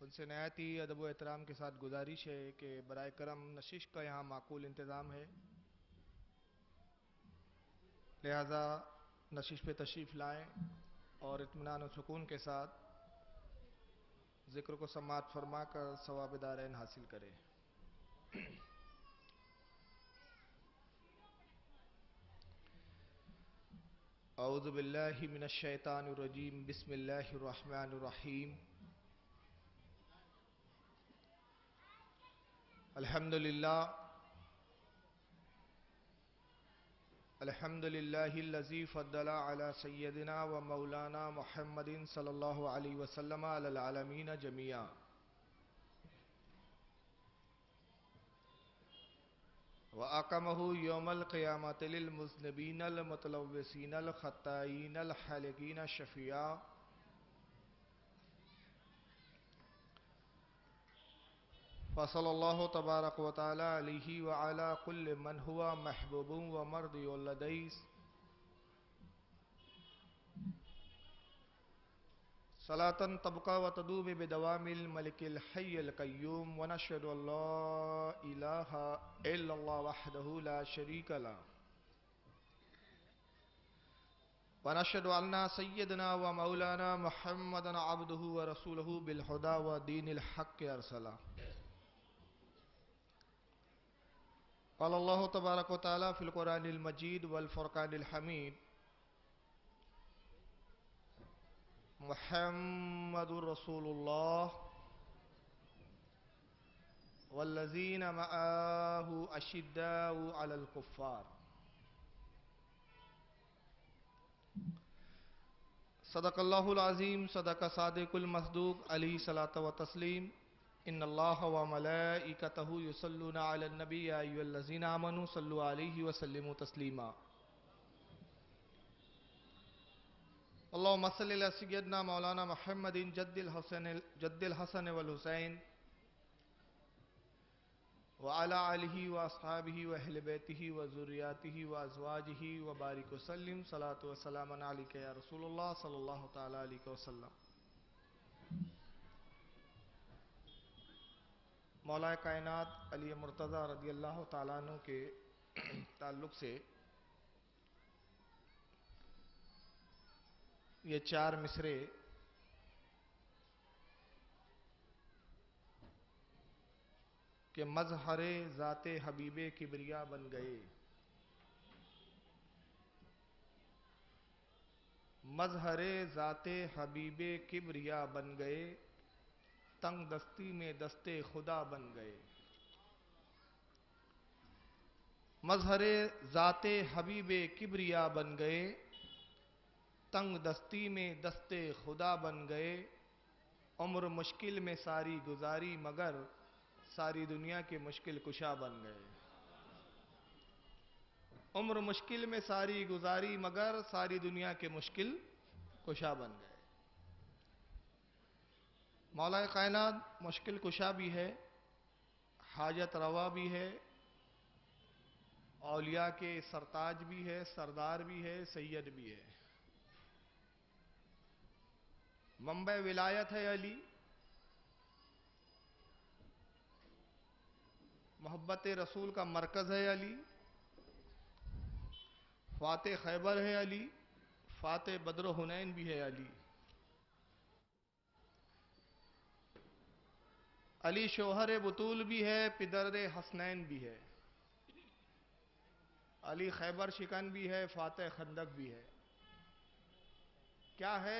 ان سے نہایت ہی ادب و احترام کے ساتھ گزارش ہے کہ برائے کرم نشست کا یہاں معقول انتظام ہے، لہذا نشست پہ تشریف لائیں اور اطمینان و سکون کے ساتھ ذکر کو سماعت فرما کر ثواب دارین حاصل کریں۔ اعوذ باللہ من الشیطان الرجیم، بسم اللہ الرحمن الرحیم۔ الحمدللہ الذی فضل علی سیدنا و مولانا محمد صلی اللہ علیہ وسلم علی العالمین جمیعا، وَأَقَمَهُ يَوْمَ الْقِيَامَةِ لِلْمُذْنِبِينَ الْمُتَلَوِّثِينَ الْخَطَّائِينَ الْحَالِقِينَ شَفِيعًا، فصلی اللہ تبارک و تعالی علیہ وعلی کل من ہوا محبوب و مرضی لدیہ، صلاة تبقى وتدوم بدوام الملك الحي القيوم، ونشهد ان لا اله الا الله وحده لا شريك له، ونشهد ان سيدنا ومولانا محمدا عبده ورسوله بالهدى ودين الحق ارسله، قال الله تبارك وتعالى في القرآن المجيد والفرقان الحميد، محمد رسول الله والذين معه أشداء على الكفار، صدق الله العظيم، صدق صادق المصدوق، عليه صلاة وتسليم۔ ان الله وملائكته يصلون على النبي يا ايها الذين آمنوا صلوا عليه وسلموا تسليما۔ اللهم صل على سيدنا مولانا محمد جد الحسن والحسين وعلى آله واصحابه واهل بيته وذرياته وازواجه وبارك وسلم، صلاة وسلام عليك يا رسول الله صلى الله تعالى عليه وسلم۔ مولا کائنات علی مرتضی رضی اللہ تعالیٰ عنہ کے تعلق سے یہ چار مصرے کہ مظہر ذات حبیب کبریا بن گئے، مظہر ذات حبیب کبریا بن گئے، تنگ دستی میں دست خدا بن گئے، مظہر ذات حبیب کبریا بن گئے، تنگ دستی میں دست خدا بن گئے، عمر مشکل میں ساری گزاری مگر ساری دنیا کے مشکل کشا بن گئے، عمر مشکل میں ساری گزاری مگر ساری دنیا کے مشکل کشا بن گئے۔ مولا کائنات مشکل کشا بھی ہے، حاجت روا بھی ہے، اولیاء کے سرتاج بھی ہے، سردار بھی ہے، سید بھی ہے، منبع ولایت ہے علی، محبت رسول کا مرکز ہے علی، فاتح خیبر ہے علی، فاتح بدر و حنین بھی ہے علی، علی شوہر بطول بھی ہے، پدر حسنین بھی ہے، علی خیبر شکن بھی ہے، فاتح خندق بھی ہے۔ کیا ہے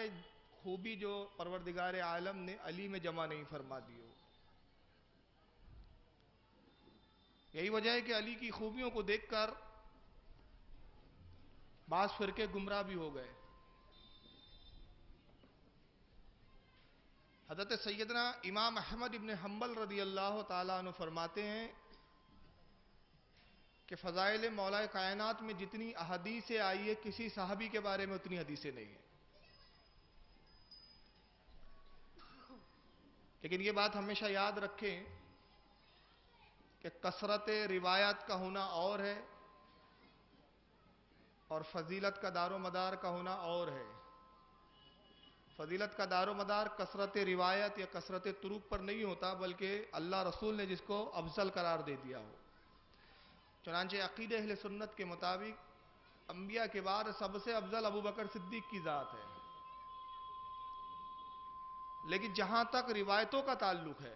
خوبی جو پروردگار عالم نے علی میں جمع نہیں فرما دی ہو؟ یہی وجہ ہے کہ علی کی خوبیوں کو دیکھ کر بعض فرقے گمراہ بھی ہو گئے۔ حضرت سیدنا امام احمد ابن حنبل رضی اللہ تعالیٰ عنہ فرماتے ہیں کہ فضائل مولا کائنات میں جتنی احادیثیں آئی ہے کسی صحابی کے بارے میں اتنی حدیثیں نہیں ہیں، لیکن یہ بات ہمیشہ یاد رکھیں کہ کثرت روایات کا ہونا اور ہے اور فضیلت کا دار و مدار کا ہونا اور ہے۔ فضیلت کا دار و مدار کثرت روایت یا کثرت طرق پر نہیں ہوتا، بلکہ اللہ رسول نے جس کو افضل قرار دے دیا ہو۔ چنانچہ عقیدہ اہل سنت کے مطابق انبیاء کے بعد سب سے افضل ابو بکر صدیق کی ذات ہے۔ لیکن جہاں تک روایتوں کا تعلق ہے،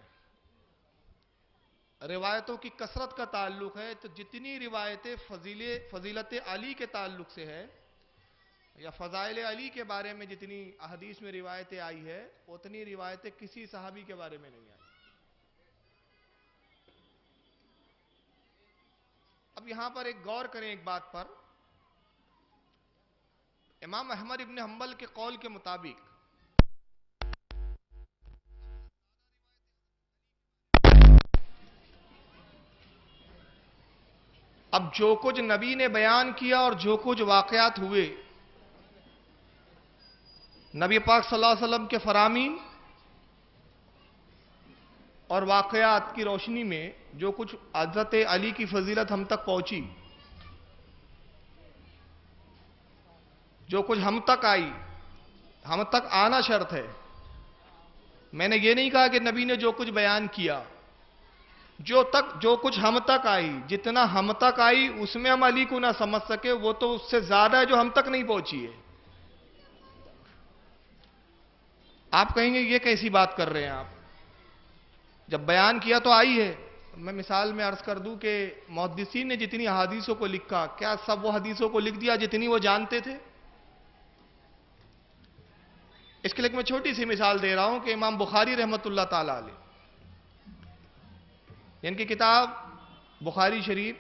روایتوں کی کثرت کا تعلق ہے، تو جتنی روایتیں فضیلت علی کے تعلق سے ہے یا فضائل علی کے بارے میں جتنی احادیث میں روایتیں آئی ہے، اتنی روایتیں کسی صحابی کے بارے میں نہیں آئی۔ اب یہاں پر ایک غور کریں ایک بات پر، امام احمد ابن حنبل کے قول کے مطابق اب جو کچھ نبی نے بیان کیا اور جو کچھ واقعات ہوئے، نبی پاک صلی اللہ علیہ وسلم کے فرامین اور واقعات کی روشنی میں جو کچھ حضرت علی کی فضیلت ہم تک پہنچی، جو کچھ ہم تک آئی، ہم تک آنا شرط ہے۔ میں نے یہ نہیں کہا کہ نبی نے جو کچھ بیان کیا، جو کچھ ہم تک آئی، جتنا ہم تک آئی اس میں ہم علی کو نہ سمجھ سکے، وہ تو اس سے زیادہ ہے جو ہم تک نہیں پہنچی ہے۔ آپ کہیں گے یہ کیسی بات کر رہے ہیں آپ؟ جب بیان کیا تو آئی ہے۔ میں مثال میں عرض کر دوں کہ محدثین نے جتنی حدیثوں کو لکھا، کیا سب وہ حدیثوں کو لکھ دیا جتنی وہ جانتے تھے؟ اس کے لیے میں چھوٹی سی مثال دے رہا ہوں کہ امام بخاری رحمت اللہ تعالی علیہ، ان کی کتاب بخاری شریف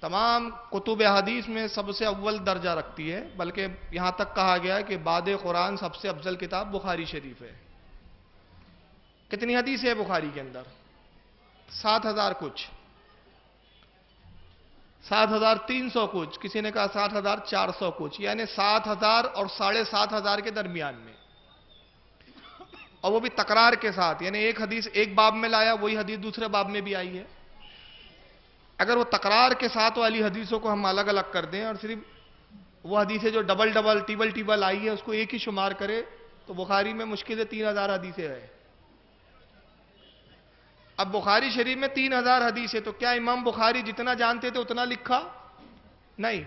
تمام کتب حدیث میں سب سے اول درجہ رکھتی ہے، بلکہ یہاں تک کہا گیا ہے کہ بعد قرآن سب سے افضل کتاب بخاری شریف ہے۔ کتنی حدیث ہے بخاری کے اندر؟ 7,000 کچھ، 7,300 کچھ، کسی نے کہا 7,400 کچھ، یعنی 7,000 اور 7,500 کے درمیان میں، اور وہ بھی تکرار کے ساتھ، یعنی ایک حدیث ایک باب میں لایا، وہی حدیث دوسرے باب میں بھی آئی ہے۔ اگر وہ تکرار کے ساتھ والی حدیثوں کو ہم الگ الگ کر دیں اور صرف وہ حدیثیں جو ڈبل ٹیبل آئی ہے اس کو ایک ہی شمار کرے، تو بخاری میں مشکل سے 3,000 حدیثیں ہے۔ اب بخاری شریف میں 3,000 حدیث ہے، تو کیا امام بخاری جتنا جانتے تھے اتنا لکھا؟ نہیں۔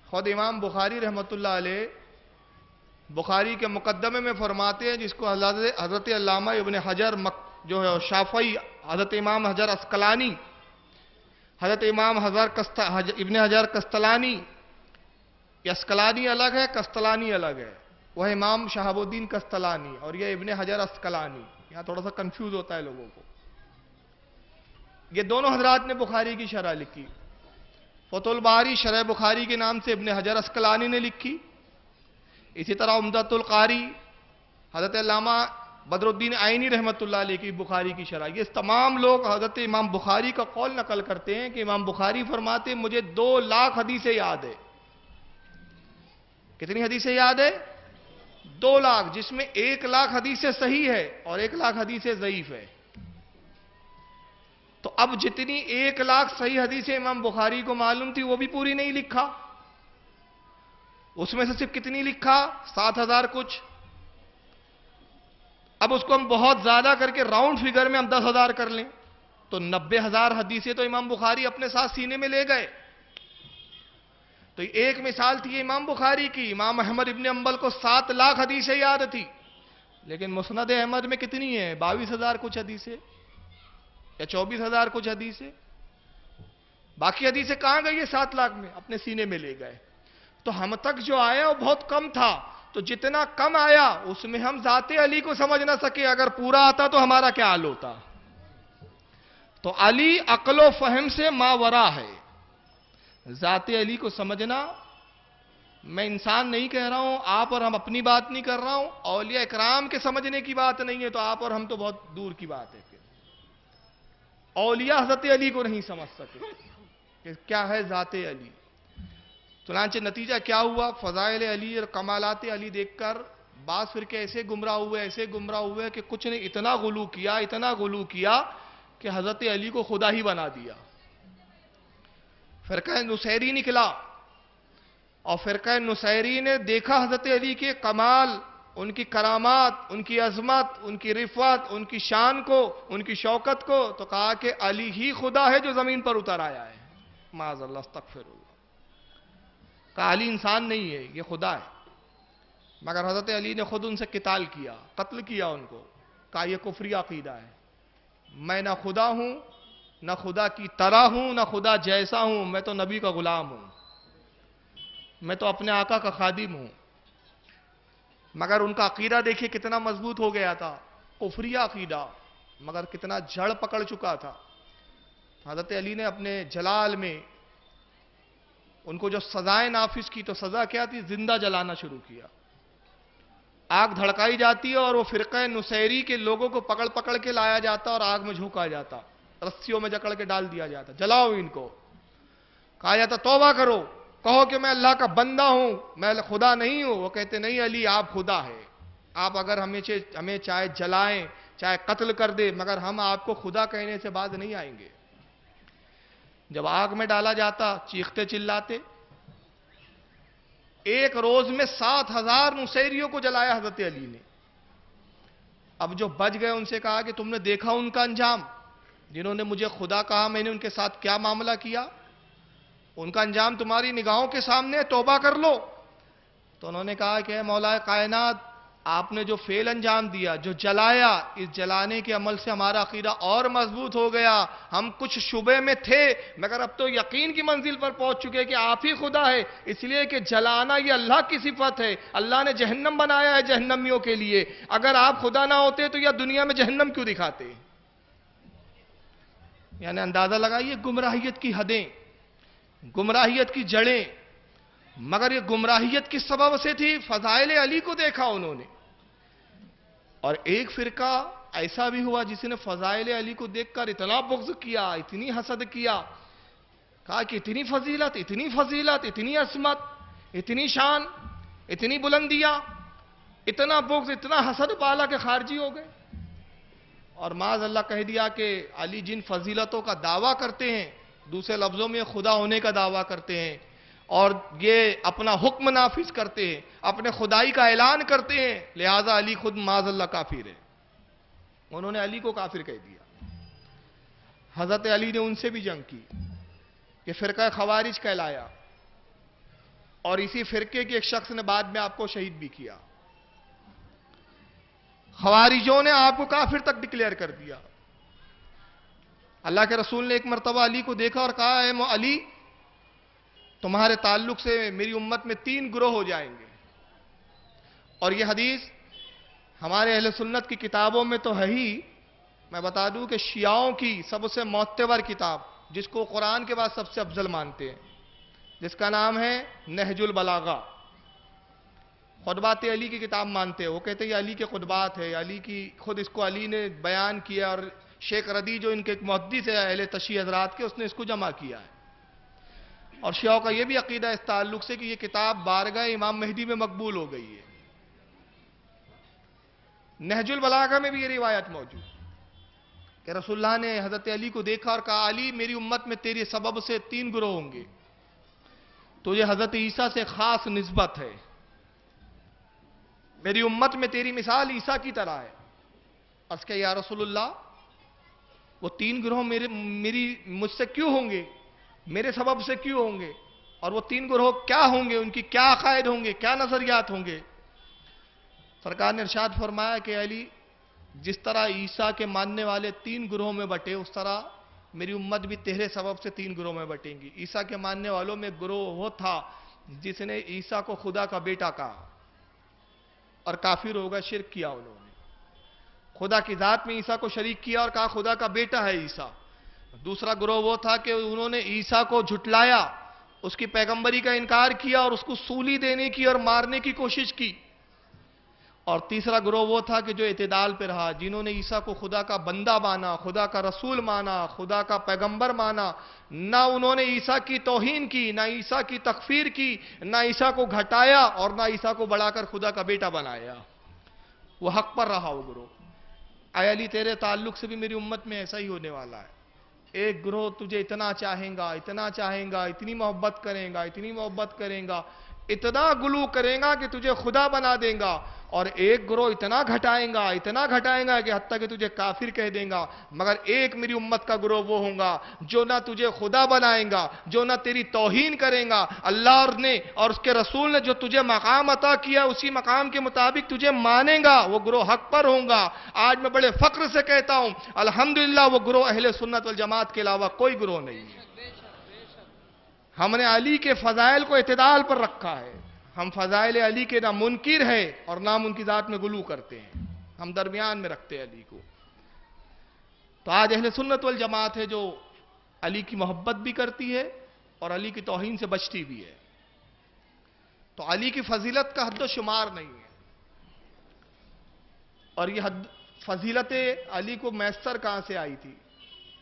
خود امام بخاری رحمت اللہ علیہ بخاری کے مقدمے میں فرماتے ہیں، جس کو حضرت علامہ ابن حجر جو ہے شافعی، حضرت امام حجر اسقلانی، حضرت امام ابن حجر قسطلانی، یہ اسقلانی الگ ہے، قسطلانی الگ ہے، وہ امام شہاب الدین قسطلانی اور یہ ابن حجر اسقلانی، یہاں تھوڑا سا کنفیوز ہوتا ہے لوگوں کو۔ یہ دونوں حضرات نے بخاری کی شرح لکھی۔ فتح الباری شرح بخاری کے نام سے ابن حجر اسقلانی نے لکھی، اسی طرح عمدۃ القاری حضرت علامہ بدر الدین عینی رحمت اللہ علیہ کی بخاری کی شرح۔ یہ تمام لوگ حضرت امام بخاری کا قول نقل کرتے ہیں کہ امام بخاری فرماتے ہیں مجھے 2 لاکھ حدیثیں یاد ہے۔ کتنی حدیثیں یاد ہے؟ 2 لاکھ، جس میں 1 لاکھ حدیثیں صحیح ہے اور 1 لاکھ حدیثیں ضعیف ہے۔ تو اب جتنی 1 لاکھ صحیح حدیثیں امام بخاری کو معلوم تھی وہ بھی پوری نہیں لکھا، اس میں سے صرف کتنی لکھا؟ 7,000 کچھ۔ اب اس کو ہم بہت زیادہ کر کے راؤنڈ فگر میں ہم 10,000 کر لیں تو 90,000 حدیثیں تو امام بخاری اپنے ساتھ سینے میں لے گئے۔ تو ایک مثال تھی امام بخاری کی، امام احمد ابن حنبل کو 7 لاکھ حدیثیں یاد تھی، لیکن مسند احمد میں کتنی ہیں؟ 22,000 کچھ حدیثیں یا 24,000 کچھ حدیثیں۔ باقی حدیثیں کہاں گئی ہے 7 لاکھ میں؟ اپنے سینے میں لے گئے۔ تو ہم تک جو آیا وہ بہت کم تھا، تو جتنا کم آیا اس میں ہم ذات علی کو سمجھ نہ سکے، اگر پورا آتا تو ہمارا کیا حال ہوتا؟ تو علی عقل و فہم سے ماورا ہے۔ ذات علی کو سمجھنا، میں انسان نہیں کہہ رہا ہوں، آپ اور ہم اپنی بات نہیں کر رہا ہوں، اولیاء اکرام کے سمجھنے کی بات نہیں ہے، تو آپ اور ہم تو بہت دور کی بات ہے۔ پھر اولیاء حضرت علی کو نہیں سمجھ سکے کہ کیا ہے ذات علی۔ چنانچہ نتیجہ کیا ہوا؟ فضائل علی اور کمالات علی دیکھ کر بعض فرقے ایسے گمراہ ہوئے کہ کچھ نے اتنا غلو کیا کہ حضرت علی کو خدا ہی بنا دیا۔ فرقہ نصیری نکلا، اور فرقہ نصیری نے دیکھا حضرت علی کے کمال، ان کی کرامات، ان کی عظمت، ان کی رفعت، ان کی شان کو، ان کی شوکت کو، تو کہا کہ علی ہی خدا ہے جو زمین پر اتر آیا ہے۔ معاذ اللہ، استغفر اللہ۔ کہا علی انسان نہیں ہے، یہ خدا ہے۔ مگر حضرت علی نے خود ان سے قتال کیا، قتل کیا ان کو۔ کہا یہ کفری عقیدہ ہے، میں نہ خدا ہوں، نہ خدا کی طرح ہوں، نہ خدا جیسا ہوں، میں تو نبی کا غلام ہوں، میں تو اپنے آقا کا خادم ہوں۔ مگر ان کا عقیدہ دیکھیے کتنا مضبوط ہو گیا تھا، کفری عقیدہ، مگر کتنا جڑ پکڑ چکا تھا۔ حضرت علی نے اپنے جلال میں ان کو جو سزائیں نافذ کی، تو سزا کیا تھی؟ زندہ جلانا شروع کیا۔ آگ دھڑکائی جاتی ہے اور وہ فرقہ نصیری کے لوگوں کو پکڑ پکڑ کے لایا جاتا اور آگ میں جھونکا جاتا، رسیوں میں جکڑ کے ڈال دیا جاتا، جلاؤ ان کو۔ کہا جاتا توبہ کرو، کہو کہ میں اللہ کا بندہ ہوں، میں خدا نہیں ہوں۔ وہ کہتے نہیں علی، آپ خدا ہے، آپ اگر ہمیں چاہے جلائیں، چاہے قتل کر دے، مگر ہم آپ کو خدا کہنے سے باز نہیں آئیں گے۔ جب آگ میں ڈالا جاتا، چیختے چلاتے۔ ایک روز میں 7,000 نصیریوں کو جلایا حضرت علی نے۔ اب جو بچ گئے ان سے کہا کہ تم نے دیکھا ان کا انجام، جنہوں نے مجھے خدا کہا، میں نے ان کے ساتھ کیا معاملہ کیا، ان کا انجام تمہاری نگاہوں کے سامنے، توبہ کر لو۔ تو انہوں نے کہا کہ اے مولا کائنات، آپ نے جو فعل انجام دیا، جو جلایا، اس جلانے کے عمل سے ہمارا عقیدہ اور مضبوط ہو گیا۔ ہم کچھ شبے میں تھے، مگر اب تو یقین کی منزل پر پہنچ چکے کہ آپ ہی خدا ہے، اس لیے کہ جلانا یہ اللہ کی صفت ہے۔ اللہ نے جہنم بنایا ہے جہنمیوں کے لیے، اگر آپ خدا نہ ہوتے تو یہ دنیا میں جہنم کیوں دکھاتے؟ یعنی اندازہ لگائیے گمراہیت کی حدیں، گمراہیت کی جڑیں۔ مگر یہ گمراہیت کس سبب سے تھی؟ فضائل علی کو دیکھا انہوں نے۔ اور ایک فرقہ ایسا بھی ہوا جس نے فضائل علی کو دیکھ کر اتنا بغض کیا، اتنی حسد کیا، کہا کہ اتنی فضیلت، اتنی عظمت، اتنی شان، اتنی بلندیاں، اتنا بغض، اتنا حسد پالا کہ خارجی ہو گئے۔ اور معاذ اللہ کہہ دیا کہ علی جن فضیلتوں کا دعویٰ کرتے ہیں، دوسرے لفظوں میں خدا ہونے کا دعویٰ کرتے ہیں، اور یہ اپنا حکم نافذ کرتے ہیں، اپنے خدائی کا اعلان کرتے ہیں، لہذا علی خود معاذ اللہ کافر ہے۔ انہوں نے علی کو کافر کہہ دیا۔ حضرت علی نے ان سے بھی جنگ کی، یہ فرقہ خوارج کہلایا، اور اسی فرقے کے ایک شخص نے بعد میں آپ کو شہید بھی کیا۔ خوارجوں نے آپ کو کافر تک ڈکلیئر کر دیا۔ اللہ کے رسول نے ایک مرتبہ علی کو دیکھا اور کہا اے علی، تمہارے تعلق سے میری امت میں 3 گروہ ہو جائیں گے۔ اور یہ حدیث ہمارے اہل سنت کی کتابوں میں تو ہے ہی، میں بتا دوں کہ شیعوں کی سب سے معتبر کتاب، جس کو قرآن کے بعد سب سے افضل مانتے ہیں، جس کا نام ہے نہج البلاغہ، خطبات علی کی کتاب مانتے ہیں۔ وہ کہتے ہیں یہ علی کے خطبات ہے، علی کی، خود اس کو علی نے بیان کیا، اور شیخ ردی جو ان کے ایک محدث ہے اہل تشیع حضرات کے، اس نے اس کو جمع کیا ہے۔ اور شیعوں کا یہ بھی عقیدہ اس تعلق سے کہ یہ کتاب بارگاہ امام مہدی میں مقبول ہو گئی ہے۔ نہج البلاغہ میں بھی یہ روایت موجود کہ رسول اللہ نے حضرت علی کو دیکھا اور کہا علی، میری امت میں تیرے سبب سے 3 گروہ ہوں گے، تو یہ حضرت عیسیٰ سے خاص نسبت ہے، میری امت میں تیری مثال عیسیٰ کی طرح ہے۔ عرض کہ یا رسول اللہ، وہ 3 گروہ مجھ سے کیوں ہوں گے، میرے سبب سے کیوں ہوں گے، اور وہ 3 گروہ کیا ہوں گے، ان کی کیا عقائد ہوں گے، کیا نظریات ہوں گے؟ سرکار نے ارشاد فرمایا کہ علی، جس طرح عیسیٰ کے ماننے والے 3 گروہوں میں بٹے، اس طرح میری امت بھی تیرے سبب سے 3 گروہ میں بٹیں گی۔ عیسیٰ کے ماننے والوں میں گروہ وہ تھا جس نے عیسیٰ کو خدا کا بیٹا کہا اور کافر ہوگا، شرک کیا انہوں نے، خدا کی ذات میں عیسیٰ کو شریک کیا اور کہا خدا کا بیٹا ہے عیسیٰ۔ دوسرا گروہ وہ تھا کہ انہوں نے عیسیٰ کو جھٹلایا، اس کی پیغمبری کا انکار کیا اور اس کو سولی دینے کی اور مارنے کی کوشش کی۔ اور تیسرا گروہ وہ تھا کہ جو اعتدال پہ رہا، جنہوں نے عیسیٰ کو خدا کا بندہ مانا، خدا کا رسول مانا، خدا کا پیغمبر مانا، نہ انہوں نے عیسیٰ کی توہین کی، نہ عیسیٰ کی تکفیر کی، نہ عیسیٰ کو گھٹایا اور نہ عیسیٰ کو بڑھا کر خدا کا بیٹا بنایا۔ وہ حق پر رہا وہ گروہ۔ اے علی، تیرے تعلق سے بھی میری امت میں ایسا ہی ہونے والا ہے۔ ایک گروہ تجھے اتنا چاہیں گا، اتنا چاہیں گا، اتنی محبت کریں گا، اتنی محبت کریں گا اتنا گلو کرے گا کہ تجھے خدا بنا دے گا، اور ایک گروہ اتنا گھٹائیں گا کہ حتیٰ کہ تجھے کافر کہہ دیں گا، مگر ایک میری امت کا گروہ وہ ہوں گا جو نہ تجھے خدا بنائیں گا، جو نہ تیری توہین کریں گا، اللہ اور اس کے رسول نے جو تجھے مقام عطا کیا اسی مقام کے مطابق تجھے مانے گا، وہ گروہ حق پر ہوں گا۔ آج میں بڑے فخر سے کہتا ہوں الحمدللہ وہ گروہ اہل سنت والجماعت کے علاوہ کوئی گروہ نہیں ہے۔ ہم نے علی کے فضائل کو اعتدال پر رکھا ہے، ہم فضائل علی کے نہ منکر ہے اور نہ ان کی ذات میں غلو کرتے ہیں، ہم درمیان میں رکھتے ہیں علی کو۔ تو آج اہل سنت والجماعت ہے جو علی کی محبت بھی کرتی ہے اور علی کی توہین سے بچتی بھی ہے۔ تو علی کی فضیلت کا حد و شمار نہیں ہے، اور یہ فضیلت علی کو میسر کہاں سے آئی تھی؟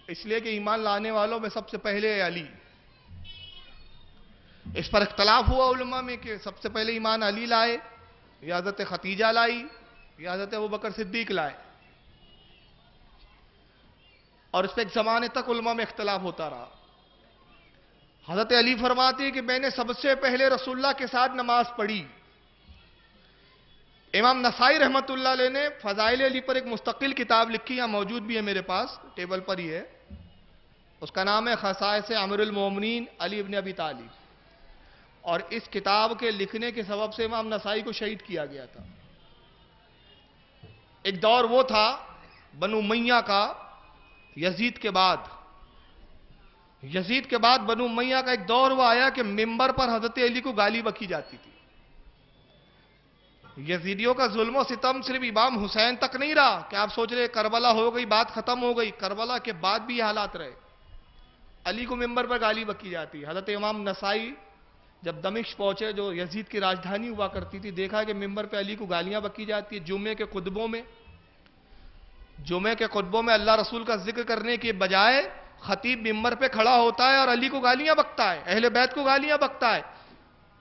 اس لیے کہ ایمان لانے والوں میں سب سے پہلے ہے علی۔ اس پر اختلاف ہوا علماء میں کہ سب سے پہلے ایمان علی لائے یا حضرت ختیجہ لائی یا حضرت ابوبکر صدیق لائے، اور اس پہ ایک زمانے تک علماء میں اختلاف ہوتا رہا۔ حضرت علی فرماتے ہیں کہ میں نے سب سے پہلے رسول اللہ کے ساتھ نماز پڑھی۔ امام نسائی رحمت اللہ علیہ نے فضائل علی پر ایک مستقل کتاب لکھی، یہاں موجود بھی ہے میرے پاس، ٹیبل پر ہی ہے، اس کا نام ہے خصائص امیر المومنین علی ابن ابی طالب، اور اس کتاب کے لکھنے کے سبب سے امام نسائی کو شہید کیا گیا تھا۔ ایک دور وہ تھا بنو امیہ کا، یزید کے بعد بنو امیہ کا ایک دور وہ آیا کہ ممبر پر حضرت علی کو گالی بکی جاتی تھی۔ یزیدیوں کا ظلم و ستم صرف امام حسین تک نہیں رہا کہ آپ سوچ رہے کربلا ہو گئی بات ختم ہو گئی، کربلا کے بعد بھی یہ حالات رہے، علی کو ممبر پر گالی بکی جاتی۔ حضرت امام نسائی جب دمشق پہنچے جو یزید کی راجدھانی ہوا کرتی تھی، دیکھا کہ ممبر پہ علی کو گالیاں بکی جاتی ہے۔ جمعے کے خطبوں میں اللہ رسول کا ذکر کرنے کے بجائے خطیب ممبر پہ کھڑا ہوتا ہے اور علی کو گالیاں بکتا ہے، اہل بیت کو گالیاں بکتا ہے۔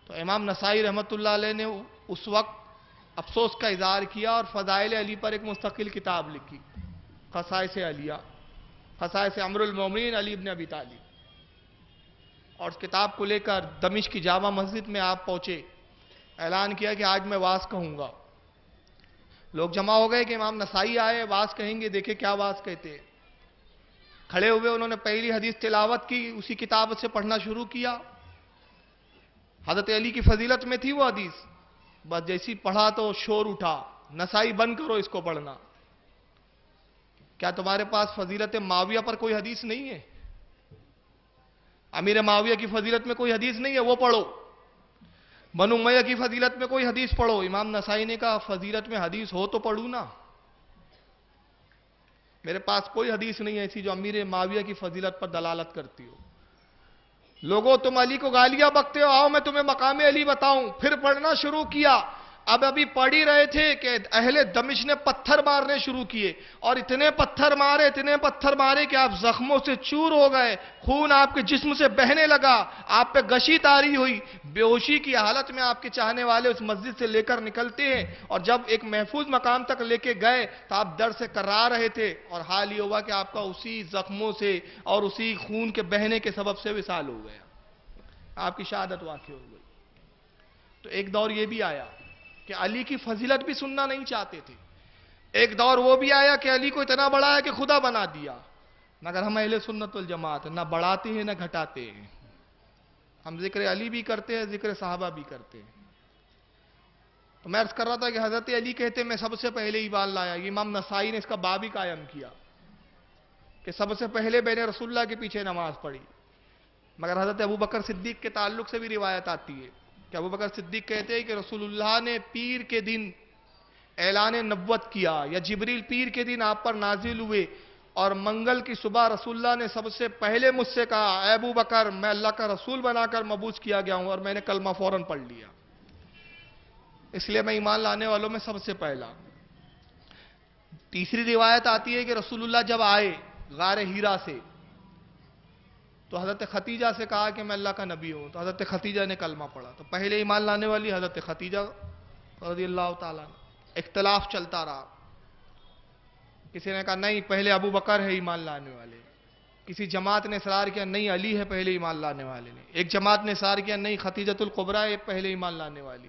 تو امام نسائی رحمت اللہ علیہ نے اس وقت افسوس کا اظہار کیا اور فضائل علی پر ایک مستقل کتاب لکھی، خصائص علیہ، خصائص امیر المومنین علی ابن ابی طالب، اور اس کتاب کو لے کر دمشق کی جامع مسجد میں آپ پہنچے، اعلان کیا کہ آج میں واز کہوں گا۔ لوگ جمع ہو گئے کہ امام نسائی آئے، واز کہیں گے، دیکھیں کیا واز کہتے ہیں۔ کھڑے ہوئے انہوں نے پہلی حدیث تلاوت کی، اسی کتاب سے پڑھنا شروع کیا۔ حضرت علی کی فضیلت میں تھی وہ حدیث، بس جیسی پڑھا تو شور اٹھا، نسائی بند کرو اس کو پڑھنا۔ کیا تمہارے پاس فضیلت معاویہ پر کوئی حدیث نہیں ہے؟ امیر معاویہ کی فضیلت میں کوئی حدیث نہیں ہے، وہ پڑھو۔ بنو امیہ کی فضیلت میں کوئی حدیث پڑھو۔ امام نسائی نے کہا فضیلت میں حدیث ہو تو پڑھوں نا، میرے پاس کوئی حدیث نہیں ہے ایسی جو امیر معاویہ کی فضیلت پر دلالت کرتی ہو۔ لوگوں تم علی کو گالیاں بکتے ہو، آؤ میں تمہیں مقام علی بتاؤں۔ پھر پڑھنا شروع کیا، ابھی پڑھ ہی رہے تھے کہ اہل دمشق نے پتھر مارنے شروع کیے، اور اتنے پتھر مارے کہ آپ زخموں سے چور ہو گئے، خون آپ کے جسم سے بہنے لگا، آپ پہ غشی طاری ہوئی، بے ہوشی کی حالت میں آپ کے چاہنے والے اس مسجد سے لے کر نکلتے ہیں، اور جب ایک محفوظ مقام تک لے کے گئے تو آپ درد سے کرا رہے تھے، اور حال یہ ہوا کہ آپ کا اسی زخموں سے اور اسی خون کے بہنے کے سبب سے وصال ہو گیا، آپ کی شہادت واقع ہو گئی۔ تو ایک دور یہ بھی آیا کہ علی کی فضیلت بھی سننا نہیں چاہتے تھے، ایک دور وہ بھی آیا کہ علی کو اتنا بڑھایا کہ خدا بنا دیا۔ مگر ہم اہل سنت والجماعت نہ بڑھاتے ہیں نہ گھٹاتے ہیں، ہم ذکر علی بھی کرتے ہیں، ذکر صحابہ بھی کرتے ہیں۔ تو میں عرض کر رہا تھا کہ حضرت علی کہتے میں سب سے پہلے ایمان لایا، امام نسائی نے اس کا باب ہی قائم کیا کہ سب سے پہلے میں نے رسول اللہ کے پیچھے نماز پڑھی۔ مگر حضرت ابوبکر صدیق کے تعلق سے بھی روایت آتی ہے کہ ابوبکر صدیق کہتے ہیں کہ رسول اللہ نے پیر کے دن اعلان نبوت کیا، یا جبریل پیر کے دن آپ پر نازل ہوئے، اور منگل کی صبح رسول اللہ نے سب سے پہلے مجھ سے کہا اے ابوبکر میں اللہ کا رسول بنا کر مبعوث کیا گیا ہوں، اور میں نے کلمہ فوراً پڑھ لیا، اس لیے میں ایمان لانے والوں میں سب سے پہلا۔ تیسری روایت آتی ہے کہ رسول اللہ جب آئے غار ہیرا سے تو حضرت ختیجہ سے کہا کہ میں اللہ کا نبی ہوں، تو حضرت ختیجہ نے کلمہ پڑھا، تو پہلے ایمان لانے والی حضرت ختیجہ رضی اللہ تعالیٰ۔ اختلاف چلتا رہا، کسی نے کہا نہیں پہلے ابو بکر ہے ایمان لانے والے، کسی جماعت نے اصرار کیا نہیں علی ہے پہلے ایمان لانے والے نے، ایک جماعت نے اصرار کیا نہیں خدیجۃ الکبریٰ ہے پہلے ایمان لانے والی،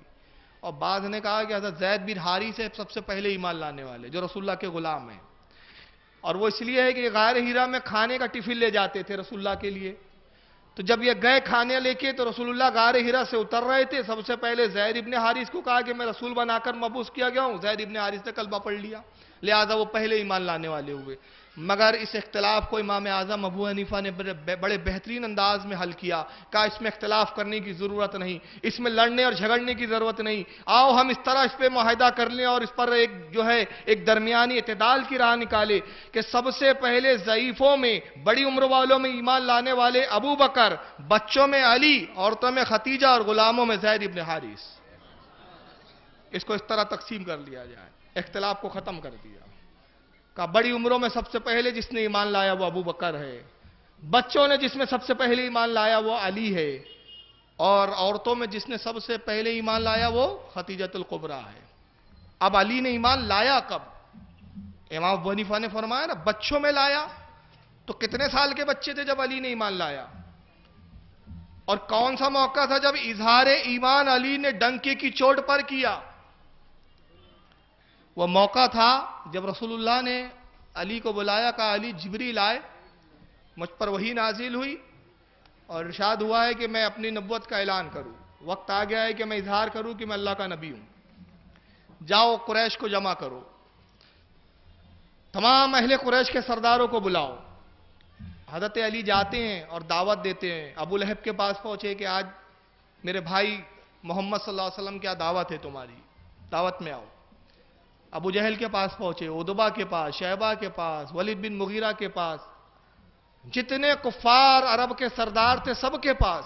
اور بعض نے کہا کہ حضرت زید بن حارث ہے سب سے پہلے ایمان لانے والے جو رسول اللہ کے غلام ہیں، اور وہ اس لیے ہے کہ غار ہیرا میں کھانے کا ٹفن لے جاتے تھے رسول اللہ کے لیے، تو جب یہ گئے کھانے لے کے تو رسول اللہ غار ہیرا سے اتر رہے تھے، سب سے پہلے زید ابن حارث کو کہا کہ میں رسول بنا کر مبعوث کیا گیا ہوں، زید ابن حارث نے کلمہ پڑھ لیا، لہذا وہ پہلے ایمان لانے والے ہوئے۔ مگر اس اختلاف کو امام اعظم ابو حنیفہ نے بڑے بہترین انداز میں حل کیا، کہا اس میں اختلاف کرنے کی ضرورت نہیں، اس میں لڑنے اور جھگڑنے کی ضرورت نہیں، آؤ ہم اس طرح اس پہ معاہدہ کر لیں اور اس پر ایک درمیانی اعتدال کی راہ نکالے کہ سب سے پہلے ضعیفوں میں بڑی عمر والوں میں ایمان لانے والے ابو بکر، بچوں میں علی، عورتوں میں ختیجہ اور غلاموں میں زید ابن حارث، اس کو اس طرح تقسیم کر لیا جائے، اختلاف کو ختم کر دیا، کہا بڑی عمروں میں سب سے پہلے جس نے ایمان لایا وہ ابو بکر ہے، بچوں نے جس میں سب سے پہلے ایمان لایا وہ علی ہے، اور عورتوں میں جس نے سب سے پہلے ایمان لایا وہ خدیجۃ الکبریٰ ہے۔ اب علی نے ایمان لایا کب؟ امام ابو حنیفہ نے فرمایا نا بچوں میں لایا، تو کتنے سال کے بچے تھے جب علی نے ایمان لایا؟ اور کون سا موقع تھا جب اظہار ایمان علی نے ڈنکے کی چوٹ پر کیا؟ وہ موقع تھا جب رسول اللہ نے علی کو بلایا، کہا علی جبریل آئے، مجھ پر وحی نازل ہوئی اور ارشاد ہوا ہے کہ میں اپنی نبوت کا اعلان کروں، وقت آ گیا ہے کہ میں اظہار کروں کہ میں اللہ کا نبی ہوں، جاؤ قریش کو جمع کرو، تمام اہل قریش کے سرداروں کو بلاؤ۔ حضرت علی جاتے ہیں اور دعوت دیتے ہیں، ابو لہب کے پاس پہنچے کہ آج میرے بھائی محمد صلی اللہ علیہ وسلم کیا دعوت ہے تمہاری، دعوت میں آؤ۔ ابو جہل کے پاس پہنچے، عتبہ کے پاس، شیبہ کے پاس، ولید بن مغیرہ کے پاس، جتنے کفار عرب کے سردار تھے سب کے پاس۔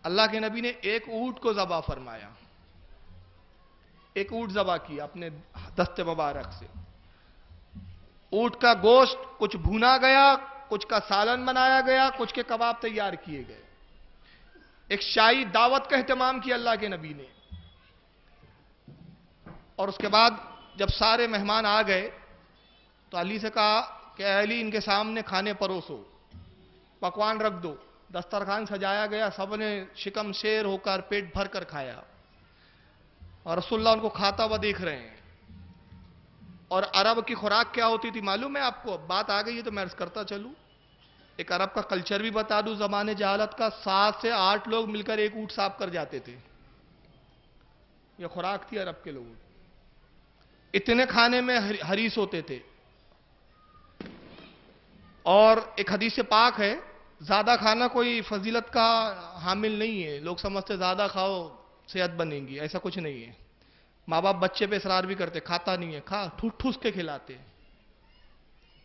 اللہ کے نبی نے ایک اونٹ کو ذبح فرمایا، ایک اونٹ ذبح کیا اپنے دست مبارک سے، اونٹ کا گوشت کچھ بھونا گیا، کچھ کا سالن بنایا گیا، کچھ کے کباب تیار کیے گئے، ایک شاہی دعوت کا اہتمام کیا اللہ کے نبی نے۔ اور اس کے بعد جب سارے مہمان آ گئے تو علی سے کہا کہ اے علی ان کے سامنے کھانے پروسو، پکوان رکھ دو، دسترخوان سجایا گیا، سب نے شکم شیر ہو کر پیٹ بھر کر کھایا، اور رسول اللہ ان کو کھاتا ہوا دیکھ رہے ہیں۔ اور عرب کی خوراک کیا ہوتی تھی معلوم ہے آپ کو؟ بات آ گئی ہے تو میں عرض کرتا چلوں، ایک عرب کا کلچر بھی بتا دوں زمانے جہالت کا، 7 سے 8 لوگ مل کر ایک اونٹ صاف کر جاتے تھے، یہ خوراک تھی عرب کے لوگوں، اتنے کھانے میں حریص ہوتے تھے۔ اور ایک حدیث پاک ہے، زیادہ کھانا کوئی فضیلت کا حامل نہیں ہے، لوگ سمجھتے زیادہ کھاؤ صحت بنے گی، ایسا کچھ نہیں ہے، ماں باپ بچے پہ اصرار بھی کرتے، کھاتا نہیں ہے، کھا، ٹھوس ٹھوس کے کھلاتے،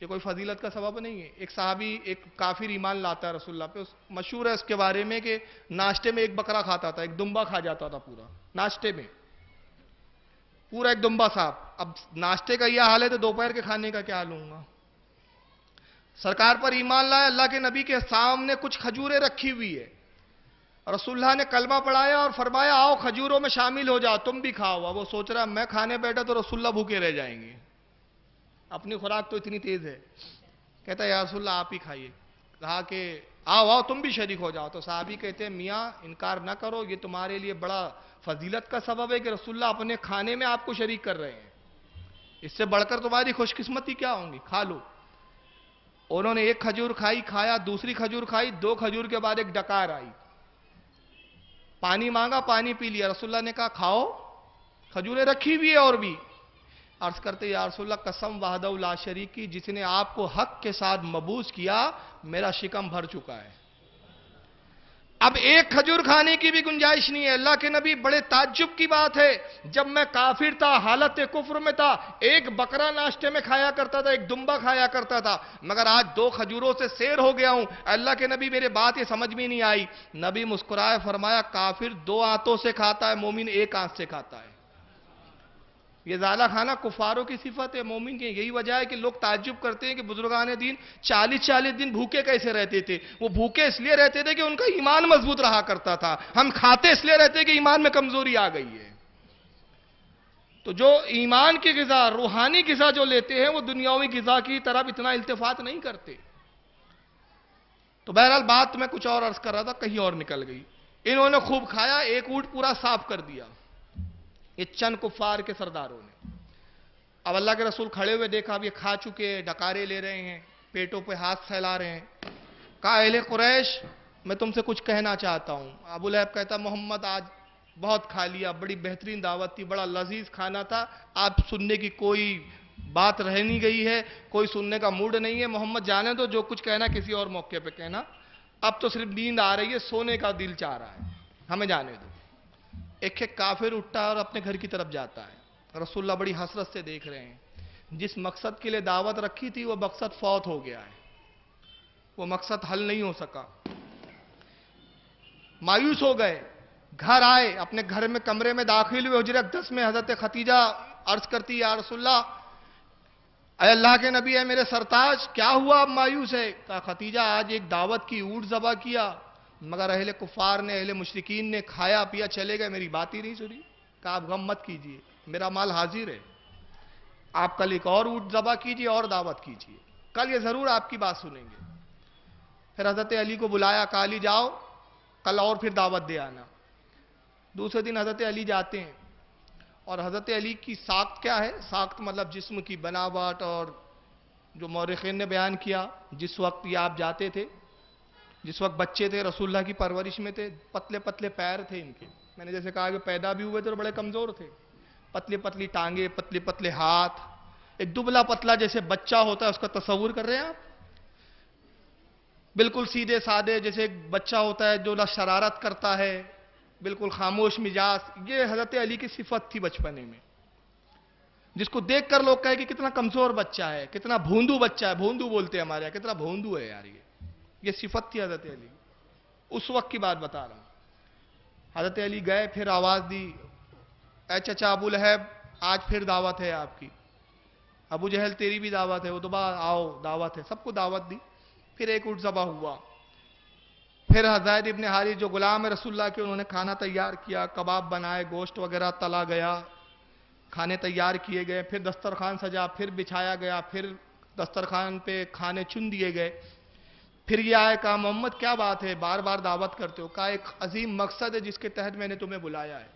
یہ کوئی فضیلت کا سبب نہیں ہے۔ ایک صحابی ایک کافر ایمان لاتا ہے رسول اللہ پہ، مشہور ہے اس کے بارے میں کہ ناشتے میں ایک بکرا کھاتا تھا، ایک دمبا کھا جاتا تھا پورا ناشتے میں، پورا ایک دمبا صاحب۔ اب ناشتے کا یہ حال ہے تو دوپہر کے کھانے کا کیا حال ہوں گا؟ سرکار پر ایمان لائے، اللہ کے نبی کے سامنے کچھ کھجوریں رکھی ہوئی ہے، رسول اللہ نے کلمہ پڑھایا اور فرمایا آؤ کھجوروں میں شامل ہو جاؤ، تم بھی کھاؤ۔ اب وہ سوچ رہا میں کھانے بیٹھا تو رسول اللہ بھوکے رہ جائیں گے، اپنی خوراک تو اتنی تیز ہے، کہتا ہے یا رسول اللہ آپ ہی کھائیے، کہا کہ آؤ تم بھی شریک ہو جاؤ۔ تو صحابی کہتے ہیں میاں انکار نہ کرو، یہ تمہارے لیے بڑا فضیلت کا سبب ہے کہ رسول اللہ اپنے کھانے میں آپ کو شریک کر رہے ہیں، اس سے بڑھ کر تمہاری خوش قسمتی کیا ہوں گی، کھا لو۔ انہوں نے ایک کھجور کھائی، کھایا، دوسری کھجور کھائی، 2 کھجور کے بعد ایک ڈکار آئی، پانی مانگا، پانی پی لیا۔ رسول اللہ نے کہا کھاؤ، کھجوریں رکھی ہوئی ہے اور بھی۔ عرض کرتے یا رسول اللہ قسم وحدہ لا شریک کی، جس نے آپ کو حق کے ساتھ مبعوث کیا، میرا شکم بھر چکا ہے، اب ایک کھجور کھانے کی بھی گنجائش نہیں ہے۔ اللہ کے نبی بڑے تعجب کی بات ہے، جب میں کافر تھا، حالت کفر میں تھا، ایک بکرا ناشتے میں کھایا کرتا تھا، ایک دمبا کھایا کرتا تھا، مگر آج 2 کھجوروں سے سیر ہو گیا ہوں۔ اللہ کے نبی میرے بات یہ سمجھ میں نہیں آئی۔ نبی مسکرائے، فرمایا کافر 2 آنتوں سے کھاتا ہے، مومن 1 آنت سے کھاتا ہے۔ یہ زیادہ کھانا کفاروں کی صفت ہے، مومن کی یہی وجہ ہے کہ لوگ تعجب کرتے ہیں کہ بزرگان دین 40 دن بھوکے کیسے رہتے تھے۔ وہ بھوکے اس لیے رہتے تھے کہ ان کا ایمان مضبوط رہا کرتا تھا، ہم کھاتے اس لیے رہتے کہ ایمان میں کمزوری آ گئی ہے۔ تو جو ایمان کی غذا، روحانی غذا جو لیتے ہیں، وہ دنیاوی غذا کی طرف اتنا التفات نہیں کرتے۔ تو بہرحال بات میں کچھ اور عرض کر رہا تھا، کہیں اور نکل گئی. انہوں نے خوب کھایا، ایک اونٹ پورا صاف کر دیا یہ چند کفار کے سرداروں نے. اب اللہ کے رسول کھڑے ہوئے دیکھا اب یہ کھا چکے، ڈکارے لے رہے ہیں، پیٹوں پہ ہاتھ پھیلا رہے ہیں. کہا اہل قریش میں تم سے کچھ کہنا چاہتا ہوں. ابو لہب کہتا محمد آج بہت کھا لیا، بڑی بہترین دعوت تھی، بڑا لذیذ کھانا تھا، آپ سننے کی کوئی بات رہ نہیں گئی ہے، کوئی سننے کا موڈ نہیں ہے. محمد جانے دو، جو کچھ کہنا کسی اور موقع پہ کہنا، اب تو صرف نیند آ رہی ہے، سونے کا دل چاہ رہا ہے، ہمیں جانے دو. ایک کافر اٹھتا ہے اور اپنے گھر کی طرف جاتا ہے. رسول اللہ بڑی حسرت سے دیکھ رہے ہیں، جس مقصد کے لیے دعوت رکھی تھی وہ مقصد فوت ہو گیا ہے، وہ مقصد حل نہیں ہو سکا. مایوس ہو گئے، گھر آئے، اپنے گھر میں کمرے میں داخل ہوئے. حجرہ اقدس میں حضرت خدیجہ عرض کرتی یا رسول اللہ، اے اللہ کے نبی، ہے میرے سرتاج، کیا ہوا اب مایوس ہے؟ کہا خدیجہ آج ایک دعوت کی، اونٹ ذبح کیا، مگر اہل کفار نے، اہل مشرکین نے کھایا پیا چلے گئے، میری بات ہی نہیں سنی. کہا آپ غم مت کیجئے، میرا مال حاضر ہے، آپ کل ایک اور اونٹ ذبح کیجئے اور دعوت کیجئے، کل یہ ضرور آپ کی بات سنیں گے. پھر حضرت علی کو بلایا، کہا علی جاؤ کل اور پھر دعوت دے آنا. دوسرے دن حضرت علی جاتے ہیں، اور حضرت علی کی ساخت کیا ہے؟ ساخت مطلب جسم کی بناوٹ، اور جو مورخین نے بیان کیا جس وقت یہ آپ جاتے تھے، جس وقت بچے تھے، رسول اللہ کی پرورش میں تھے، پتلے پتلے پیر تھے ان کے. میں نے جیسے کہا کہ پیدا بھی ہوئے تھے اور بڑے کمزور تھے، پتلی پتلی ٹانگیں، پتلے پتلے ہاتھ، ایک دبلا پتلا جیسے بچہ ہوتا ہے اس کا تصور کر رہے ہیں آپ، بالکل سیدھے سادے جیسے ایک بچہ ہوتا ہے جو نہ شرارت کرتا ہے، بالکل خاموش مزاج. یہ حضرت علی کی صفت تھی بچپنے میں، جس کو دیکھ کر لوگ کہے کہ کتنا کمزور بچہ ہے، کتنا بھوندو بچہ ہے، بھوندو بولتے ہیں ہمارے یہاں، کتنا بھوندو ہے یار. یہ صفت تھی حضرت علی، اس وقت کی بات بتا رہا ہوں. حضرت علی گئے، پھر آواز دی اے چچا ابو لہب، آج پھر دعوت ہے آپ کی. ابو جہل تیری بھی دعوت ہے، وہ تو آؤ دعوت ہے، سب کو دعوت دی. پھر ایک اونٹ ذبح ہوا. پھر زید ابن حارث جو غلام رسول اللہ کے، انہوں نے کھانا تیار کیا، کباب بنائے، گوشت وغیرہ تلا گیا، کھانے تیار کیے گئے. پھر دسترخوان سجا، پھر بچھایا گیا، پھر دسترخوان پہ کھانے چن دیے گئے. پھر یہ آئے، کہا محمد کیا بات ہے، بار بار دعوت کرتے ہو؟ کہا ایک عظیم مقصد ہے جس کے تحت میں نے تمہیں بلایا ہے،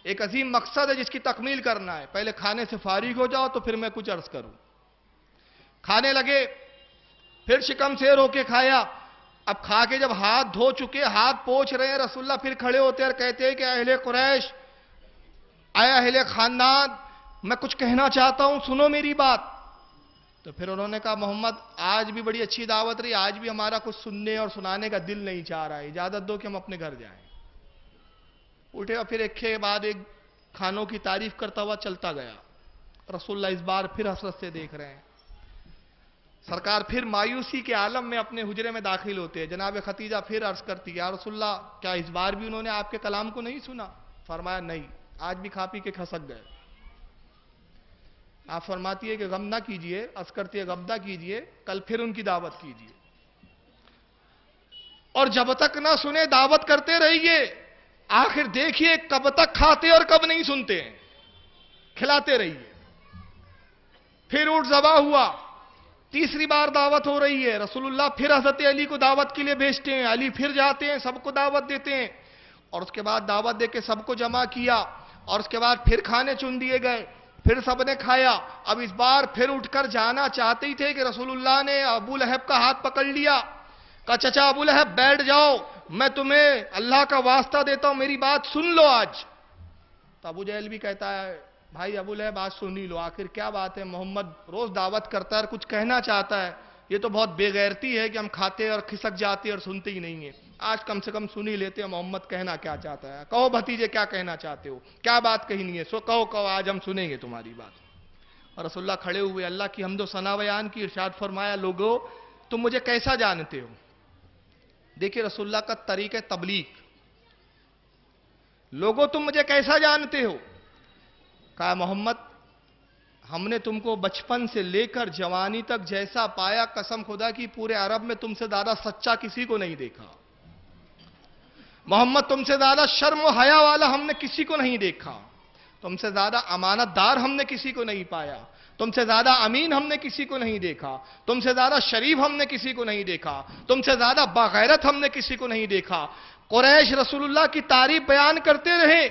ایک عظیم مقصد ہے جس کی تکمیل کرنا ہے. پہلے کھانے سے فارغ ہو جاؤ تو پھر میں کچھ عرض کروں. کھانے لگے، پھر شکم سیر ہو کے کھایا. اب کھا کے جب ہاتھ دھو چکے، ہاتھ پوچھ رہے ہیں، رسول اللہ پھر کھڑے ہوتے اور کہتے ہیں کہ اہل قریش، اے اہل خاندان، میں کچھ کہنا چاہتا ہوں، سنو میری بات. تو پھر انہوں نے کہا محمد آج بھی بڑی اچھی دعوت رہی، آج بھی ہمارا کچھ سننے اور سنانے کا دل نہیں چاہ رہا ہے، اجازت دو کہ ہم اپنے گھر جائیں. اٹھے اور پھر ایک کے بعد ایک کھانوں کی تعریف کرتا ہوا چلتا گیا. رسول اللہ اس بار پھر حسرت سے دیکھ رہے ہیں. سرکار پھر مایوسی کے عالم میں اپنے حجرے میں داخل ہوتے ہیں. جناب خدیجہ پھر عرض کرتی یا رسول اللہ، کیا اس بار بھی انہوں نے آپ کے کلام کو نہیں سنا؟ فرمایا نہیں، آج بھی کھا پی کے کھسک گئے. آپ فرماتی ہے کہ غم نہ کیجئے، عرض کرتی ہے غم نہ کیجئے، کل پھر ان کی دعوت کیجئے، اور جب تک نہ سنے دعوت کرتے رہیے. آخر دیکھیے کب تک کھاتے اور کب نہیں سنتے ہیں، کھلاتے رہیے. پھر اونٹ ذبح ہوا، تیسری بار دعوت ہو رہی ہے. رسول اللہ پھر حضرت علی کو دعوت کے لیے بھیجتے ہیں. علی پھر جاتے ہیں، سب کو دعوت دیتے ہیں، اور اس کے بعد دعوت دے کے سب کو جمع کیا، اور اس کے بعد پھر کھانے چن دیے گئے، پھر سب نے کھایا. اب اس بار پھر اٹھ کر جانا چاہتے ہی تھے کہ رسول اللہ نے ابو لہب کا ہاتھ پکڑ لیا. کہا چچا ابو لہب بیٹھ جاؤ، میں تمہیں اللہ کا واسطہ دیتا ہوں، میری بات سن لو آج. تو ابو جہل بھی کہتا ہے بھائی ابو لہب آج سن ہی لو، آخر کیا بات ہے، محمد روز دعوت کرتا ہے اور کچھ کہنا چاہتا ہے، یہ تو بہت بے غیرتی ہے کہ ہم کھاتے اور کھسک جاتے اور سنتے ہی نہیں ہیں، آج کم سے کم سن ہی لیتے ہیں محمد کہنا کیا چاہتا ہے. کہو بھتیجے کیا کہنا چاہتے ہو، کیا بات کہنی ہے، سو کہو آج ہم سنیں گے تمہاری بات. اور رسول اللہ کھڑے ہوئے، اللہ کی حمد و ثنا بیان کی، ارشاد فرمایا لوگو تم مجھے کیسا جانتے ہو. دیکھیے رسول اللہ کا طریقہ تبلیغ، لوگو تم مجھے کیسا جانتے ہو. کہا محمد ہم نے تم کو بچپن سے لے کر جوانی تک جیسا پایا، قسم خدا کی پورے عرب میں تم سے زیادہ سچا کسی کو نہیں دیکھا. محمد تم سے زیادہ شرم و حیا والا ہم نے کسی کو نہیں دیکھا. تم سے زیادہ امانت دار ہم نے کسی کو نہیں پایا، تم سے زیادہ امین ہم نے کسی کو نہیں دیکھا، تم سے زیادہ شریف ہم نے کسی کو نہیں دیکھا، تم سے زیادہ باغیرت ہم نے کسی کو نہیں دیکھا۔ قریش رسول اللہ کی تعریف بیان کرتے رہے،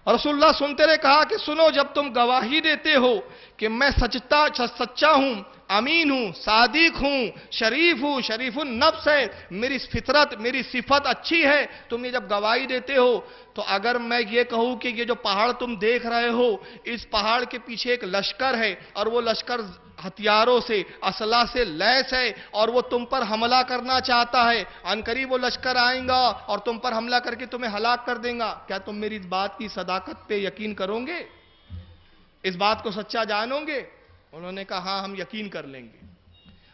رسول اللہ سنتے رہے، کہا کہ سنو، جب تم گواہی دیتے ہو کہ میں سچا ہوں، امین ہوں، صادق ہوں، شریف النفس ہے، میری فطرت، میری صفت اچھی ہے، تم یہ جب گواہی دیتے ہو، تو اگر میں یہ کہوں کہ یہ جو پہاڑ تم دیکھ رہے ہو، اس پہاڑ کے پیچھے ایک لشکر ہے، اور وہ لشکر ہتھیاروں سے، اسلحہ سے لیس ہے، اور وہ تم پر حملہ کرنا چاہتا ہے، ان قریب وہ لشکر آئیں گا اور تم پر حملہ کر کے تمہیں ہلاک کر دیں گا، کیا تم میری اس بات کی صداقت پہ یقین کرو گے؟ اس بات کو سچا جانو گے؟ انہوں نے کہا ہاں، ہم یقین کر لیں گے،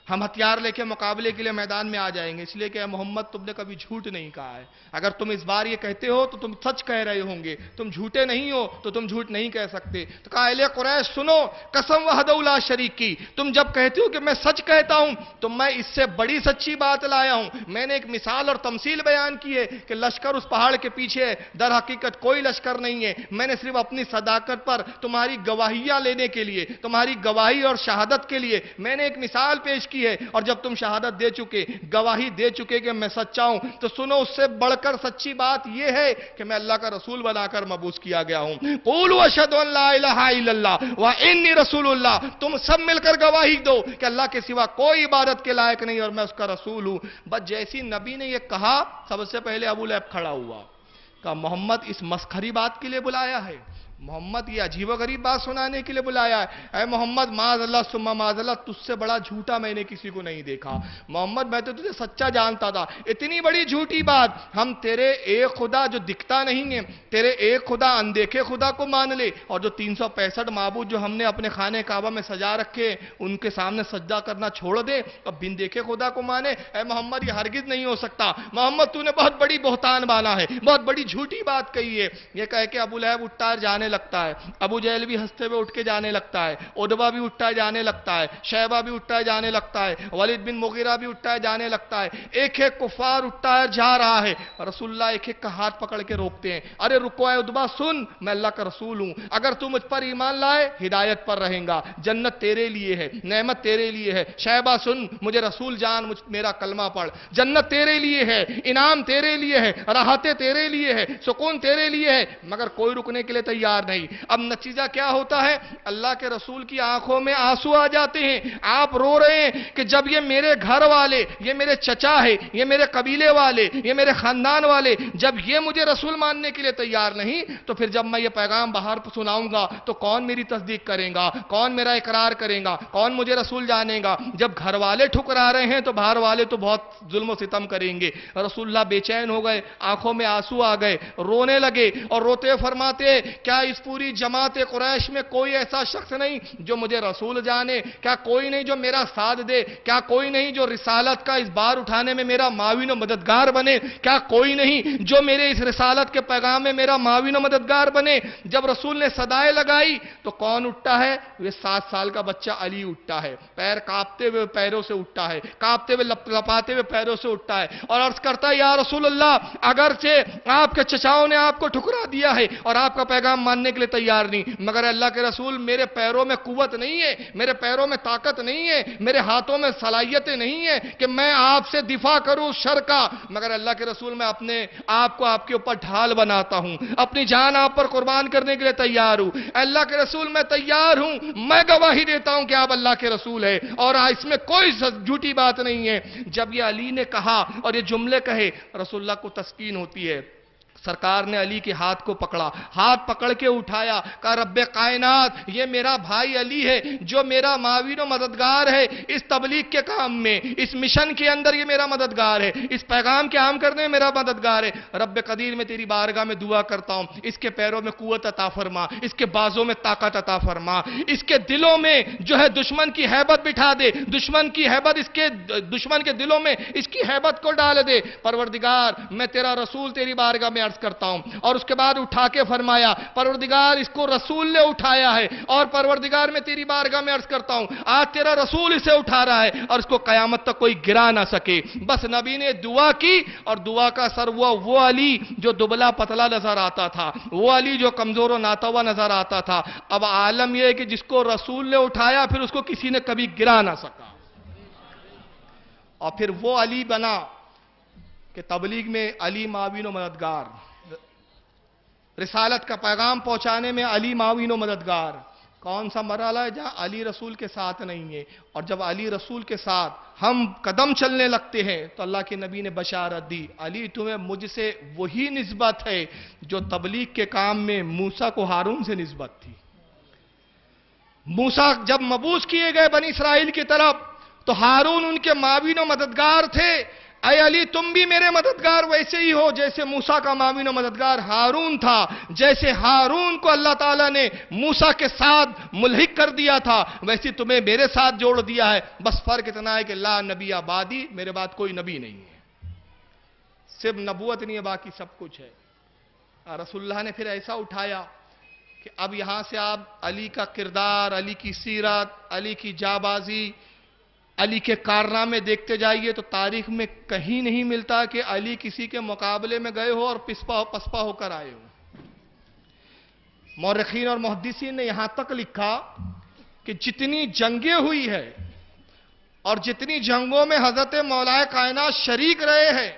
ہم ہتھیار لے کے مقابلے کے لیے میدان میں آ جائیں گے، اس لیے کہ اے محمد تم نے کبھی جھوٹ نہیں کہا ہے، اگر تم اس بار یہ کہتے ہو تو تم سچ کہہ رہے ہوں گے، تم جھوٹے نہیں ہو تو تم جھوٹ نہیں کہہ سکتے۔ تو کہا اہل قریش سنو، قسم وحدہ لا شریک کی، تم جب کہتے ہو کہ میں سچ کہتا ہوں تو میں اس سے بڑی سچی بات لایا ہوں، میں نے ایک مثال اور تمثیل بیان کی ہے کہ لشکر اس پہاڑ کے پیچھے ہے، در حقیقت کوئی لشکر نہیں ہے، میں نے صرف اپنی صداقت پر تمہاری گواہیاں لینے کے لیے، تمہاری گواہی اور شہادت کے لیے میں نے ایک مثال پیش کی ہے، اور جب تم شہادت دے چکے، گواہی دے چکے کہ میں سچا ہوں، تو سنو، اس سے بڑھ کر سچی بات یہ ہے کہ میں اللہ کا رسول بنا کر مبعوث کیا گیا ہوں۔ قولوا اشہدوا ان لا الہ الا اللہ وانی رسول اللہ، تم سب مل کر گواہی دو کہ اللہ کے سوا کوئی عبادت کے لائق نہیں اور میں اس کا رسول ہوں۔ بس جیسی نبی نے یہ کہا، سب سے پہلے ابو لہب کھڑا ہوا، کہا محمد اس مسخری بات کے لیے بلایا ہے، محمد یہ عجیب و غریب بات سنانے کے لیے بلایا ہے، اے محمد معاذ اللہ ثم معاذ اللہ، تجھ سے بڑا جھوٹا میں نے کسی کو نہیں دیکھا، محمد میں تو تجھے سچا جانتا تھا، اتنی بڑی جھوٹی بات، ہم تیرے ایک خدا جو دکھتا نہیں ہے، تیرے ایک خدا اندیکھے خدا کو مان لے، اور جو 365 معبود جو ہم نے اپنے خانہ کعبہ میں سجا رکھے ان کے سامنے سجدہ کرنا چھوڑ دے اور بن دیکھے خدا کو مانے، اے محمد یہ ہرگز نہیں ہو سکتا، محمد تو نے بہت بڑی بہتان بانا ہے، بہت بڑی جھوٹی بات کہی ہے۔ یہ کہہ کے ابو لہب اٹھتا ہے جانے لگتا ہے، ابو جہل بھی ہنستے ہوئے اٹھ کے جانے لگتا ہے، عتبہ بھی اٹھتا ہے جانے لگتا ہے، شیبہ بھی اٹھتا ہے جانے لگتا ہے، ولید بن مغیرہ بھی اٹھتا ہے جانے لگتا ہے، ایک ایک کفار اٹھتا ہے جا رہا ہے، رسول اللہ ایک ایک کا ہاتھ پکڑ کے روکتے ہیں، ارے رکو اے عتبہ، سن، میں اللہ کا رسول ہوں، اگر تو مجھ پر ایمان لائے ہدایت پر رہیں گا، جنت تیرے لیے ہے، نعمت تیرے لیے ہے، شیبہ سن، مجھے رسول جان، میرا کلمہ پڑھ، جنت تیرے لیے ہے، انعام تیرے لیے ہے، راحتیں تیرے لیے ہے، سکون تیرے لیے ہے، مگر کوئی رکنے کے لیے تیار نہیں۔ اب نتیجہ کیا ہوتا ہے؟ اللہ کے رسول کی آنکھوں میں آنسو آ جاتے ہیں، آپ رو رہے ہیں کہ جب یہ میرے گھر والے، یہ میرے چچا ہے، یہ میرے قبیلے والے، یہ میرے خاندان والے، جب یہ مجھے رسول ماننے کے لیے تیار نہیں، تو پھر جب میں یہ پیغام باہر سناؤں گا تو کون میری تصدیق کرے گا، کون میرا اقرار کرے گا، کون مجھے رسول جانے گا؟ جب گھر والے ٹھکرا رہے ہیں تو باہر والے تو بہت ظلم و ستم کریں گے۔ رسول اللہ بے چین ہو گئے، آنکھوں میں آنسو آ گئے، رونے لگے اور روتے فرماتے، کیا اس پوری جماعت قریش میں کوئی ایسا شخص نہیں جو مجھے رسول جانے؟ کیا کوئی نہیں جو میرا ساتھ دے؟ کیا کوئی نہیں جو رسالت کا اس بار اٹھانے میں میرا معاون و مددگار بنے؟ کیا کوئی نہیں جو میرے اس رسالت کے پیغام میں میرا معاون و مددگار بنے؟ جب رسول نے صدائے لگائی تو کون اٹھتا ہے؟ یہ 7 سال کا بچہ علی اٹھتا ہے، پیر کانپتے ہوئے پیروں سے اٹھتا ہے، کانپتے ہوئے لپاتے ہوئے پیروں سے اٹھتا ہے اور عرض کرتا ہے، یا رسول اللہ، اگرچہ آپ کے چچاؤں نے آپ کو ٹھکرا دیا ہے اور آپ کا پیغام ماننے کے لیے تیار نہیں، مگر اللہ کے رسول، میرے پیروں میں قوت نہیں ہے، میرے پیروں میں طاقت نہیں ہے، میرے ہاتھوں میں صلاحیتیں نہیں ہیں کہ میں آپ سے دفاع کروں شر کا، مگر اللہ کے رسول میں اپنے آپ کو آپ کے اوپر ڈھال بناتا ہوں، اپنی جان آپ پر قربان کرنے کے لیے تیار ہوں، اللہ کے رسول میں تیار ہوں، میں گواہی دیتا ہوں کہ آپ اللہ کے رسول ہیں اور اس میں کوئی جھوٹی بات نہیں ہے۔ جب یہ علی نے کہا اور یہ جملے کہے، رسول اللہ کو تسکین ہوتی ہے، سرکار نے علی کے ہاتھ کو پکڑا، ہاتھ پکڑ کے اٹھایا، کہا رب کائنات، یہ میرا بھائی علی ہے جو میرا معاون و مددگار ہے، اس تبلیغ کے کام میں، اس مشن کے اندر یہ میرا مددگار ہے، اس پیغام کے عام کرنے میں میرا مددگار ہے، رب قدیر میں تیری بارگاہ میں دعا کرتا ہوں، اس کے پیروں میں قوت عطا فرما، اس کے بازوں میں طاقت عطا فرما، اس کے دلوں میں جو ہے دشمن کی ہیبت بٹھا دے، دشمن کی ہیبت، اس کے دشمن کے دلوں میں اس کی ہیبت کو ڈال دے، پروردگار میں تیرا رسول تیری بارگاہ میں عرض کرتا ہوں. اور اس کے بعد اٹھا کے فرمایا پروردگار اس کو رسول نے اٹھایا ہے اور پروردگار میں تیری بارگاہ میں عرض کرتا ہوں آج تیرا رسول اسے اٹھا رہا ہے اور اس کو قیامت تک کوئی گرا نہ سکے. بس نبی نے دعا کی اور دعا کا اثر ہوا. وہ علی جو دبلا پتلا نظر آتا تھا, وہ علی جو کمزور و ناتوا نظر آتا تھا, اب عالم یہ ہے کہ جس کو رسول نے اٹھایا پھر اس کو کسی نے کبھی گرا نہ سکا. اور پھر وہ علی بنا کہ تبلیغ میں علی معاون و مددگار, رسالت کا پیغام پہنچانے میں علی معاون و مددگار. کون سا مرحلہ ہے جہاں علی رسول کے ساتھ نہیں ہے؟ اور جب علی رسول کے ساتھ ہم قدم چلنے لگتے ہیں تو اللہ کے نبی نے بشارت دی, علی تمہیں مجھ سے وہی نسبت ہے جو تبلیغ کے کام میں موسیٰ کو ہارون سے نسبت تھی. موسیٰ جب مبعوث کیے گئے بنی اسرائیل کی طرف تو ہارون ان کے معاون و مددگار تھے. اے علی تم بھی میرے مددگار ویسے ہی ہو جیسے موسیٰ کا معاون و مددگار ہارون تھا. جیسے ہارون کو اللہ تعالیٰ نے موسیٰ کے ساتھ ملحق کر دیا تھا ویسے تمہیں میرے ساتھ جوڑ دیا ہے. بس فرق اتنا ہے کہ لا نبی آبادی, میرے بعد کوئی نبی نہیں ہے. صرف نبوت نہیں ہے, باقی سب کچھ ہے. رسول اللہ نے پھر ایسا اٹھایا کہ اب یہاں سے آپ علی کا کردار, علی کی سیرت, علی کی جابازی, علی کے کارنامے دیکھتے جائیے تو تاریخ میں کہیں نہیں ملتا کہ علی کسی کے مقابلے میں گئے ہو اور پسپا ہو کر آئے ہو. مورخین اور محدثین نے یہاں تک لکھا کہ جتنی جنگیں ہوئی ہے اور جتنی جنگوں میں حضرت مولا کائنات شریک رہے ہیں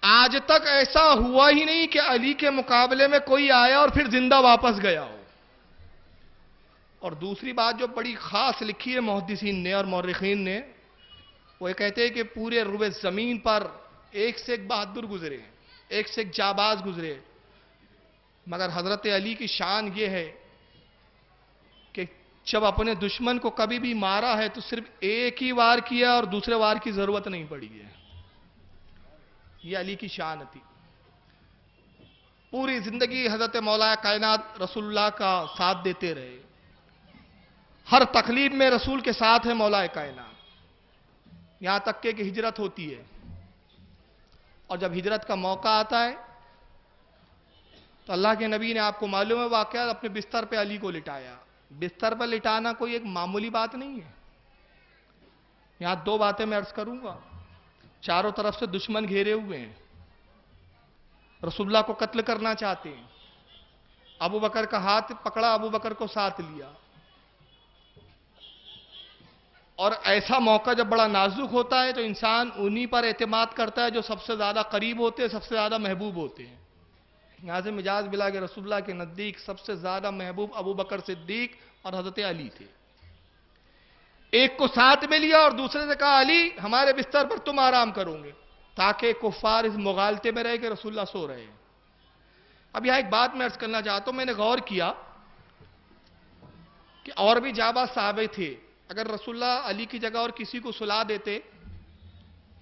آج تک ایسا ہوا ہی نہیں کہ علی کے مقابلے میں کوئی آیا اور پھر زندہ واپس گیا ہو. اور دوسری بات جو بڑی خاص لکھی ہے محدثین نے اور مورخین نے, وہ یہ کہتے ہیں کہ پورے روئے زمین پر ایک سے ایک بہادر گزرے, ایک سے ایک جاباز گزرے, مگر حضرت علی کی شان یہ ہے کہ جب اپنے دشمن کو کبھی بھی مارا ہے تو صرف ایک ہی وار کیا اور دوسرے وار کی ضرورت نہیں پڑی ہے. یہ علی کی شان تھی. پوری زندگی حضرت مولا کائنات رسول اللہ کا ساتھ دیتے رہے. ہر تکلیف میں رسول کے ساتھ ہے مولا کائنات. یہاں تک کہ ہجرت ہوتی ہے اور جب ہجرت کا موقع آتا ہے تو اللہ کے نبی نے, آپ کو معلوم ہے واقعہ, اپنے بستر پہ علی کو لٹایا. بستر پر لٹانا کوئی ایک معمولی بات نہیں ہے. یہاں دو باتیں میں عرض کروں گا. چاروں طرف سے دشمن گھیرے ہوئے ہیں, رسول اللہ کو قتل کرنا چاہتے ہیں. ابو بکر کا ہاتھ پکڑا, ابو بکر کو ساتھ لیا. اور ایسا موقع جب بڑا نازک ہوتا ہے تو انسان انہی پر اعتماد کرتا ہے جو سب سے زیادہ قریب ہوتے ہیں, سب سے زیادہ محبوب ہوتے ہیں. یہاں سے مجاز ملا کہ رسول اللہ کے نزدیک سب سے زیادہ محبوب ابو بکر صدیق اور حضرت علی تھے. ایک کو ساتھ میں لیا اور دوسرے سے کہا علی ہمارے بستر پر تم آرام کرو گے, تاکہ کفار اس مغالطے میں رہے کہ رسول اللہ سو رہے ہیں. اب یہاں ایک بات میں عرض کرنا چاہتا ہوں, میں نے غور کیا کہ اور بھی جاباز صحابے تھے. اگر رسول اللہ علی کی جگہ اور کسی کو سلا دیتے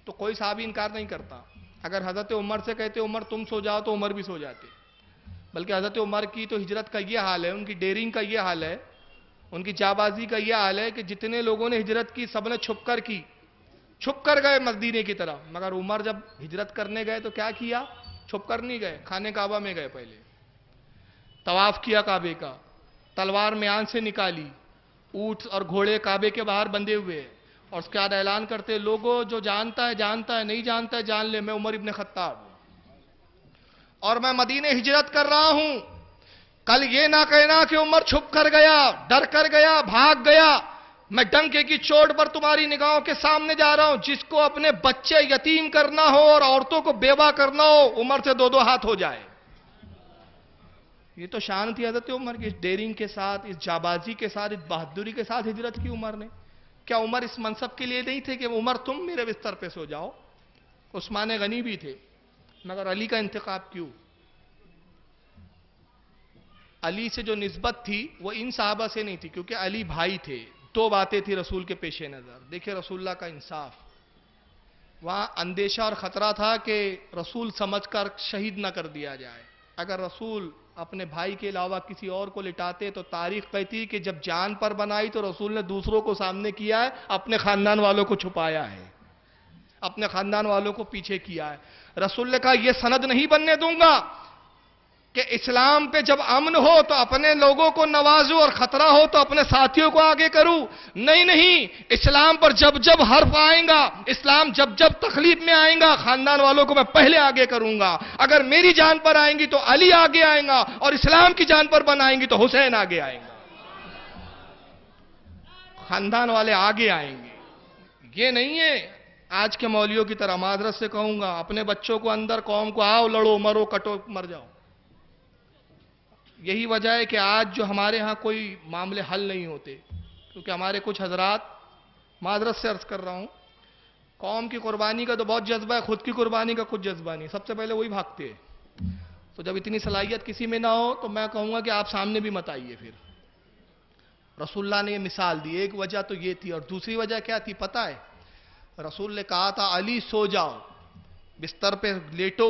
تو کوئی صحابی انکار نہیں کرتا. اگر حضرت عمر سے کہتے عمر تم سو جاؤ تو عمر بھی سو جاتے. بلکہ حضرت عمر کی تو ہجرت کا یہ حال ہے, ان کی ڈیرنگ کا یہ حال ہے, ان کی جابازی کا یہ حال ہے کہ جتنے لوگوں نے ہجرت کی سب نے چھپ کر کی, چھپ کر گئے مدینے کی طرف. مگر عمر جب ہجرت کرنے گئے تو کیا کیا؟ چھپ کر نہیں گئے, خانے کعبہ میں گئے. پہلے طواف کیا کعبے کا, تلوار میان سے نکالی, اونٹ اور گھوڑے کعبے کے باہر بندھے ہوئے, اور اس کے بعد اعلان کرتے لوگوں جو جانتا ہے جانتا ہے, نہیں جانتا ہے جان لے, میں عمر ابن خطاب ہوں اور میں مدینے ہجرت کر رہا ہوں. کل یہ نہ کہنا کہ عمر چھپ کر گیا, ڈر کر گیا, بھاگ گیا. میں ڈنکے کی چوٹ پر تمہاری نگاہوں کے سامنے جا رہا ہوں. جس کو اپنے بچے یتیم کرنا ہو اور عورتوں کو بیوہ کرنا ہو, عمر سے دو دو ہاتھ ہو جائے. یہ تو شان تھی حضرت عمر کی, اس ڈیرنگ کے ساتھ, اس جابازی کے ساتھ, اس بہادری کے ساتھ ہجرت کی عمر نے. کیا عمر اس منصب کے لیے نہیں تھے کہ عمر تم میرے بستر پہ سو جاؤ؟ عثمان غنی بھی تھے, مگر علی کا انتخاب کیوں؟ علی سے جو نسبت تھی وہ ان صحابہ سے نہیں تھی, کیونکہ علی بھائی تھے. دو باتیں تھی رسول کے پیش نظر. دیکھیں رسول اللہ کا انصاف, وہاں اندیشہ اور خطرہ تھا کہ رسول سمجھ کر شہید نہ کر دیا جائے. اگر رسول اپنے بھائی کے علاوہ کسی اور کو لٹاتے تو تاریخ کہتی کہ جب جان پر بنائی تو رسول نے دوسروں کو سامنے کیا ہے, اپنے خاندان والوں کو چھپایا ہے. اپنے خاندان والوں کو پیچھے کیا ہے۔ رسول نے کہا یہ سند نہیں بننے دوں گا کہ اسلام پہ جب امن ہو تو اپنے لوگوں کو نوازوں اور خطرہ ہو تو اپنے ساتھیوں کو آگے کروں۔ نہیں، اسلام پر جب جب حرف آئیں گا، اسلام جب جب تخلیق میں آئیں گا، خاندان والوں کو میں پہلے آگے کروں گا۔ اگر میری جان پر آئیں گی تو علی آگے آئیں گا، اور اسلام کی جان پر بنائیں گی تو حسین آگے آئیں گا، خاندان والے آگے آئیں گے۔ یہ نہیں ہے آج کے مولویوں کی طرح، معذرت سے کہوں گا، اپنے بچوں کو اندر قوم کو آؤ لڑو مرو کٹو مر جاؤ۔ یہی وجہ ہے کہ آج جو ہمارے ہاں کوئی معاملے حل نہیں ہوتے، کیونکہ ہمارے کچھ حضرات، معذرت سے عرض کر رہا ہوں، قوم کی قربانی کا تو بہت جذبہ ہے، خود کی قربانی کا کچھ جذبہ نہیں، سب سے پہلے وہی بھاگتے ہیں۔ تو جب اتنی صلاحیت کسی میں نہ ہو تو میں کہوں گا کہ آپ سامنے بھی مت آئیے۔ پھر رسول اللہ نے یہ مثال دی، ایک وجہ تو یہ تھی، اور دوسری وجہ کیا تھی پتہ ہے؟ رسول نے کہا تھا علی سو جاؤ، بستر پہ لیٹو،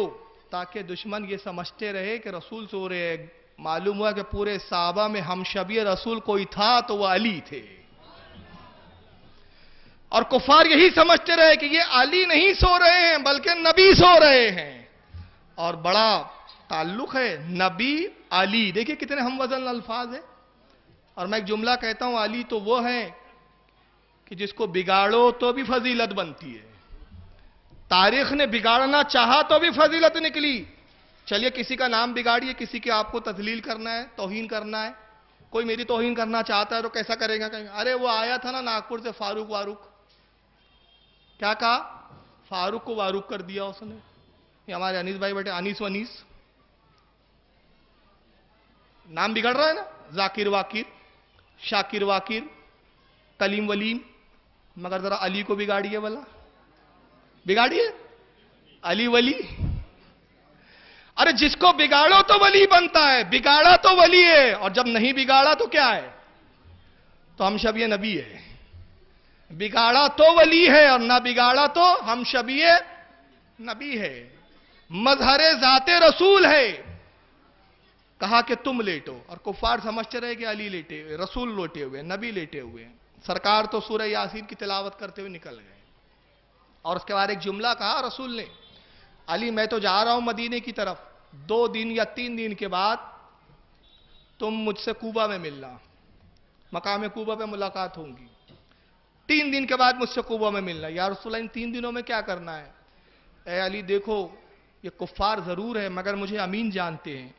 تاکہ دشمن یہ سمجھتے رہے کہ رسول سو رہے ہیں۔ معلوم ہوا کہ پورے صحابہ میں ہم شبیہ رسول کوئی تھا تو وہ علی تھے، اور کفار یہی سمجھتے رہے کہ یہ علی نہیں سو رہے ہیں بلکہ نبی سو رہے ہیں۔ اور بڑا تعلق ہے نبی علی، دیکھیں کتنے ہم وزن الفاظ ہیں۔ اور میں ایک جملہ کہتا ہوں، علی تو وہ ہے کہ جس کو بگاڑو تو بھی فضیلت بنتی ہے، تاریخ نے بگاڑنا چاہا تو بھی فضیلت نکلی۔ چلیے کسی کا نام بگاڑیے، کسی کے آپ کو تذلیل کرنا ہے، توہین کرنا ہے، کوئی میری توہین کرنا چاہتا ہے تو کیسا کرے گا؟ کہیں ارے وہ آیا تھا نا ناگپور سے فاروق واروق، کیا کہا؟ فاروق کو واروق کر دیا اس نے۔ یہ ہمارے انیس بھائی بیٹے انیس و انیس، نام بگڑ رہا ہے نا، ذاکر واکر، شاکر واکر، کلیم ولیم، مگر ذرا علی کو بگاڑیے، بلا بگاڑیے علی ولی۔ ارے جس کو بگاڑو تو ولی بنتا ہے، بگاڑا تو ولی ہے، اور جب نہیں بگاڑا تو کیا ہے؟ تو ہم شبیہ نبی ہے۔ بگاڑا تو ولی ہے اور نہ بگاڑا تو ہم شبیہ نبی ہے، مظہر ذات رسول ہے۔ کہا کہ تم لیٹو، اور کفار سمجھتے رہے کہ علی لیٹے ہوئے، رسول لیٹے ہوئے، نبی لیٹے ہوئے۔ سرکار تو سورہ یاسین کی تلاوت کرتے ہوئے نکل گئے، اور اس کے بعد ایک جملہ کہا رسول نے، علی میں تو جا رہا ہوں مدینے کی طرف، 2 دن یا 3 دن کے بعد تم مجھ سے کوبہ میں ملنا، مقام کوبہ پہ ملاقات ہوں گی، 3 دن کے بعد مجھ سے کوبہ میں ملنا۔ یا رسول اللہ ان 3 دنوں میں کیا کرنا ہے؟ اے علی دیکھو یہ کفار ضرور ہے مگر مجھے امین جانتے ہیں،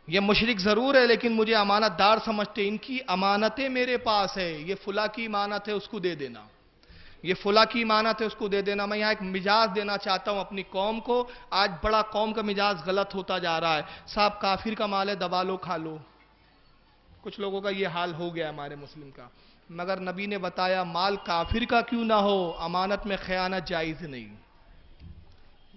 یہ مشرک ضرور ہے لیکن مجھے امانت دار سمجھتے ہیں، ان کی امانتیں میرے پاس ہے، یہ فلاں کی امانت ہے اس کو دے دینا، یہ فلاں کی امانت ہے اس کو دے دینا۔ میں یہاں ایک مجاز دینا چاہتا ہوں اپنی قوم کو، آج بڑا قوم کا مجاز غلط ہوتا جا رہا ہے، صاحب کافر کا مال ہے دبا لو کھا لو، کچھ لوگوں کا یہ حال ہو گیا ہمارے مسلم کا۔ مگر نبی نے بتایا مال کافر کا کیوں نہ ہو، امانت میں خیانت جائز نہیں۔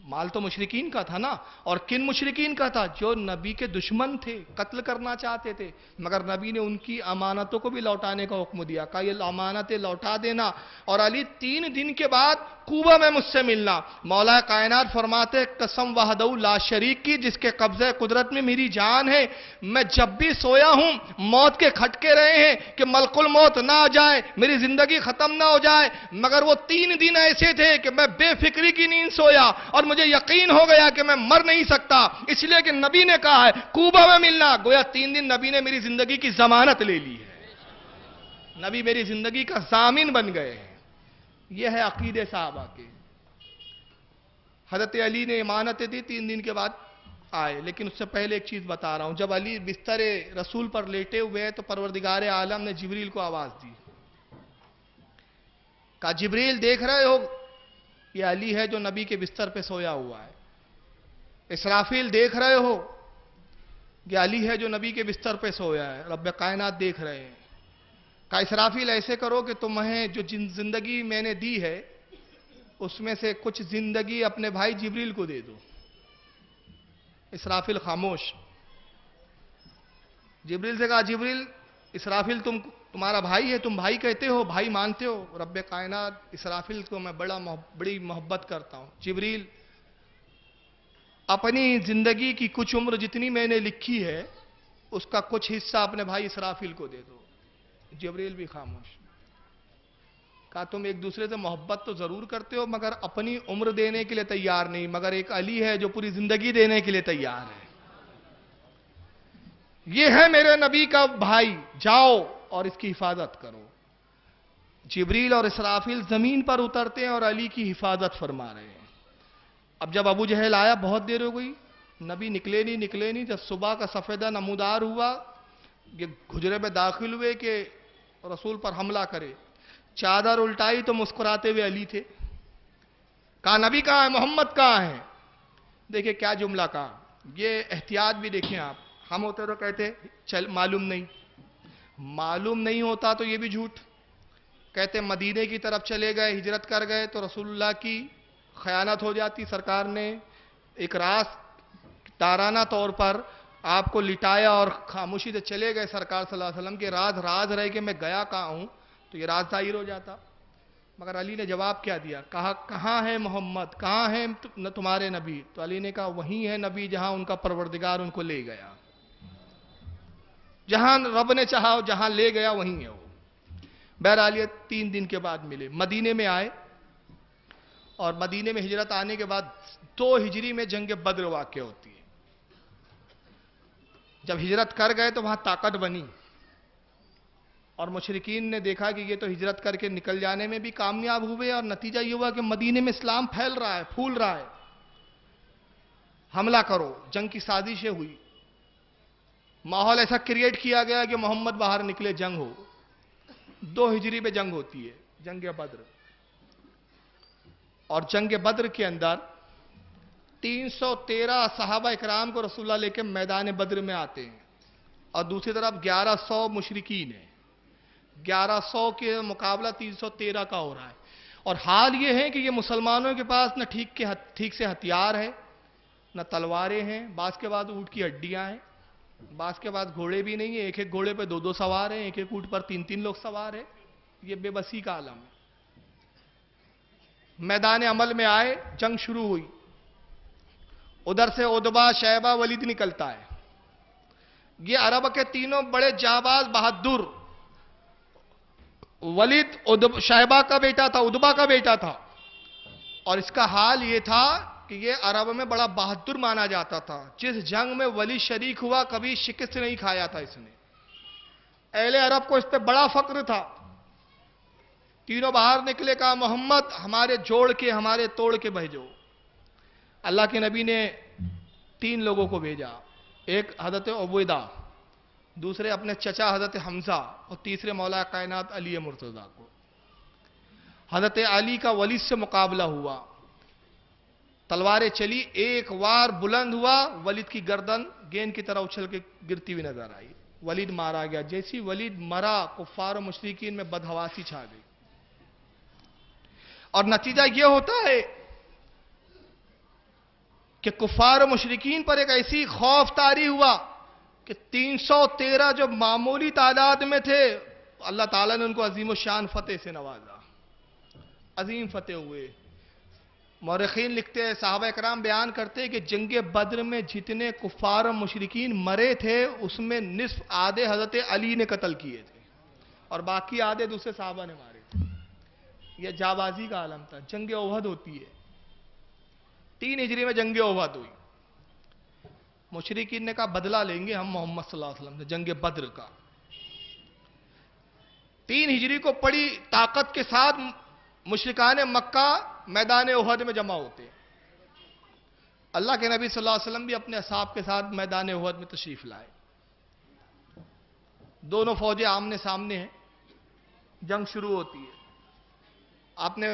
مال تو مشرکین کا تھا نا، اور کن مشرکین کا تھا؟ جو نبی کے دشمن تھے، قتل کرنا چاہتے تھے، مگر نبی نے ان کی امانتوں کو بھی لوٹانے کا حکم دیا، کہا یہ امانتیں لوٹا دینا، اور علی 3 دن کے بعد کوبہ میں مجھ سے ملنا۔ مولا کائنات فرماتے قسم وحدہ لا شریک کی، جس کے قبضہ قدرت میں میری جان ہے، میں جب بھی سویا ہوں موت کے کھٹکے رہے ہیں کہ ملک الموت نہ آ جائے، میری زندگی ختم نہ ہو جائے، مگر وہ 3 دن ایسے تھے کہ میں بے فکری کی نیند سویا اور مجھے یقین ہو گیا کہ میں مر نہیں سکتا، اس لیے کہ نبی نے کہا ہے کوبہ میں ملنا، گویا 3 دن نبی نے میری زندگی کی ضمانت لے لی ہے، نبی میری زندگی کا ضامن بن گئے ہیں۔ یہ ہے عقیدے صحابہ کے۔ حضرت علی نے امانتیں دی، 3 دن کے بعد آئے، لیکن اس سے پہلے ایک چیز بتا رہا ہوں، جب علی بستر رسول پر لیٹے ہوئے تو پروردگار عالم نے جبریل کو آواز دی، کہا جبریل دیکھ رہے ہو یہ علی ہے جو نبی کے بستر پہ سویا ہوا ہے، اسرافیل دیکھ رہے ہو یہ علی ہے جو نبی کے بستر پہ سویا ہے، رب کائنات دیکھ رہے ہیں۔ کہا اسرافیل ایسے کرو کہ تمہیں جو زندگی میں نے دی ہے اس میں سے کچھ زندگی اپنے بھائی جبریل کو دے دو۔ اسرافیل خاموش۔ جبریل سے کہا جبریل اسرافیل تمہارا بھائی ہے، تم بھائی کہتے ہو، بھائی مانتے ہو؟ رب کائنات اسرافیل کو میں بڑی محبت کرتا ہوں، جبریل اپنی زندگی کی کچھ عمر جتنی میں نے لکھی ہے اس کا کچھ حصہ اپنے بھائی اسرافیل کو دے دو۔ جبریل بھی خاموش۔ کہا تم ایک دوسرے سے محبت تو ضرور کرتے ہو مگر اپنی عمر دینے کے لیے تیار نہیں، مگر ایک علی ہے جو پوری زندگی دینے کے لیے تیار ہے. یہ ہے میرے نبی کا بھائی، جاؤ اور اس کی حفاظت کرو. جبریل اور اسرافیل زمین پر اترتے ہیں اور علی کی حفاظت فرما رہے ہیں. اب جب ابو جہل آیا، بہت دیر ہو گئی، نبی نکلے نہیں. جب صبح کا سفیدہ نمودار ہوا، یہ حجرے میں داخل ہوئے کہ رسول پر حملہ کرے. چادر الٹائی تو مسکراتے ہوئے علی تھے. کہا نبی کہاں ہے، محمد کہاں ہے؟ دیکھیں کیا جملہ کہا. یہ احتیاط بھی دیکھیں آپ. ہم ہوتے تو کہتے چل معلوم نہیں ہوتا تو یہ بھی جھوٹ. کہتے مدینے کی طرف چلے گئے، ہجرت کر گئے تو رسول اللہ کی خیانت ہو جاتی. سرکار نے ایک راز تارانہ طور پر آپ کو لٹایا اور خاموشی سے چلے گئے. سرکار صلی اللہ علیہ وسلم کے راز رہے کہ میں گیا کہاں ہوں تو یہ راز ظاہر ہو جاتا. مگر علی نے جواب کیا دیا؟ کہا کہاں ہے محمد، کہاں ہے تمہارے نبی؟ تو علی نے کہا وہیں ہے نبی جہاں ان کا پروردگار ان کو لے گیا. جہاں رب نے چاہا جہاں لے گیا وہیں ہے وہ. بہرحال یہ 3 دن کے بعد ملے، مدینے میں آئے. اور مدینے میں ہجرت آنے کے بعد 2 ہجری میں جنگ بدر واقع ہوتی ہے. جب ہجرت کر گئے تو وہاں طاقت بنی اور مشرکین نے دیکھا کہ یہ تو ہجرت کر کے نکل جانے میں بھی کامیاب ہوئے، اور نتیجہ یہ ہوا کہ مدینے میں اسلام پھیل رہا ہے، پھول رہا ہے. حملہ کرو، جنگ کی سازشیں ہوئی. ماحول ایسا کریٹ کیا گیا کہ محمد باہر نکلے، جنگ ہو. 2 ہجری میں جنگ ہوتی ہے، جنگ بدر. اور جنگ بدر کے اندر 313 صحابہ اکرام کو رسول اللہ لے کے میدان بدر میں آتے ہیں، اور دوسری طرف 1100 مشرکین ہیں. 1100 کے مقابلہ 313 کا ہو رہا ہے. اور حال یہ ہے کہ یہ مسلمانوں کے پاس نہ ٹھیک سے ہتھیار ہے، نہ تلواریں ہیں. بعض کے بعد اونٹ کی ہڈیاں ہیں، بعض کے بعد گھوڑے بھی نہیں ہیں. ایک گھوڑے پہ 2 سوار ہیں، ایک اونٹ پر 3 لوگ سوار ہیں. یہ بے بسی کا عالم ہے. میدان عمل میں آئے، جنگ شروع ہوئی. ادھر سے عتبہ، شیبہ، ولید نکلتا ہے. یہ عرب کے تینوں بڑے جانباز بہادر. ولید شیبہ کا بیٹا تھا، عتبہ کا بیٹا تھا. اور اس کا حال یہ تھا کہ یہ عرب میں بڑا بہادر مانا جاتا تھا. جس جنگ میں ولید شریک ہوا کبھی شکست نہیں کھایا تھا اس نے. اہل عرب کو اس پہ بڑا فخر تھا. تینوں باہر نکلے، کہا محمد ہمارے جوڑ کے، ہمارے توڑ کے بھیجو. اللہ کے نبی نے 3 لوگوں کو بھیجا. ایک حضرت عبیدہ، دوسرے اپنے چچا حضرت حمزہ، اور تیسرے مولا کائنات علی مرتضیٰ کو. حضرت علی کا ولید سے مقابلہ ہوا. تلواریں چلی، ایک وار بلند ہوا، ولید کی گردن گیند کی طرح اچھل کے گرتی ہوئی نظر آئی. ولید مارا گیا. جیسی ولید مرا، کفار و مشرکین میں بدحواسی چھا گئی. اور نتیجہ یہ ہوتا ہے کہ کفار و مشرکین پر ایک ایسی خوف طاری ہوا کہ 313 جو معمولی تعداد میں تھے، اللہ تعالیٰ نے ان کو عظیم الشان فتح سے نوازا. عظیم فتح ہوئے. مورخین لکھتے ہیں، صحابہ اکرام بیان کرتے ہیں کہ جنگ بدر میں جتنے کفار و مشرکین مرے تھے اس میں نصف آدھے حضرت علی نے قتل کیے تھے اور باقی آدھے دوسرے صحابہ نے مارے تھے. یہ جابازی کا عالم تھا. جنگ احد ہوتی ہے، 3 ہجری میں جنگ احد ہوئی. مشرکین نے کہا بدلہ لیں گے ہم محمد صلی اللہ علیہ وسلم سے جنگ بدر کا. 3 ہجری کو بڑی طاقت کے ساتھ مشرکان مکہ میدان احد میں جمع ہوتے. اللہ کے نبی صلی اللہ علیہ وسلم بھی اپنے اصحاب کے ساتھ میدان احد میں تشریف لائے. دونوں فوجیں آمنے سامنے ہیں. جنگ شروع ہوتی ہے. آپ نے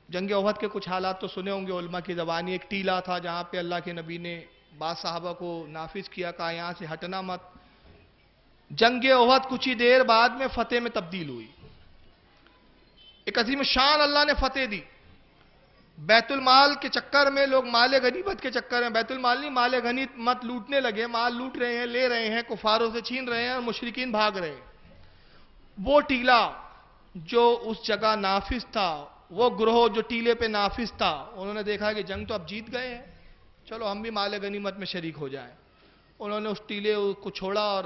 جنگ احد کے کچھ حالات تو سنے ہوں گے علماء کی زبانی. ایک ٹیلا تھا جہاں پہ اللہ کے نبی نے بعض صحابہ کو نافذ کیا، کہا یہاں سے ہٹنا مت. جنگ احد کچھ ہی دیر بعد میں فتح میں تبدیل ہوئی. ایک عظیم شان اللہ نے فتح دی. بیت المال کے چکر میں لوگ مال غنیمت کے چکر میں، بیت المال نہیں، مال غنیمت لوٹنے لگے. مال لوٹ رہے ہیں، لے رہے ہیں، کفاروں سے چھین رہے ہیں اور مشرکین بھاگ رہے ہیں. وہ ٹیلا جو اس جگہ نافذ تھا، وہ گروہ جو ٹیلے پہ نافذ تھا، انہوں نے دیکھا کہ جنگ تو اب جیت گئے ہیں، چلو ہم بھی مال غنیمت میں شریک ہو جائیں. انہوں نے اس ٹیلے کو چھوڑا اور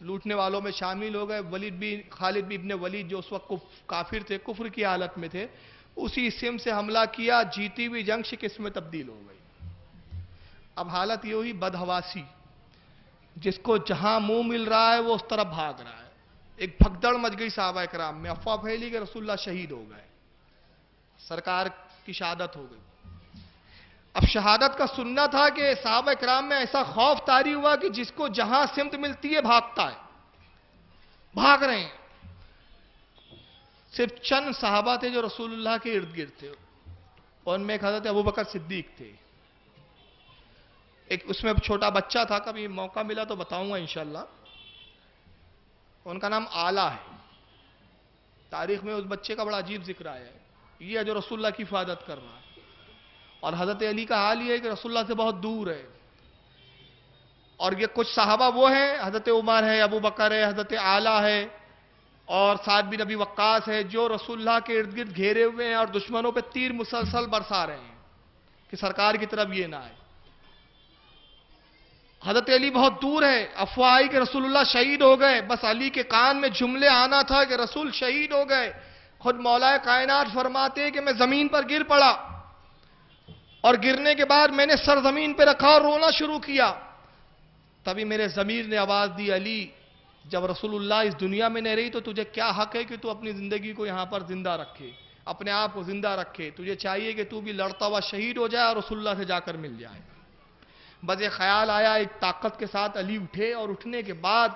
لوٹنے والوں میں شامل ہو گئے. خالد بھی ابن ولید جو اس وقت کافر تھے, کفر کی حالت میں تھے, اسی سم سے حملہ کیا. جیتی ہوئی جنگ شکست میں تبدیل ہو گئی. اب حالت یہ ہوئی بدحواسی, جس کو جہاں منہ مل رہا ہے وہ اس طرف بھاگ رہا ہے. ایک بھگدڑ مچ گئی صحابہ کرام میں, افواہ پھیلی کہ رسول اللہ شہید ہو گئے, سرکار کی شہادت ہو گئی. اب شہادت کا سننا تھا کہ صحابہ کرام میں ایسا خوف طاری ہوا کہ جس کو جہاں سمت ملتی ہے بھاگتا ہے, بھاگ رہے ہیں. صرف چند صحابہ تھے جو رسول اللہ کے ارد گرد تھے, اور ان میں ایک حضرت ابوبکر صدیق تھے. ایک اس میں چھوٹا بچہ تھا, کبھی موقع ملا تو بتاؤں گا انشاءاللہ. ان کا نام آلہ ہے. تاریخ میں اس بچے کا بڑا عجیب ذکر آیا ہے. یہ ہے جو رسول اللہ کی حفاظت کر رہا ہے. اور حضرت علی کا حال یہ ہے کہ رسول اللہ سے بہت دور ہے. اور یہ کچھ صحابہ وہ ہیں, حضرت عمر ہے, ابو بکر ہے, حضرت آلہ ہے, اور سعد بن ابی وقاص ہے, جو رسول اللہ کے ارد گرد گھیرے ہوئے ہیں اور دشمنوں پہ تیر مسلسل برسا رہے ہیں کہ سرکار کی طرف یہ نہ آئے. حضرت علی بہت دور ہے. افواہ آئی کہ رسول اللہ شہید ہو گئے. بس علی کے کان میں جملے آنا تھا کہ رسول شہید ہو گئے. خود مولا کائنات فرماتے کہ میں زمین پر گر پڑا, اور گرنے کے بعد میں نے سر زمین پہ رکھا اور رونا شروع کیا. تبھی میرے ضمیر نے آواز دی, علی جب رسول اللہ اس دنیا میں نہیں رہی تو تجھے کیا حق ہے کہ تو اپنی زندگی کو یہاں پر زندہ رکھے, اپنے آپ کو زندہ رکھے. تجھے چاہیے کہ تو بھی لڑتا ہوا شہید ہو جائے اور رسول اللہ سے جا کر مل جائے. بس ایک خیال آیا, ایک طاقت کے ساتھ علی اٹھے, اور اٹھنے کے بعد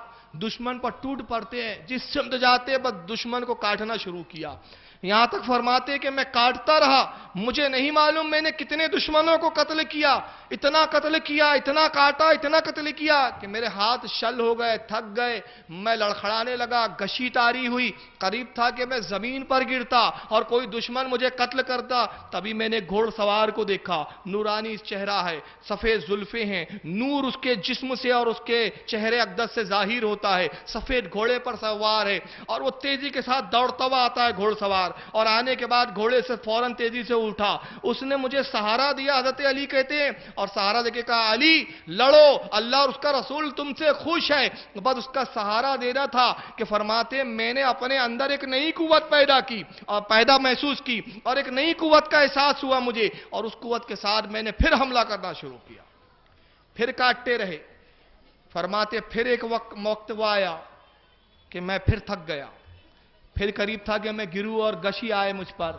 دشمن پر ٹوٹ پڑتے ہیں. جس سمت جاتے ہیں بس دشمن کو کاٹنا شروع کیا. یہاں تک فرماتے کہ میں کاٹتا رہا, مجھے نہیں معلوم میں نے کتنے دشمنوں کو قتل کیا. اتنا قتل کیا, اتنا کاٹا, اتنا قتل کیا کہ میرے ہاتھ شل ہو گئے, تھک گئے. میں لڑکھڑانے لگا, گشی تاری ہوئی. قریب تھا کہ میں زمین پر گرتا اور کوئی دشمن مجھے قتل کرتا. تبھی میں نے گھوڑ سوار کو دیکھا, نورانی چہرہ ہے, سفید زلفیں ہیں, نور اس کے جسم سے اور اس کے چہرے اقدس سے ظاہر ہوتا ہے. سفید گھوڑے پر سوار ہے, اور وہ تیزی کے ساتھ دوڑتا ہوا آتا ہے گھوڑ سوار. اور آنے کے بعد گھوڑے سے فوراً تیزی سے اٹھا. اس نے مجھے سہارا دیا, حضرت علی کہتے ہیں, اور سہارا دے کے کہا, علی لڑو, اللہ اور اس کا رسول تم سے خوش ہے. بس اس کا سہارا دینا تھا کہ فرماتے میں نے اپنے اندر ایک نئی قوت پیدا کی اور محسوس کی, اور ایک نئی قوت کا احساس ہوا مجھے, اور اس قوت کے ساتھ میں نے پھر حملہ کرنا شروع کیا. پھر کاٹتے رہے. فرماتے پھر ایک وقت وہ آیا کہ میں پھر تھک گیا. پھر قریب تھا کہ میں گروں اور گشی آئے مجھ پر.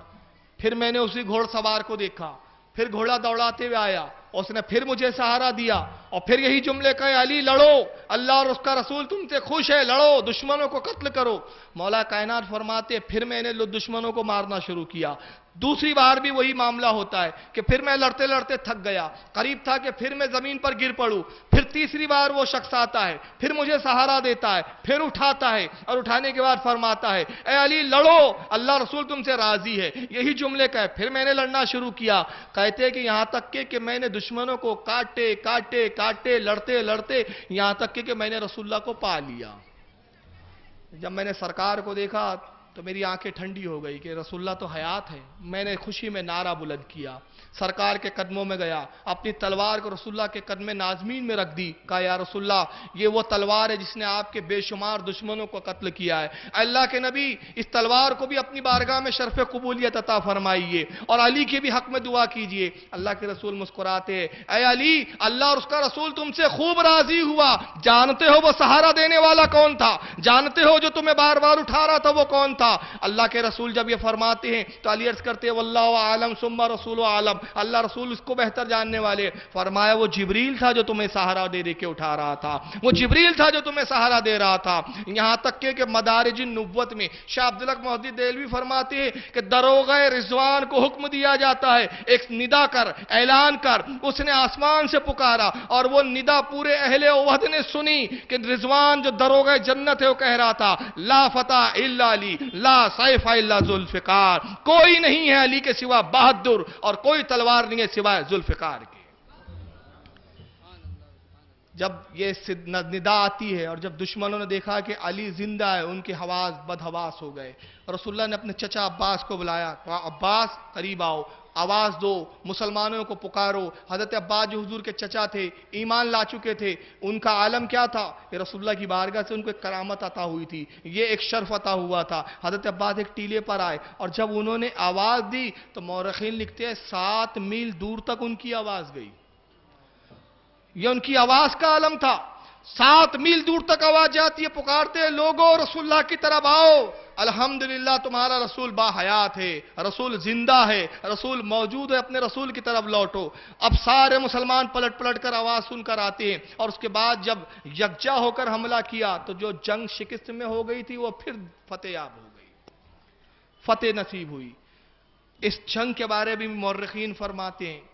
پھر میں نے اسی گھوڑ سوار کو دیکھا, پھر گھوڑا دوڑاتے ہوئے آیا, اس نے پھر مجھے سہارا دیا, اور پھر یہی جملے کہے, علی لڑو, اللہ اور اس کا رسول تم سے خوش ہے, لڑو, دشمنوں کو قتل کرو. مولا کائنات فرماتے پھر میں نے دشمنوں کو مارنا شروع کیا. دوسری بار بھی وہی معاملہ ہوتا ہے کہ پھر میں لڑتے لڑتے تھک گیا. قریب تھا کہ پھر میں زمین پر گر پڑوں. پھر تیسری بار وہ شخص آتا ہے, پھر مجھے سہارا دیتا ہے, پھر اٹھاتا ہے, اور اٹھانے کے بعد فرماتا ہے, اے علی لڑو, اللہ رسول تم سے راضی ہے. یہی جملے کہے. پھر میں نے لڑنا شروع کیا. کہتے ہیں کہ یہاں تک کہ میں نے دشمنوں کو کاٹے لڑتے لڑتے یہاں تک کہ میں نے رسول اللہ کو پا لیا. جب میں نے سرکار کو دیکھا تو میری آنکھیں ٹھنڈی ہو گئی کہ رسول اللہ تو حیات ہے. میں نے خوشی میں نعرہ بلند کیا, سرکار کے قدموں میں گیا, اپنی تلوار کو رسول اللہ کے قدم نازمین میں رکھ دی. کہا یا رسول اللہ یہ وہ تلوار ہے جس نے آپ کے بے شمار دشمنوں کو قتل کیا ہے. اللہ کے نبی اس تلوار کو بھی اپنی بارگاہ میں شرف قبولیت عطا فرمائیے, اور علی کے بھی حق میں دعا کیجئے. اللہ کے رسول مسکراتے, اے علی اللہ اور اس کا رسول تم سے خوب راضی ہوا. جانتے ہو وہ سہارا دینے والا کون تھا؟ جانتے ہو جو تمہیں بار بار اٹھا رہا تھا وہ کون تھا؟ اللہ کے رسول جب یہ فرماتے ہیں تو علی عرض کرتے ہیں واللہ عالم ثم رسول عالم, اللہ رسول اس کو بہتر جاننے والے. فرمایا وہ جبریل تھا جو تمہیں سہارا دے کے اٹھا رہا تھا, وہ جبریل تھا جو تمہیں سہارا دے رہا تھا. یہاں تک کہ مدارج النبوت میں شاہ عبدالحق محدث دہلوی فرماتے ہیں کہ دروغہ رضوان کو حکم دیا جاتا ہے, ایک ندا کر, اعلان کر. اس نے آسمان سے پکارا اور وہ ندا پورے اہل اوہد نے سنی کہ رضوان جو دروغہ جنت ہے وہ کہہ رہا تھا, لا فتح الا علی, لا سیف الا ذوالفقار, کوئی نہیں ہے علی کے سوا بہادر, اور کوئی تلوار نہیں ہے سوائے ذوالفقار کے. جب یہ ندا آتی ہے اور جب دشمنوں نے دیکھا کہ علی زندہ ہے، ان کے حواس بدحواس ہو گئے. رسول اللہ نے اپنے چچا عباس کو بلایا، کہا عباس قریب آؤ، آواز دو، مسلمانوں کو پکارو. حضرت عباس جو حضور کے چچا تھے، ایمان لا چکے تھے، ان کا عالم کیا تھا کہ رسول اللہ کی بارگاہ سے ان کو ایک کرامت عطا ہوئی تھی، یہ ایک شرف عطا ہوا تھا. حضرت عباس ایک ٹیلے پر آئے اور جب انہوں نے آواز دی تو مورخین لکھتے ہیں 7 میل دور تک ان کی آواز گئی. یہ ان کی آواز کا عالم تھا. 7 میل دور تک آواز جاتی ہے، پکارتے ہیں لوگوں رسول اللہ کی طرف آؤ، الحمدللہ تمہارا رسول با حیات ہے، رسول زندہ ہے، رسول موجود ہے، اپنے رسول کی طرف لوٹو. اب سارے مسلمان پلٹ پلٹ کر آواز سن کر آتے ہیں، اور اس کے بعد جب یکجا ہو کر حملہ کیا تو جو جنگ شکست میں ہو گئی تھی وہ پھر فتح یاب ہو گئی، فتح نصیب ہوئی. اس جنگ کے بارے میں مورخین فرماتے ہیں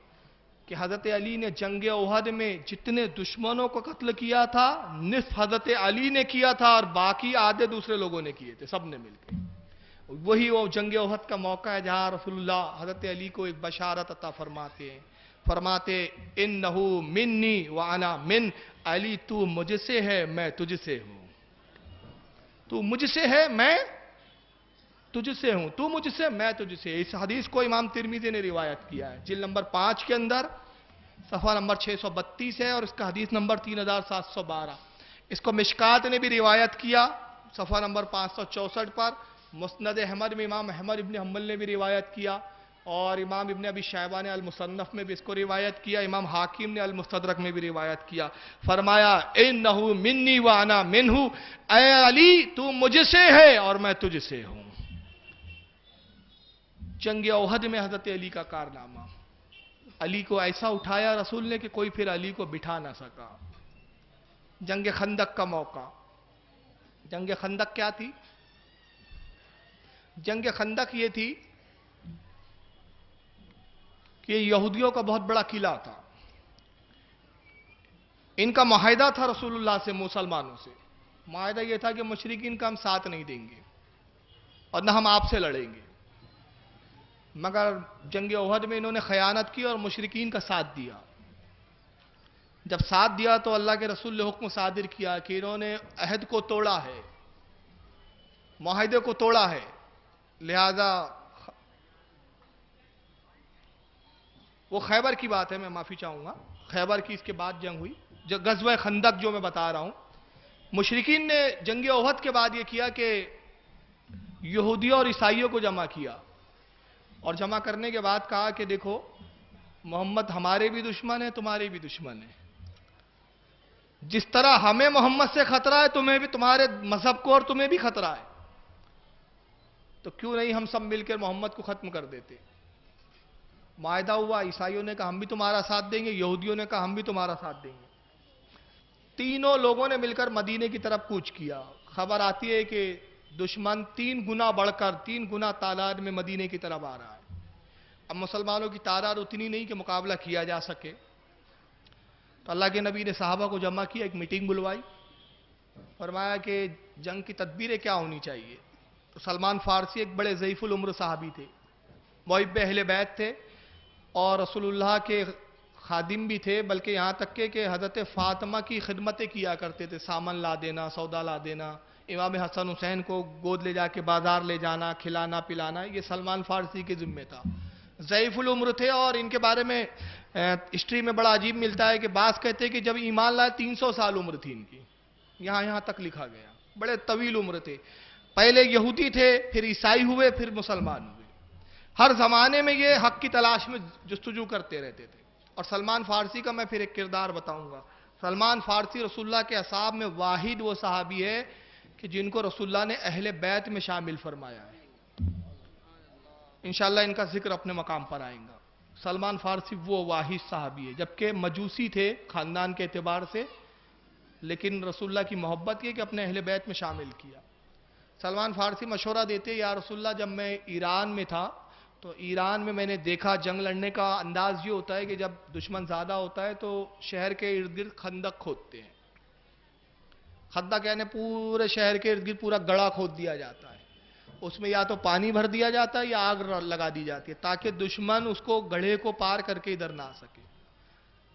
کہ حضرت علی نے جنگ احد میں جتنے دشمنوں کو قتل کیا تھا، نصف حضرت علی نے کیا تھا اور باقی آدھے دوسرے لوگوں نے کیے تھے، سب نے مل کے. وہی وہ جنگ احد کا موقع ہے جہاں رسول اللہ حضرت علی کو ایک بشارت عطا فرماتے ہیں. فرماتے انہو منی وانا من، علی تو مجھ سے ہے میں تجھ سے ہوں، تو مجھ سے ہے میں تجھ سے ہوں، تو مجھ سے میں تجھ سے. اس حدیث کو امام ترمذی نے روایت کیا ہے، جلد نمبر 5 کے اندر صفحہ نمبر 632 ہے، اور اس کا حدیث نمبر 3712. اس کو مشکات نے بھی روایت کیا صفحہ نمبر 564 پر. مسند احمد میں امام احمد ابن حنبل نے بھی روایت کیا، اور امام ابن ابی شیبہ نے المصنف میں بھی اس کو روایت کیا، امام حاکم نے المستدرک میں بھی روایت کیا. فرمایا انہو منی وانا منہو، اے علی تو مجھ سے ہے اور میں تجھ سے ہوں. جنگ احد میں حضرت علی کا کارنامہ، علی کو ایسا اٹھایا رسول نے کہ کوئی پھر علی کو بٹھا نہ سکا. جنگ خندق کا موقع. جنگ خندق کیا تھی؟ جنگ خندق یہ تھی کہ یہودیوں کا بہت بڑا قلعہ تھا، ان کا معاہدہ تھا رسول اللہ سے، مسلمانوں سے. معاہدہ یہ تھا کہ مشرکین کا ہم ساتھ نہیں دیں گے اور نہ ہم آپ سے لڑیں گے. مگر جنگ احد میں انہوں نے خیانت کی اور مشرکین کا ساتھ دیا. جب ساتھ دیا تو اللہ کے رسول نے حکم صادر کیا کہ انہوں نے عہد کو توڑا ہے، معاہدے کو توڑا ہے، لہذا وہ خیبر کی بات ہے، میں معافی چاہوں گا، خیبر کی اس کے بعد جنگ ہوئی، جو غزوہ خندق جو میں بتا رہا ہوں. مشرکین نے جنگ احد کے بعد یہ کیا کہ یہودیوں اور عیسائیوں کو جمع کیا، اور جمع کرنے کے بعد کہا کہ دیکھو محمد ہمارے بھی دشمن ہے، تمہارے بھی دشمن ہے. جس طرح ہمیں محمد سے خطرہ ہے تمہیں بھی، تمہارے مذہب کو اور تمہیں بھی خطرہ ہے، تو کیوں نہیں ہم سب مل کر محمد کو ختم کر دیتے. معاہدہ ہوا، عیسائیوں نے کہا ہم بھی تمہارا ساتھ دیں گے، یہودیوں نے کہا ہم بھی تمہارا ساتھ دیں گے. تینوں لوگوں نے مل کر مدینے کی طرف کوچ کیا. خبر آتی ہے کہ دشمن 3 گنا بڑھ کر 3 گنا تعداد میں مدینے کی طرف آ رہا ہے. اب مسلمانوں کی تعداد اتنی نہیں کہ مقابلہ کیا جا سکے، تو اللہ کے نبی نے صحابہ کو جمع کیا، ایک میٹنگ بلوائی، فرمایا کہ جنگ کی تدبیریں کیا ہونی چاہیے. تو سلمان فارسی ایک بڑے ضعیف العمر صحابی تھے، محب اہل بیت تھے، اور رسول اللہ کے خادم بھی تھے، بلکہ یہاں تک کہ حضرت فاطمہ کی خدمتیں کیا کرتے تھے، سامان لا دینا، سودا لا دینا، امام حسن حسین کو گود لے جا کے بازار لے جانا، کھلانا پلانا، یہ سلمان فارسی کے ذمہ تھا. ضعیف العمر تھے، اور ان کے بارے میں ہسٹری میں بڑا عجیب ملتا ہے کہ بعض کہتے ہیں کہ جب ایمان لائے 300 سال عمر تھی ان کی، یہاں تک لکھا گیا. بڑے طویل عمر تھے، پہلے یہودی تھے، پھر عیسائی ہوئے، پھر مسلمان ہوئے. ہر زمانے میں یہ حق کی تلاش میں جستجو کرتے رہتے تھے. اور سلمان فارسی کا میں پھر ایک کردار بتاؤں گا. سلمان فارسی رسول اللہ کے اصحاب میں واحد وہ صحابی ہے کہ جن کو رسول اللہ نے اہل بیت میں شامل فرمایا ہے. انشاءاللہ ان کا ذکر اپنے مقام پر آئیں گا. سلمان فارسی وہ واحد صحابی ہے، جبکہ مجوسی تھے خاندان کے اعتبار سے، لیکن رسول اللہ کی محبت یہ کہ اپنے اہل بیت میں شامل کیا. سلمان فارسی مشورہ دیتے، یا رسول اللہ جب میں ایران میں تھا تو ایران میں میں نے دیکھا جنگ لڑنے کا انداز یہ ہوتا ہے کہ جب دشمن زیادہ ہوتا ہے تو شہر کے ارد گرد خندق کھودتے ہیں. خندق یعنی پورے شہر کے ارد گرد پورا گڑھا کھود دیا جاتا ہے، اس میں یا تو پانی بھر دیا جاتا ہے یا آگ لگا دی جاتی ہے تاکہ دشمن اس کو گڑھے کو پار کر کے ادھر نہ آ سکے.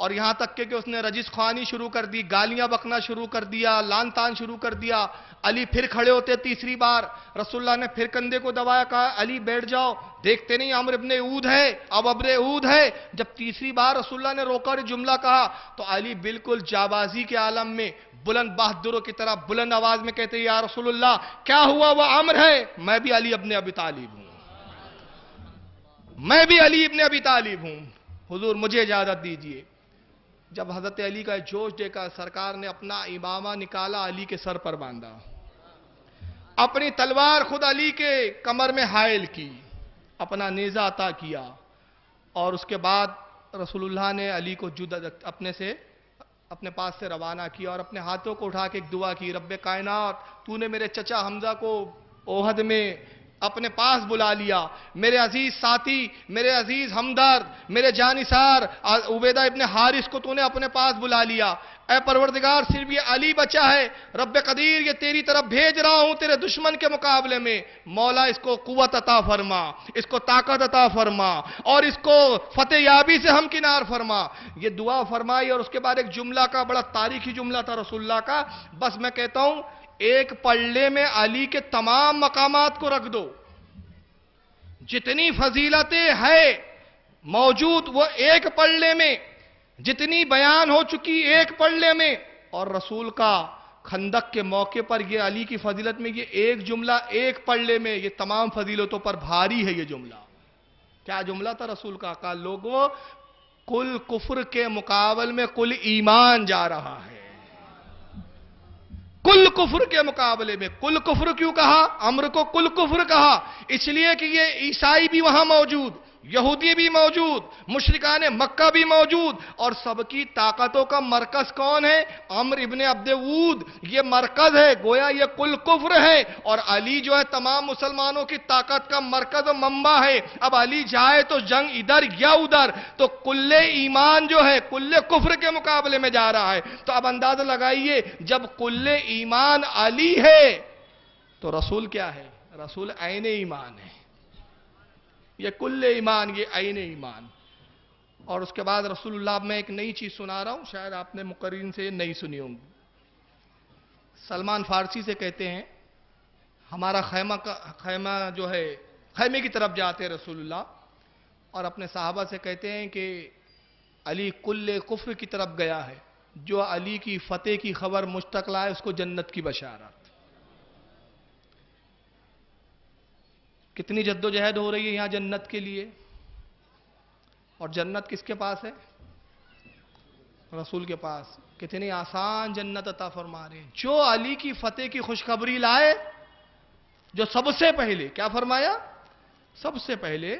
اور یہاں تک کہ اس نے رجس خوانی شروع کر دی, گالیاں بکنا شروع کر دیا, لان تان شروع کر دیا. علی پھر کھڑے ہوتے تیسری بار, رسول اللہ نے پھر کندھے کو دبایا, کہا علی بیٹھ جاؤ, دیکھتے نہیں عمرو ابن اود ہے, اب ابن اود ہے. جب تیسری بار رسول اللہ نے روکا اور جملہ کہا تو علی بالکل جابازی کے عالم میں بلند بہادروں کی طرح بلند آواز میں کہتے, یا رسول اللہ کیا ہوا, وہ عمرو ہے, میں بھی علی ابن ابی طالب ہوں, میں بھی علی ابن ابی طالب ہوں, حضور مجھے اجازت دیجئے. جب حضرت علی کا جوش دیکھا, سرکار نے اپنا امامہ نکالا, علی کے سر پر باندھا, اپنی تلوار خود علی کے کمر میں حائل کی, اپنا نیزہ عطا کیا, اور اس کے بعد رسول اللہ نے علی کو اپنے پاس سے روانہ کیا, اور اپنے ہاتھوں کو اٹھا کے ایک دعا کی, رب کائنات تو نے میرے چچا حمزہ کو احد میں اپنے پاس بلا لیا, میرے عزیز ساتھی, میرے عزیز ہمدرد, میرے جانثار عبیدہ ابن حارث کو تو نے اپنے پاس بلا لیا, اے پروردگار صرف یہ علی بچا ہے, رب قدیر یہ تیری طرف بھیج رہا ہوں تیرے دشمن کے مقابلے میں, مولا اس کو قوت عطا فرما, اس کو طاقت عطا فرما, اور اس کو فتح یابی سے ہمکنار فرما. یہ دعا فرمائی, اور اس کے بعد ایک جملہ کا, بڑا تاریخی جملہ تھا رسول اللہ کا, بس میں کہتا ہوں ایک پلڑے میں علی کے تمام مقامات کو رکھ دو, جتنی فضیلتیں ہیں موجود وہ ایک پلڑے میں, جتنی بیان ہو چکی ایک پلڑے میں, اور رسول کا خندق کے موقع پر یہ علی کی فضیلت میں یہ ایک جملہ ایک پلڑے میں, یہ تمام فضیلتوں پر بھاری ہے یہ جملہ. کیا جملہ تھا رسول کا, کہا لوگوں کل کفر کے مقابل میں کل ایمان جا رہا ہے, کل کفر کے مقابلے میں. کل کفر کیوں کہا, عمرو کو کل کفر کہا اس لیے کہ یہ عیسائی بھی وہاں موجود, یہودی بھی موجود, مشرکان مکہ بھی موجود, اور سب کی طاقتوں کا مرکز کون ہے, عمرو ابن عبد اود, یہ مرکز ہے, گویا یہ کل کفر ہے, اور علی جو ہے تمام مسلمانوں کی طاقت کا مرکز و منبع ہے. اب علی جائے تو جنگ ادھر یا ادھر, تو کل ایمان جو ہے کل کفر کے مقابلے میں جا رہا ہے. تو اب اندازہ لگائیے جب کل ایمان علی ہے تو رسول کیا ہے, رسول عین ایمان ہے, یہ کل ایمان, یہ عین ایمان. اور اس کے بعد رسول اللہ, میں ایک نئی چیز سنا رہا ہوں, شاید آپ نے مقررین سے نہیں سنی ہوں گی. سلمان فارسی سے کہتے ہیں ہمارا خیمہ جو ہے, خیمے کی طرف جاتے ہیں رسول اللہ, اور اپنے صحابہ سے کہتے ہیں کہ علی کل کفر کی طرف گیا ہے, جو علی کی فتح کی خبر مجھ تک لائے اس کو جنت کی بشارت. کتنی جد و جہد ہو رہی ہے یہاں جنت کے لیے, اور جنت کس کے پاس ہے, رسول کے پاس. کتنی آسان جنت عطا فرما رہے ہیں, جو علی کی فتح کی خوشخبری لائے, جو سب سے پہلے, کیا فرمایا, سب سے پہلے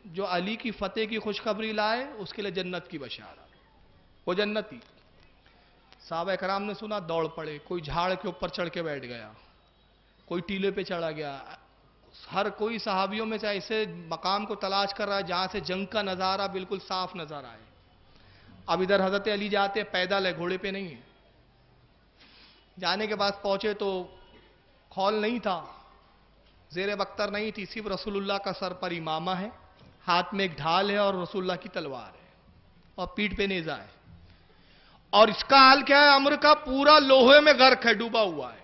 جو علی کی فتح کی خوشخبری لائے اس کے لیے جنت کی بشارت, وہ جنتی. صحابہ کرام نے سنا, دوڑ پڑے, کوئی جھاڑ کے اوپر چڑھ کے بیٹھ گیا, کوئی ٹیلے پہ چڑھا گیا, ہر کوئی صحابیوں میں سے ایسے مقام کو تلاش کر رہا ہے جہاں سے جنگ کا نظارہ بالکل صاف نظر آئے. اب ادھر حضرت علی جاتے, پیدل ہے, گھوڑے پہ نہیں ہے. جانے کے بعد پہنچے تو خول نہیں تھا, زیر بختر نہیں تھی, صرف رسول اللہ کا سر پر امامہ ہے, ہاتھ میں ایک ڈھال ہے, اور رسول اللہ کی تلوار ہے, اور پیٹھ پہ نیزہ ہے. اور اس کا حال کیا ہے, عمرو کا پورا لوہے میں غرق ہے, ڈوبا ہوا ہے,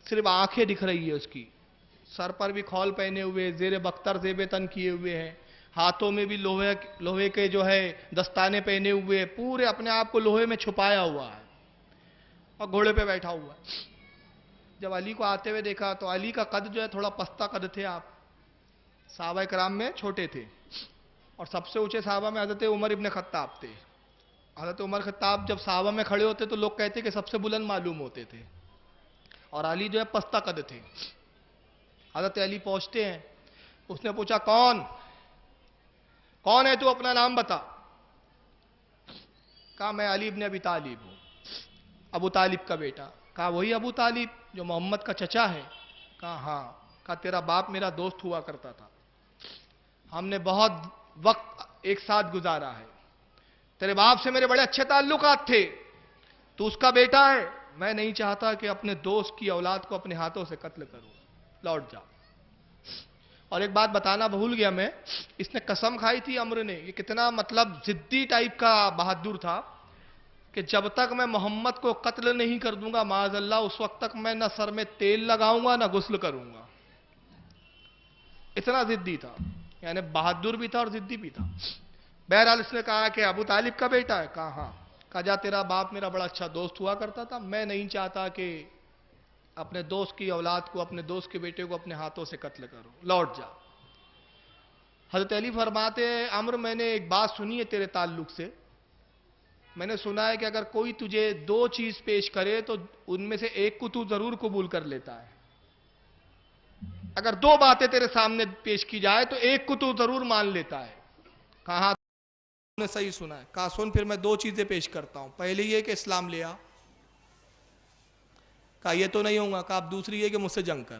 صرف آنکھیں دکھ رہی ہے اس کی, سر پر بھی خول پہنے ہوئے, زیر بختر زیب تن کیے ہوئے ہیں, ہاتھوں میں بھی لوہے کے جو ہے دستانے پہنے ہوئے, پورے اپنے آپ کو لوہے میں چھپایا ہوا ہے, اور گھوڑے پہ بیٹھا ہوا ہے. جب علی کو آتے ہوئے دیکھا تو علی کا قد جو ہے تھوڑا پستہ قد تھے آپ, صحابہ کرام میں چھوٹے تھے, اور سب سے اونچے صحابہ میں حضرت عمر ابن خطاب تھے. حضرت عمر خطاب جب صحابہ میں کھڑے ہوتے تو لوگ کہتے کہ سب سے بلند معلوم ہوتے تھے, اور علی جو ہے پستہ قد تھے. حضرت علی پہنچتے ہیں, اس نے پوچھا کون ہے تو, اپنا نام بتا. کہا میں علی ابن ابی طالب ہوں, ابو طالب کا بیٹا. کہا وہی ابو طالب جو محمد کا چچا ہے. کہا ہاں. کہا تیرا باپ میرا دوست ہوا کرتا تھا, ہم نے بہت وقت ایک ساتھ گزارا ہے, تیرے باپ سے میرے بڑے اچھے تعلقات تھے, تو اس کا بیٹا ہے, میں نہیں چاہتا کہ اپنے دوست کی اولاد کو اپنے ہاتھوں سے قتل کروں, لوٹ جا. اور ایک بات بتانا بھول گیا میں, اس نے قسم کھائی تھی عمرو نے, یہ کتنا مطلب ضدی ٹائپ کا بہادر تھا. کہ جب تک میں محمد کو قتل نہیں کر دوں گا معاذ اللہ، اس وقت تک میں نہ سر میں تیل لگاؤں گا نہ غسل کروں گا. اتنا ضدی تھا، یعنی بہادر بھی تھا اور ضدی بھی تھا. بہرحال اس نے کہا کہ ابو طالب کا بیٹا ہے؟ کہا ہاں. کہا جا تیرا باپ میرا بڑا اچھا دوست ہوا کرتا تھا، میں نہیں چاہتا کہ اپنے دوست کی اولاد کو، اپنے دوست کے بیٹے کو اپنے ہاتھوں سے قتل کرو، لوٹ جا. حضرت علی فرماتے ہیں عمرو میں نے ایک بات سنی ہے تیرے تعلق سے، میں نے سنا ہے کہ اگر کوئی تجھے دو چیز پیش کرے تو ان میں سے ایک کو تو ضرور قبول کر لیتا ہے. اگر دو باتیں تیرے سامنے پیش کی جائے تو ایک کو تو ضرور مان لیتا ہے. کہا نے صحیح سنا ہے. کہا سن پھر میں دو چیزیں پیش کرتا ہوں. پہلی یہ کہ اسلام لے آ. کہا یہ تو نہیں ہوں گا. کہا اب دوسری یہ کہ مجھ سے جنگ کر.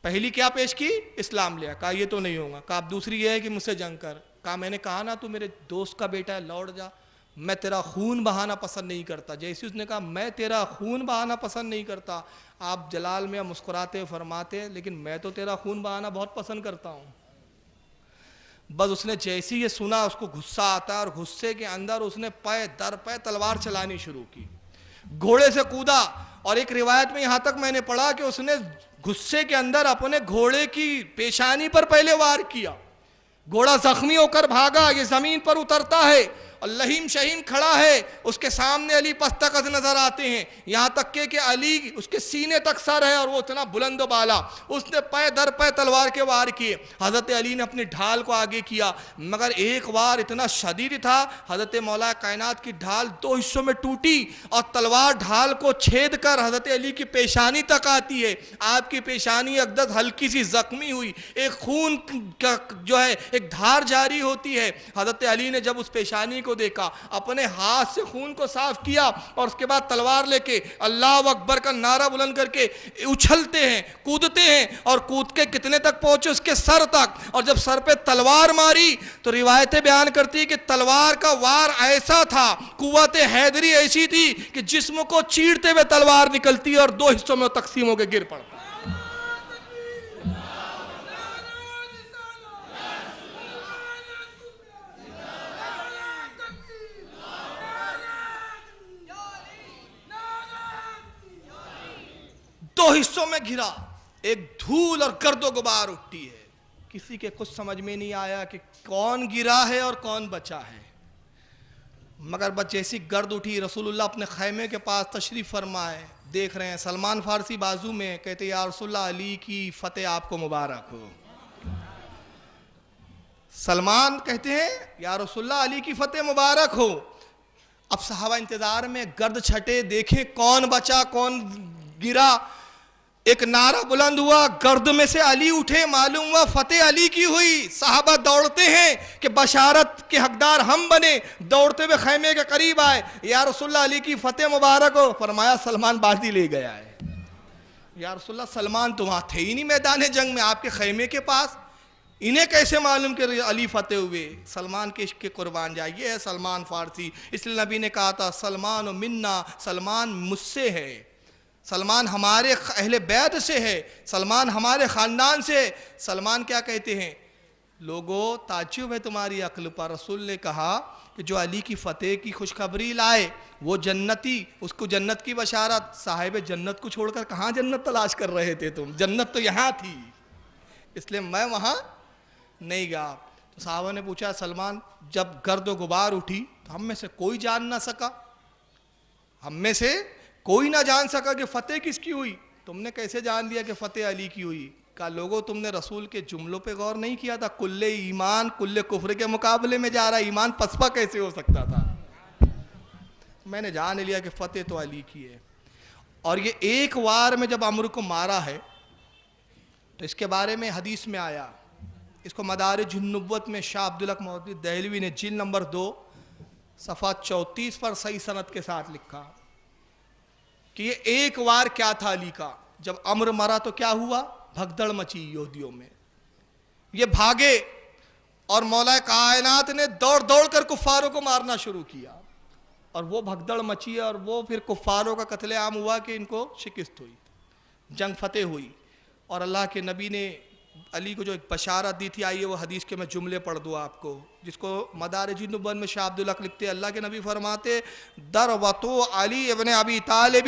پہلی کیا پیش کی؟ اسلام لیا. کہا یہ تو نہیں ہوں گا. کہا اب دوسری یہ ہے کہ مجھ سے جنگ کر. کہا میں نے کہا نا تو میرے دوست کا بیٹا ہے، لوٹ جا. میں تیرا خون بہانا پسند نہیں کرتا. جیسے اس نے کہا میں تیرا خون بہانا پسند نہیں کرتا، آپ جلال میں مسکراتے فرماتے لیکن میں تو تیرا خون بہانا بہت پسند کرتا ہوں. بس اس نے جیسے یہ سنا اس کو غصہ آتا ہے، اور غصے کے اندر اس نے پے در پے تلوار چلانی شروع کی، گھوڑے سے کودا. اور ایک روایت میں یہاں تک میں نے پڑھا کہ اس نے غصے کے اندر اپنے گھوڑے کی پیشانی پر پہلے وار کیا. گھوڑا زخمی ہو کر بھاگا، یہ زمین پر اترتا ہے اور لہیم شہیم کھڑا ہے. اس کے سامنے علی پستقز نظر آتے ہیں، یہاں تک کہ علی اس کے سینے تک سر ہے اور وہ اتنا بلند و بالا. اس نے پے در پے تلوار کے وار کیے. حضرت علی نے اپنی ڈھال کو آگے کیا، مگر ایک وار اتنا شدید تھا، حضرت مولا کائنات کی ڈھال دو حصوں میں ٹوٹی اور تلوار ڈھال کو چھید کر حضرت علی کی پیشانی تک آتی ہے. آپ کی پیشانی اقدس ہلکی سی زخمی ہوئی، ایک خون کا جو ہے ایک دھار جاری ہوتی ہے. حضرت علی نے جب اس پیشانی کو دیکھا، اپنے ہاتھ سے خون کو صاف کیا اور اس کے بعد تلوار لے کے اللہ اکبر کا نعرہ بلند کر کے اچھلتے ہیں، کودتے ہیں، اور کود کے کتنے تک پہنچے؟ اس کے سر تک. اور جب سر پہ تلوار ماری تو روایتیں بیان کرتی کہ تلوار کا وار ایسا تھا، قوت حیدری ایسی تھی کہ جسم کو چیرتے ہوئے تلوار نکلتی اور دو حصوں میں تقسیم ہو کے گر پڑتا. دو حصوں میں گھرا، ایک دھول اور گرد و غبار اٹھتی ہے. کسی کے کچھ سمجھ میں نہیں آیا کہ کون گرا ہے اور کون بچا ہے. مگر بس جیسی گرد اٹھی، رسول اللہ اپنے خیمے کے پاس تشریف فرمائے، دیکھ رہے ہیں سلمان فارسی بازو میں، کہتے یا رسول اللہ علی کی فتح آپ کو مبارک ہو. سلمان کہتے ہیں یا رسول اللہ علی کی فتح مبارک ہو. اب صحابہ انتظار میں، گرد چھٹے، دیکھیں کون بچا کون گرا. ایک نعرہ بلند ہوا، گرد میں سے علی اٹھے، معلوم ہوا فتح علی کی ہوئی. صحابہ دوڑتے ہیں کہ بشارت کے حقدار ہم بنے. دوڑتے ہوئے خیمے کے قریب آئے، یا رسول اللہ علی کی فتح مبارک ہو. فرمایا سلمان بازی لے گیا ہے. یا رسول اللہ سلمان تو وہاں تھے ہی نہیں میدان جنگ میں، آپ کے خیمے کے پاس، انہیں کیسے معلوم کہ علی فتح ہوئے؟ سلمان کے عشق کے قربان جائے. یہ ہے سلمان فارسی. اس لیے نبی نے کہا تھا سلمان و منا، سلمان مجھ سے ہے، سلمان ہمارے اہل بیت سے ہے، سلمان ہمارے خاندان سے. سلمان کیا کہتے ہیں؟ لوگوں تعجب ہے تمہاری عقل پر. رسول نے کہا کہ جو علی کی فتح کی خوشخبری لائے وہ جنتی، اس کو جنت کی بشارت. صاحب جنت کو چھوڑ کر کہاں جنت تلاش کر رہے تھے تم؟ جنت تو یہاں تھی، اس لیے میں وہاں نہیں گیا. تو صحابہ نے پوچھا سلمان جب گرد و غبار اٹھی تو ہم میں سے کوئی جان نہ سکا، ہم میں سے کوئی نہ جان سکا کہ فتح کس کی ہوئی، تم نے کیسے جان لیا کہ فتح علی کی ہوئی؟ کہا لوگوں تم نے رسول کے جملوں پہ غور نہیں کیا تھا؟ کل ایمان کل کفر کے مقابلے میں جا رہا، ایمان پسپا کیسے ہو سکتا تھا؟ میں نے جان لیا کہ فتح تو علی کی ہے. اور یہ ایک وار میں جب عمرو کو مارا ہے تو اس کے بارے میں حدیث میں آیا، اس کو مدارج النبوت میں شاہ عبدالحق محدث دہلوی نے جلد نمبر 2 صفحہ 34 پر صحیح سند کے ساتھ لکھا کہ یہ ایک وار کیا تھا علی کا. جب عمرو مرا تو کیا ہوا؟ بھگدڑ مچی یہودیوں میں، یہ بھاگے اور مولا کائنات نے دوڑ دوڑ کر کفاروں کو مارنا شروع کیا، اور وہ بھگدڑ مچی اور وہ پھر کفاروں کا قتل عام ہوا کہ ان کو شکست ہوئی، جنگ فتح ہوئی. اور اللہ کے نبی نے علی کو جو ایک بشارت دی تھی، آئیے وہ حدیث کے میں جملے پڑھ دوں آپ کو، جس کو مدارج النبوت میں شاہ عبدالحق لکھتے ہیں، اللہ کے نبی فرماتے دروتو علی ابن ابی طالب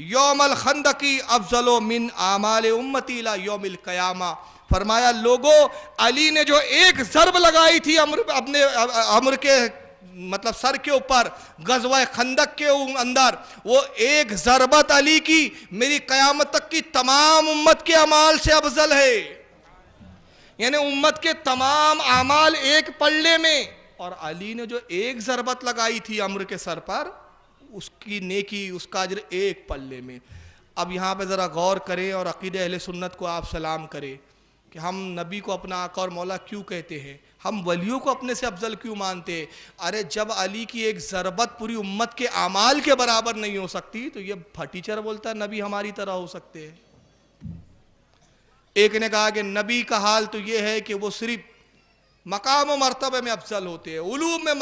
یوم الخندق افضل من اعمال امتی الى یوم القیامہ. فرمایا لوگوں، علی نے جو ایک ضرب لگائی تھی اپنے عمر کے مطلب سر کے اوپر غزوہ خندق کے اندر، وہ ایک ضربت علی کی میری قیامت تک کی تمام امت کے اعمال سے افضل ہے. یعنی امت کے تمام اعمال ایک پلڑے میں، اور علی نے جو ایک ضربت لگائی تھی عمر کے سر پر، اس کی نیکی، اس کا اجر ایک پلڑے میں. اب یہاں پہ ذرا غور کریں اور عقیدہ اہل سنت کو آپ سلام کریں کہ ہم نبی کو اپنا آقا اور مولا کیوں کہتے ہیں، ہم ولیوں کو اپنے سے افضل کیوں مانتے ہیں؟ ارے جب علی کی ایک ضربت پوری امت کے اعمال کے برابر نہیں ہو سکتی تو یہ پھٹیچر بولتا ہے نبی ہماری طرح ہو سکتے ہیں. ایک نے کہا کہ نبی کا حال تو یہ ہے کہ وہ صرف مقام و مرتبہ میں افضل ہوتے ہیں، علوم میں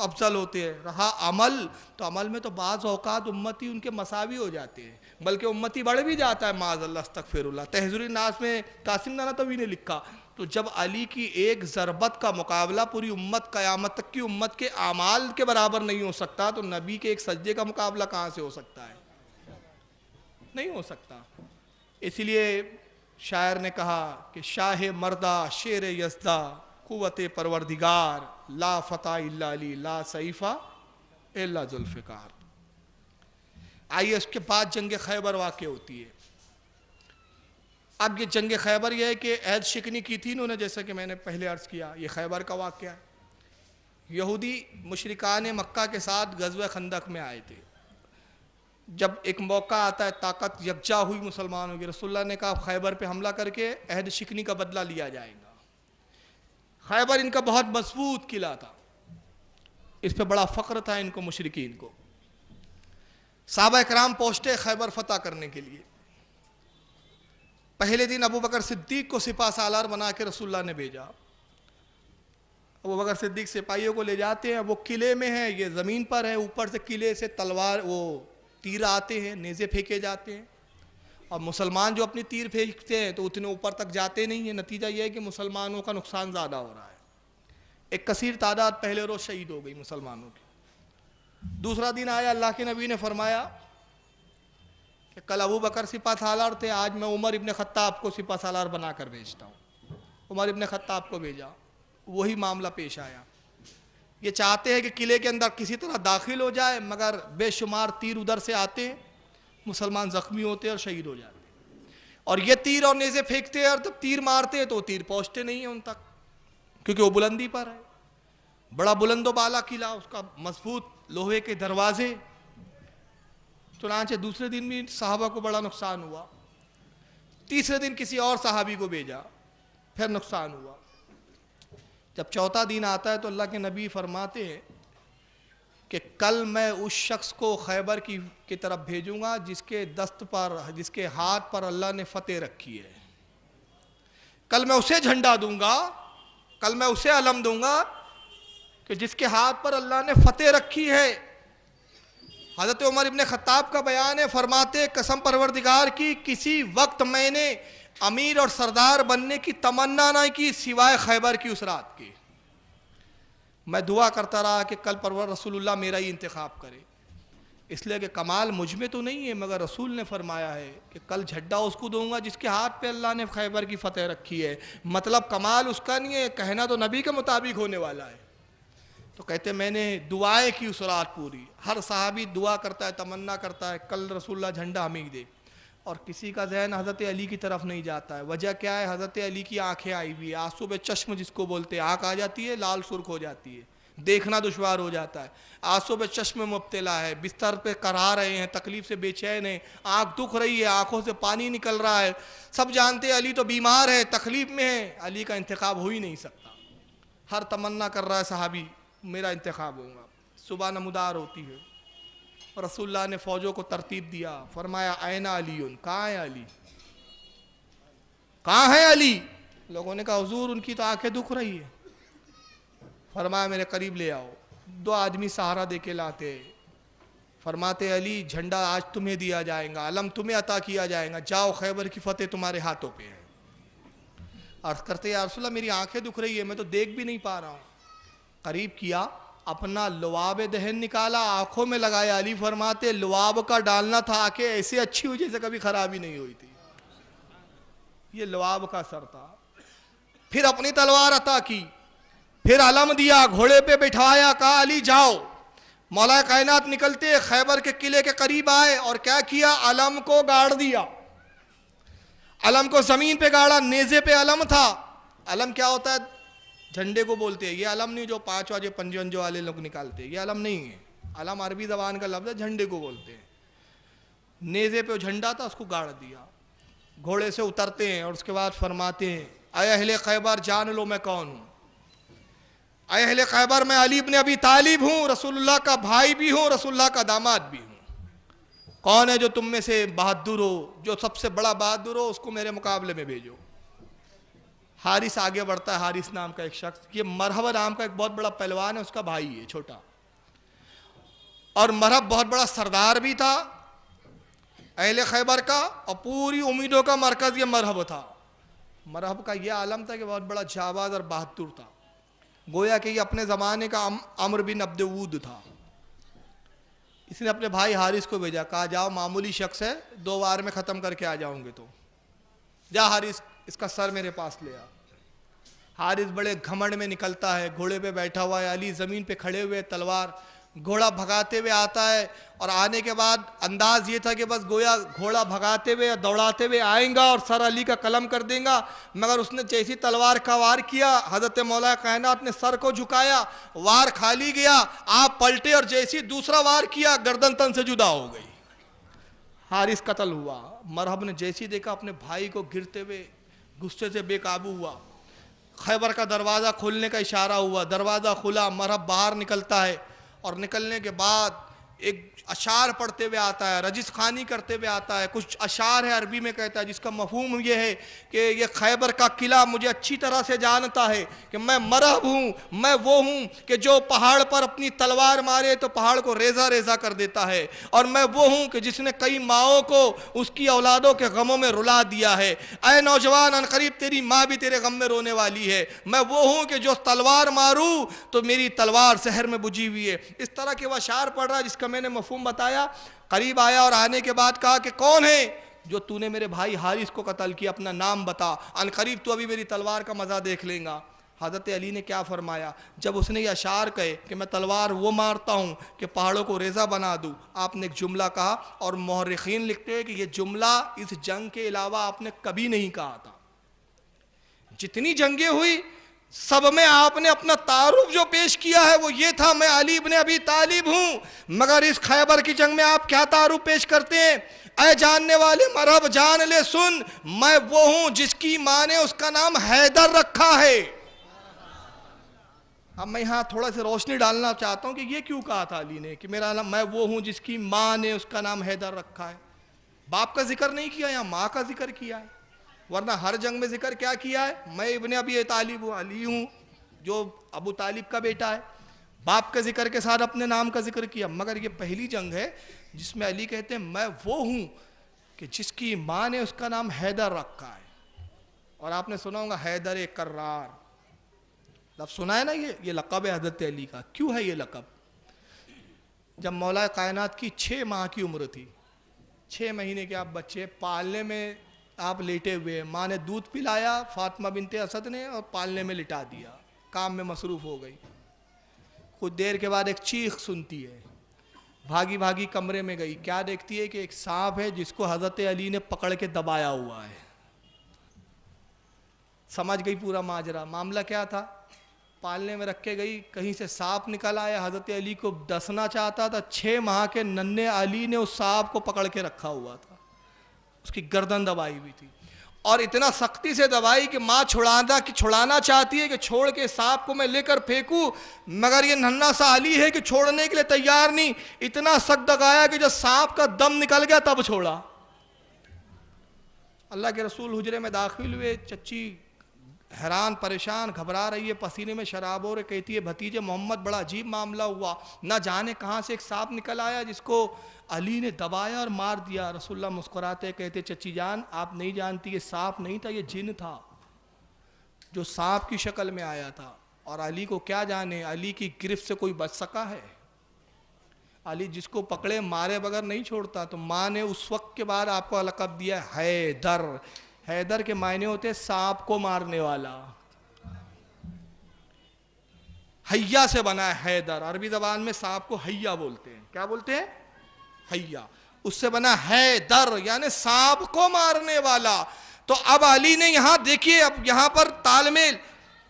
افضل ہوتے ہیں. رہا عمل، تو عمل میں تو بعض اوقات امتی ان کے مساوی ہو جاتے ہیں، بلکہ امتی بڑھ بھی جاتا ہے معاذ اللہ استغفر اللہ. تحذیر الناس میں قاسم نانوتوی نے لکھا، تو جب علی کی ایک ضربت کا مقابلہ پوری امت قیامت تک کی امت کے اعمال کے برابر نہیں ہو سکتا تو نبی کے ایک سجدے کا مقابلہ کہاں سے ہو سکتا ہے؟ نہیں ہو سکتا. اسی لیے شاعر نے کہا کہ شاہ مردہ شیر یزدہ قوت پروردگار، لا فتح الا علی لا سیفہ الا ذوالفقار. آئیے اس کے بعد جنگ خیبر واقع ہوتی ہے. اب یہ جنگ خیبر یہ ہے کہ عہد شکنی کی تھی انہوں نے، جیسا کہ میں نے پہلے عرض کیا، یہ خیبر کا واقعہ ہے. یہودی مشرکان مکہ کے ساتھ غزوہ خندق میں آئے تھے. جب ایک موقع آتا ہے، طاقت یکجا ہوئی مسلمانوں کی، رسول اللہ نے کہا خیبر پہ حملہ کر کے عہد شکنی کا بدلہ لیا جائے گا. خیبر ان کا بہت مضبوط قلعہ تھا، اس پہ بڑا فخر تھا ان کو مشرکین کو. صحابہ اکرام پہنچتے خیبر فتح کرنے کے لیے. پہلے دن ابو بکر صدیق کو سپہ سالار بنا کے رسول اللہ نے بھیجا. ابو بکر صدیق سپاہیوں کو لے جاتے ہیں، وہ قلعے میں ہیں، یہ زمین پر ہے، اوپر سے قلعے سے تلوار وہ تیر آتے ہیں، نیزے پھینکے جاتے ہیں، اور مسلمان جو اپنی تیر پھینکتے ہیں تو اتنے اوپر تک جاتے نہیں ہیں. نتیجہ یہ ہے کہ مسلمانوں کا نقصان زیادہ ہو رہا ہے. ایک کثیر تعداد پہلے روز شہید ہو گئی مسلمانوں کی. دوسرا دن آیا، اللہ کے نبی نے فرمایا کہ کل ابو بکر سپہ سالار تھے، آج میں عمر ابن خطاب کو سپہ سالار بنا کر بھیجتا ہوں. عمر ابن خطاب کو بھیجا. وہی معاملہ پیش آیا. یہ چاہتے ہیں کہ قلعے کے اندر کسی طرح داخل ہو جائے، مگر بے شمار تیر ادھر سے آتے ہیں، مسلمان زخمی ہوتے ہیں اور شہید ہو جاتے ہیں. اور یہ تیر اور نیزے پھینکتے ہیں، اور جب تیر مارتے ہیں تو تیر پہنچتے نہیں ہیں ان تک، کیونکہ وہ بلندی پر ہے. بڑا بلند و بالا قلعہ، اس کا مضبوط لوہے کے دروازے. چنانچہ دوسرے دن بھی صحابہ کو بڑا نقصان ہوا. تیسرے دن کسی اور صحابی کو بھیجا، پھر نقصان ہوا. جب چوتھا دن آتا ہے تو اللہ کے نبی فرماتے ہیں کہ کل میں اس شخص کو خیبر کی طرف بھیجوں گا جس کے دست پر، جس کے ہاتھ پر اللہ نے فتح رکھی ہے. کل میں اسے جھنڈا دوں گا، کل میں اسے علم دوں گا کہ جس کے ہاتھ پر اللہ نے فتح رکھی ہے. حضرت عمر ابن خطاب کا بیان ہے، فرماتے قسم پروردگار کی کسی وقت میں نے امیر اور سردار بننے کی تمنا نہ کی سوائے خیبر کی اس رات کی. میں دعا کرتا رہا کہ کل پرور رسول اللہ میرا ہی انتخاب کرے، اس لیے کہ کمال مجھ میں تو نہیں ہے، مگر رسول نے فرمایا ہے کہ کل جھڈا اس کو دوں گا جس کے ہاتھ پہ اللہ نے خیبر کی فتح رکھی ہے. مطلب کمال اس کا نہیں ہے، کہنا تو نبی کے مطابق ہونے والا ہے. تو کہتے میں نے دعائیں کی اس رات پوری. ہر صحابی دعا کرتا ہے، تمنا کرتا ہے کل رسول اللہ جھنڈا ہمیں دے، اور کسی کا ذہن حضرت علی کی طرف نہیں جاتا ہے. وجہ کیا ہے؟ حضرت علی کی آنکھیں آئی ہوئی ہے، آنسو بے چشم جس کو بولتے ہیں. آنکھ آ جاتی ہے، لال سرخ ہو جاتی ہے، دیکھنا دشوار ہو جاتا ہے. آنسو بے چشم میں مبتلا ہے، بستر پہ کرا رہے ہیں، تکلیف سے بے چین ہیں، آنکھ دکھ رہی ہے، آنکھوں سے پانی نکل رہا ہے. سب جانتے ہیں علی تو بیمار ہے، تکلیف میں ہے، علی کا انتخاب ہو ہی نہیں سکتا. ہر تمنا کر رہا ہے صحابی میرا انتخاب ہوگا. صبح نمودار ہوتی ہے، رسول اللہ نے فوجوں کو ترتیب دیا، فرمایا این علی، کہاں ہے علی، کہاں ہے علی؟ لوگوں نے کہا حضور ان کی تو آنکھیں دکھ رہی ہے. فرمایا میرے قریب لے آؤ. 2 آدمی سہارا دے کے لاتے، فرماتے علی جھنڈا آج تمہیں دیا جائے گا، علم تمہیں عطا کیا جائے گا، جاؤ خیبر کی فتح تمہارے ہاتھوں پہ ہے. عرض کرتے یا رسول اللہ میری آنکھیں دکھ رہی ہے، میں تو دیکھ بھی نہیں پا رہا ہوں۔ قریب کیا، اپنا لعاب دہن نکالا، آنکھوں میں لگایا۔ علی فرماتے لعاب کا ڈالنا تھا آنکھیں ایسے اچھی ہوئی جیسے کبھی خرابی نہیں ہوئی تھی، یہ لعاب کا سر تھا۔ پھر اپنی تلوار عطا کی، پھر علم دیا، گھوڑے پہ بٹھایا، کہا علی جاؤ۔ مولا کائنات نکلتے خیبر کے قلعے کے قریب آئے اور کیا کیا، علم کو گاڑ دیا، علم کو زمین پہ گاڑا، نیزے پہ علم تھا۔ علم کیا ہوتا ہے؟ جھنڈے کو بولتے ہیں، یہ علم نہیں جو 5 واجے پنجے والے لوگ نکالتے ہیں، یہ علم نہیں ہے۔ علم عربی زبان کا لفظ ہے، جھنڈے کو بولتے ہیں۔ نیزے پہ جھنڈا تھا، اس کو گاڑ دیا۔ گھوڑے سے اترتے ہیں اور اس کے بعد فرماتے ہیں اے اہل خیبر جان لو میں کون ہوں، اے اہل خیبر میں علی ابن ابی طالب ہوں، رسول اللہ کا بھائی بھی ہوں، رسول اللہ کا داماد بھی ہوں۔ کون ہے جو تم میں سے بہادر ہو، جو سب سے بڑا بہادر ہو، اس کو میرے مقابلے میں بھیجو۔ حارث آگے بڑھتا ہے، حارث نام کا ایک شخص، یہ مرحب نام کا ایک بہت بڑا پہلوان ہے، اس کا بھائی ہے چھوٹا، اور مرحب بہت بڑا سردار بھی تھا اہل خیبر کا، اور پوری امیدوں کا مرکز یہ مرحب تھا۔ مرحب کا یہ عالم تھا کہ بہت بڑا جانباز اور بہادر تھا، گویا کہ یہ اپنے زمانے کا عمرو بن عبد ود تھا۔ اس نے اپنے بھائی حارث کو بھیجا، کہا جاؤ معمولی شخص ہے، 2 وار میں ختم کر کے آ جاؤں گے، تو جا حارث اس کا سر میرے پاس لے آ۔ حارث بڑے گھمنڈ میں نکلتا ہے، گھوڑے پہ بیٹھا ہوا ہے، علی زمین پہ کھڑے ہوئے، تلوار، گھوڑا بھگاتے ہوئے آتا ہے، اور آنے کے بعد انداز یہ تھا کہ بس گویا گھوڑا بھگاتے ہوئے دوڑاتے ہوئے آئیں گا اور سر علی کا قلم کر دیں گا، مگر اس نے جیسی تلوار کا وار کیا، حضرت مولا کائنات نے سر کو جھکایا، وار کھالی گیا، آپ پلٹے اور جیسی دوسرا وار کیا، گردن تن سے جدا ہو گئی، حارث قتل ہوا۔ مرحب نے جیسی دیکھا اپنے بھائی کو گرتے ہوئے، غصے سے بے قابو ہوا، خیبر کا دروازہ کھولنے کا اشارہ ہوا، دروازہ کھلا، مرحب باہر نکلتا ہے، اور نکلنے کے بعد ایک اشعار پڑھتے ہوئے آتا ہے، رجس خوانی کرتے ہوئے آتا ہے، کچھ اشعار ہے عربی میں کہتا ہے جس کا مفہوم یہ ہے کہ یہ خیبر کا قلعہ مجھے اچھی طرح سے جانتا ہے کہ میں مرحب ہوں، میں وہ ہوں کہ جو پہاڑ پر اپنی تلوار مارے تو پہاڑ کو ریزہ ریزہ کر دیتا ہے، اور میں وہ ہوں کہ جس نے کئی ماؤں کو اس کی اولادوں کے غموں میں رلا دیا ہے۔ اے نوجوان، ان قریب تیری ماں بھی تیرے غم میں رونے والی ہے، میں وہ ہوں کہ جو تلوار ماروں تو میری تلوار زہر میں بجھی ہوئی ہے۔ اس طرح کے وہ اشعار پڑھ رہا ہے جس کا میں نے مفہوم بتایا۔ قریب آیا اور آنے کے بعد کہا کہ کون ہے جو تو نے میرے بھائی حارث کو قتل کیا، اپنا نام بتا، ان قریب تو ابھی میری تلوار کا مزہ دیکھ لیں گا۔ حضرت علی نے کیا فرمایا جب اس نے یہ اشعار کہے کہ میں تلوار وہ مارتا ہوں کہ پہاڑوں کو ریزہ بنا دوں، آپ نے ایک جملہ کہا، اور مورخین لکھتے ہیں کہ یہ جملہ اس جنگ کے علاوہ آپ نے کبھی نہیں کہا تھا۔ جتنی جنگیں ہوئی سب میں آپ نے اپنا تعارف جو پیش کیا ہے وہ یہ تھا، میں علی ابن ابی طالب ہوں، مگر اس خیبر کی جنگ میں آپ کیا تعارف پیش کرتے ہیں؟ اے جاننے والے مرحب جان لے سن، میں وہ ہوں جس کی ماں نے اس کا نام حیدر رکھا ہے۔ اب میں یہاں تھوڑا سا روشنی ڈالنا چاہتا ہوں کہ یہ کیوں کہا تھا علی نے کہ میرا نام، میں وہ ہوں جس کی ماں نے اس کا نام حیدر رکھا ہے۔ باپ کا ذکر نہیں کیا، یہاں ماں کا ذکر کیا ہے، ورنہ ہر جنگ میں ذکر کیا کیا ہے؟ میں ابن ابی طالب ہوں، علی ہوں جو ابو طالب کا بیٹا ہے، باپ کے ذکر کے ساتھ اپنے نام کا ذکر کیا۔ مگر یہ پہلی جنگ ہے جس میں علی کہتے ہیں میں وہ ہوں کہ جس کی ماں نے اس کا نام حیدر رکھا ہے۔ اور آپ نے سنا ہوگا حیدر کرار، لفظ سنا ہے نا، یہ لقب ہے حضرت علی کا۔ کیوں ہے یہ لقب؟ جب مولا کائنات کی 6 ماہ کی عمر تھی، 6 مہینے کے آپ بچے پالنے میں آپ لیٹے ہوئے، ماں نے دودھ پلایا فاطمہ بنت اسد نے اور پالنے میں لٹا دیا، کام میں مصروف ہو گئی۔ کچھ دیر کے بعد ایک چیخ سنتی ہے، بھاگی بھاگی کمرے میں گئی، کیا دیکھتی ہے کہ ایک سانپ ہے جس کو حضرت علی نے پکڑ کے دبایا ہوا ہے۔ سمجھ گئی پورا ماجرا، معاملہ کیا تھا۔ پالنے میں رکھ کے گئی، کہیں سے سانپ نکل آیا، حضرت علی کو ڈسنا چاہتا تھا، 6 ماہ کے ننھے علی نے اس سانپ کو پکڑ کے رکھا ہوا تھا، اس کی گردن دبائی ہوئی تھی، اور اتنا سختی سے دبائی کہ ماں چھڑانا چاہتی ہے کہ چھوڑ کے سانپ کو میں لے کر پھینکوں، مگر یہ ننھا سا علی ہے کہ چھوڑنے کے لیے تیار نہیں، اتنا سخت دبایا کہ جب سانپ کا دم نکل گیا تب چھوڑا۔ اللہ کے رسول حجرے میں داخل ہوئے، چچی حیران پریشان گھبرا رہی ہے، پسینے میں شراب ہو رہے، کہتی ہے بھتیجے محمد بڑا عجیب معاملہ ہوا، نہ جانے کہاں سے ایک سانپ نکل آیا جس کو علی نے دبایا اور مار دیا۔ رسول اللہ مسکراتے کہتے چچی جان آپ نہیں جانتی، یہ سانپ نہیں تھا، یہ جن تھا۔ جو سانپ کی شکل میں آیا تھا. اور علی کو کیا جانے, علی کی گرفت سے کوئی بچ سکا ہے؟ علی جس کو پکڑے مارے بغیر نہیں چھوڑتا. تو ماں نے اس وقت کے بعد آپ کو لقب دیا حیدر. حیدر کے معنی ہوتے سانپ کو مارنے والا. حیا سے بنا ہے حیدر. عربی زبان میں سانپ کو حیا بولتے ہیں. کیا بولتے ہیں؟ حیا. اس سے بنا حیدر یعنی سانپ کو مارنے والا. تو اب علی نے یہاں دیکھیے, اب یہاں پر تال میل.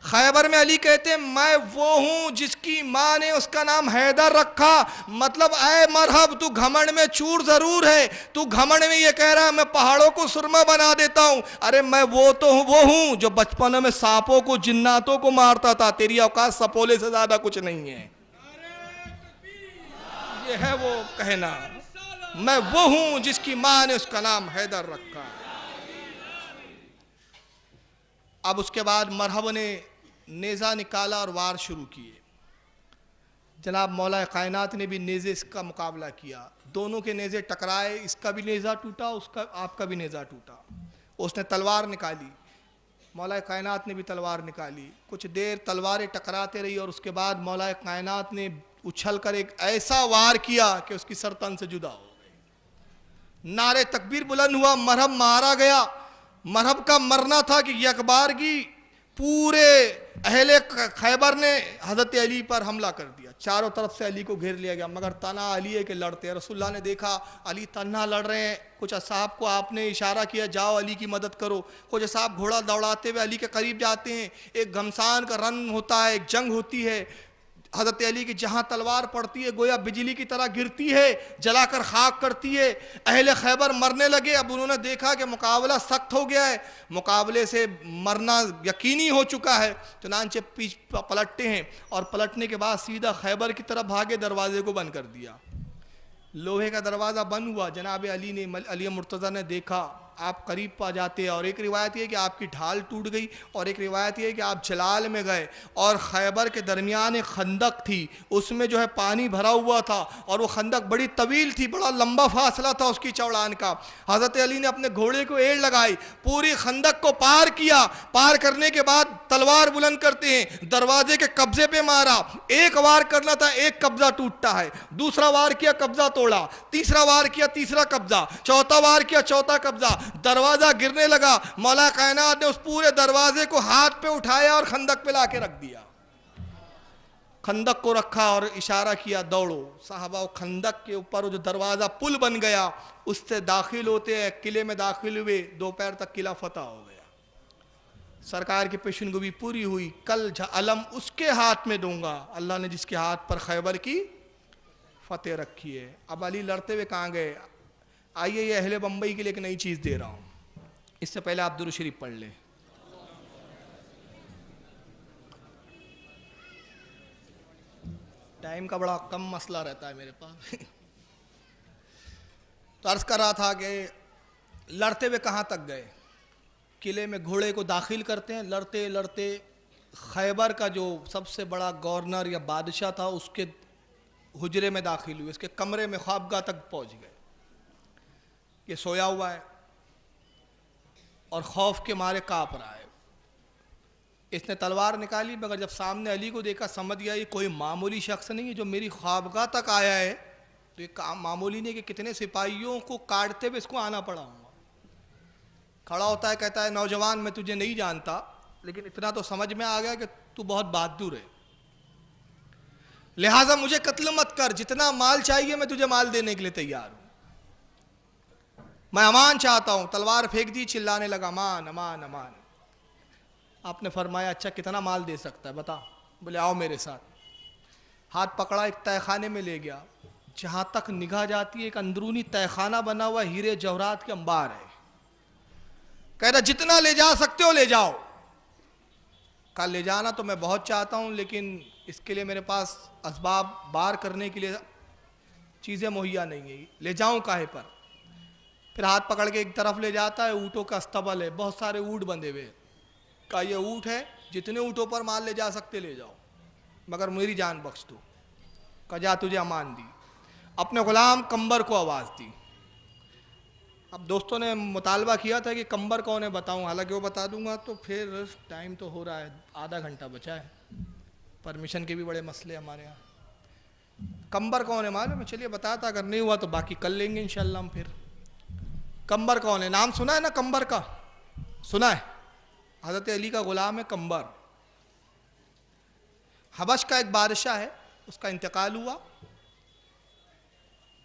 خیبر میں علی کہتے ہیں میں وہ ہوں جس کی ماں نے اس کا نام حیدر رکھا. مطلب اے مرحب تو گھمنڈ میں چور ضرور ہے, تو گھمنڈ میں یہ کہہ رہا ہے میں پہاڑوں کو سرما بنا دیتا ہوں. ارے میں وہ ہوں جو بچپن میں سانپوں کو جناتوں کو مارتا تھا. تیری اوقات سپولے سے زیادہ کچھ نہیں ہے. یہ ہے وہ کہنا, میں وہ ہوں جس کی ماں نے اس کا نام حیدر رکھا. اب اس کے بعد مرحب نے نیزہ نکالا اور وار شروع کیے. جناب مولا کائنات نے بھی نیزے اس کا مقابلہ کیا. دونوں کے نیزے ٹکرائے, اس کا بھی نیزہ ٹوٹا, اس کا آپ کا بھی نیزہ ٹوٹا. اس نے تلوار نکالی, مولا کائنات نے بھی تلوار نکالی. کچھ دیر تلواریں ٹکراتے رہی اور اس کے بعد مولا کائنات نے اچھل کر ایک ایسا وار کیا کہ اس کی سر تن سے جدا ہو گئی. نعرے تکبیر بلند ہوا, مرحب مارا گیا. مرحب کا مرنا تھا کہ یکبارگی پورے اہل خیبر نے حضرت علی پر حملہ کر دیا. چاروں طرف سے علی کو گھیر لیا گیا, مگر تنہا علی ہے کہ لڑتے ہیں. رسول اللہ نے دیکھا علی تنہا لڑ رہے ہیں. کچھ اصحاب کو آپ نے اشارہ کیا جاؤ علی کی مدد کرو. کچھ اصحاب گھوڑا دوڑاتے ہوئے علی کے قریب جاتے ہیں. ایک گھمسان کا رن ہوتا ہے, ایک جنگ ہوتی ہے. حضرت علی کی جہاں تلوار پڑتی ہے گویا بجلی کی طرح گرتی ہے, جلا کر خاک کرتی ہے. اہل خیبر مرنے لگے. اب انہوں نے دیکھا کہ مقابلہ سخت ہو گیا ہے, مقابلے سے مرنا یقینی ہو چکا ہے. چنانچہ پیچھ پلٹتے ہیں اور پلٹنے کے بعد سیدھا خیبر کی طرف بھاگے, دروازے کو بند کر دیا. لوہے کا دروازہ بند ہوا. جناب علی مرتضیٰ نے دیکھا, آپ قریب پا جاتے. اور ایک روایت یہ کہ آپ کی ڈھال ٹوٹ گئی, اور ایک روایت یہ کہ آپ جلال میں گئے اور خیبر کے درمیان ایک خندق تھی, اس میں جو ہے پانی بھرا ہوا تھا, اور وہ خندق بڑی طویل تھی, بڑا لمبا فاصلہ تھا اس کی چوڑان کا. حضرت علی نے اپنے گھوڑے کو ایڑ لگائی, پوری خندق کو پار کیا. پار کرنے کے بعد تلوار بلند کرتے ہیں, دروازے کے قبضے پہ مارا. ایک وار کرنا تھا, ایک قبضہ ٹوٹتا ہے. دوسرا وار کیا, قبضہ توڑا. تیسرا وار کیا, تیسرا قبضہ. چوتھا وار کیا, چوتھا قبضہ. دروازہ گرنے لگا. مولا کائنات نے اس پورے دروازے کو ہاتھ پہ اٹھایا اور خندق پہ لا کے رکھ دیا. خندق کو رکھا اور اشارہ کیا دوڑو. صحابہ خندق کے اوپر جو دروازہ پل بن گیا اس سے داخل ہوتے ہیں, قلعے میں داخل ہوئے. دوپہر تک قلعہ فتح ہو گیا. سرکار کی پیشن گوئی پوری ہوئی. کل علم اس کے ہاتھ میں دوں گا, اللہ نے جس کے ہاتھ پر خیبر کی فتح رکھی ہے. اب علی لڑتے ہوئے کہاں گئے؟ آئیے یہ اہل بمبئی کے لیے ایک نئی چیز دے رہا ہوں. اس سے پہلے آپ درود شریف پڑھ لیں. ٹائم کا بڑا کم مسئلہ رہتا ہے میرے پاس. تو عرض کر رہا تھا کہ لڑتے ہوئے کہاں تک گئے؟ قلعے میں گھوڑے کو داخل کرتے ہیں. لڑتے لڑتے خیبر کا جو سب سے بڑا گورنر یا بادشاہ تھا اس کے حجرے میں داخل ہوئے, اس کے کمرے میں خوابگاہ تک پہنچ گئے. یہ سویا ہوا ہے اور خوف کے مارے کانپ رہا ہے. اس نے تلوار نکالی, مگر جب سامنے علی کو دیکھا سمجھ گیا یہ کوئی معمولی شخص نہیں ہے جو میری خوابگاہ تک آیا ہے. تو یہ کام معمولی نہیں کہ کتنے سپاہیوں کو کاٹتے ہوئے اس کو آنا پڑا ہوں. کھڑا ہوتا ہے, کہتا ہے نوجوان میں تجھے نہیں جانتا, لیکن اتنا تو سمجھ میں آ گیا کہ تو بہت بہادر ہے, لہٰذا مجھے قتل مت کر. جتنا مال چاہیے میں تجھے مال دینے کے لیے تیار ہوں. میں امان چاہتا ہوں. تلوار پھینک دی, چلانے لگا امان امان امان. آپ نے فرمایا اچھا کتنا مال دے سکتا ہے بتا. بولے آؤ میرے ساتھ. ہاتھ پکڑا, ایک تہہ خانے میں لے گیا. جہاں تک نگاہ جاتی ہے ایک اندرونی تہہ خانہ بنا ہوا ہیرے جوہرات کے انبار ہے. کہہ رہا جتنا لے جا سکتے ہو لے جاؤ. کہا لے جانا تو میں بہت چاہتا ہوں, لیکن اس کے لیے میرے پاس اسباب بار کرنے کے لیے چیزیں مہیا نہیں ہیں. لے جاؤں کاہے پر؟ پھر ہاتھ پکڑ کے ایک طرف لے جاتا ہے, اونٹوں کا استبل ہے, بہت سارے اونٹ بندھے ہوئے. کہا یہ اونٹ ہے, جتنے اونٹوں پر مال لے جا سکتے لے جاؤ, مگر میری جان بخش دو. کہا جا تجھے امان دی. اپنے غلام کمبر کو آواز دی. اب دوستوں نے مطالبہ کیا تھا کہ کمبر کون ہے بتاؤں، حالانکہ وہ بتا دوں گا تو پھر ٹائم تو ہو رہا ہے، آدھا گھنٹہ بچا ہے، پرمیشن کے بھی بڑے مسئلے ہمارے یہاں. کمبر کون ہے معلوم ہے؟ چلیے بتاتا، اگر نہیں ہوا تو باقی کر لیں گے انشاءاللہ ہم. پھر کمبر کون ہے؟ نام سنا ہے نا کمبر کا؟ سنا ہے؟ حضرت علی کا غلام ہے کمبر. حبش کا ایک بادشاہ ہے، اس کا انتقال ہوا،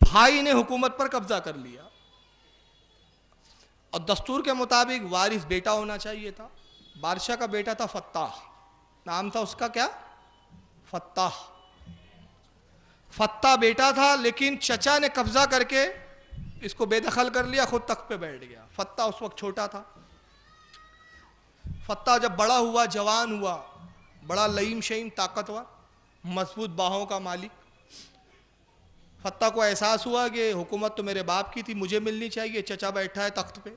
بھائی نے حکومت پر قبضہ کر لیا، اور دستور کے مطابق وارث بیٹا ہونا چاہیے تھا. بادشاہ کا بیٹا تھا فتح، نام تھا اس کا کیا؟ فتح. فتح بیٹا تھا، لیکن چچا نے قبضہ کر کے اس کو بے دخل کر لیا، خود تخت پہ بیٹھ گیا. فتح اس وقت چھوٹا تھا. فتح جب بڑا ہوا، جوان ہوا، بڑا لئیم شئیم طاقتور، مضبوط باہوں کا مالک، فتح کو احساس ہوا کہ حکومت تو میرے باپ کی تھی، مجھے ملنی چاہیے، چچا بیٹھا ہے تخت پہ.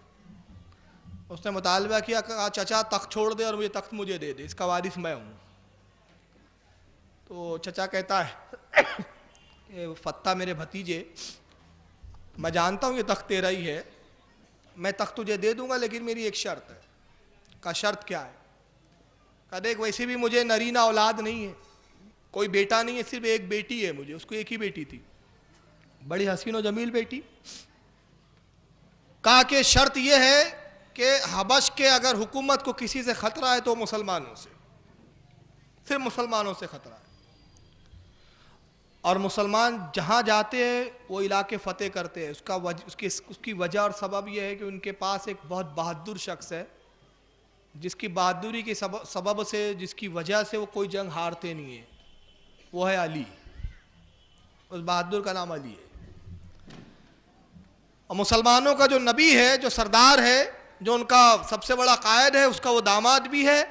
اس نے مطالبہ کیا کہ چچا تخت چھوڑ دے اور مجھے تخت مجھے دے دے، اس کا وارث میں ہوں. تو چچا کہتا ہے کہ فتح میرے بھتیجے، میں جانتا ہوں یہ تخت تیرا ہی ہے، میں تخت تجھے دے دوں گا، لیکن میری ایک شرط ہے. کا شرط کیا ہے؟ کہا دیکھ ویسے بھی مجھے نرینہ اولاد نہیں ہے، کوئی بیٹا نہیں ہے، صرف ایک بیٹی ہے مجھے. اس کو ایک ہی بیٹی تھی، بڑی حسین و جمیل بیٹی. کہا کہ شرط یہ ہے کہ حبش کے اگر حکومت کو کسی سے خطرہ ہے تو مسلمانوں سے، صرف مسلمانوں سے خطرہ ہے، اور مسلمان جہاں جاتے ہیں وہ علاقے فتح کرتے ہیں. اس کی وجہ اور سبب یہ ہے کہ ان کے پاس ایک بہت بہادر شخص ہے، جس کی بہادری کے سبب سے، جس کی وجہ سے وہ کوئی جنگ ہارتے نہیں ہیں، وہ ہے علی. اس بہادر کا نام علی ہے. اور مسلمانوں کا جو نبی ہے، جو سردار ہے، جو ان کا سب سے بڑا قائد ہے، اس کا وہ داماد بھی ہے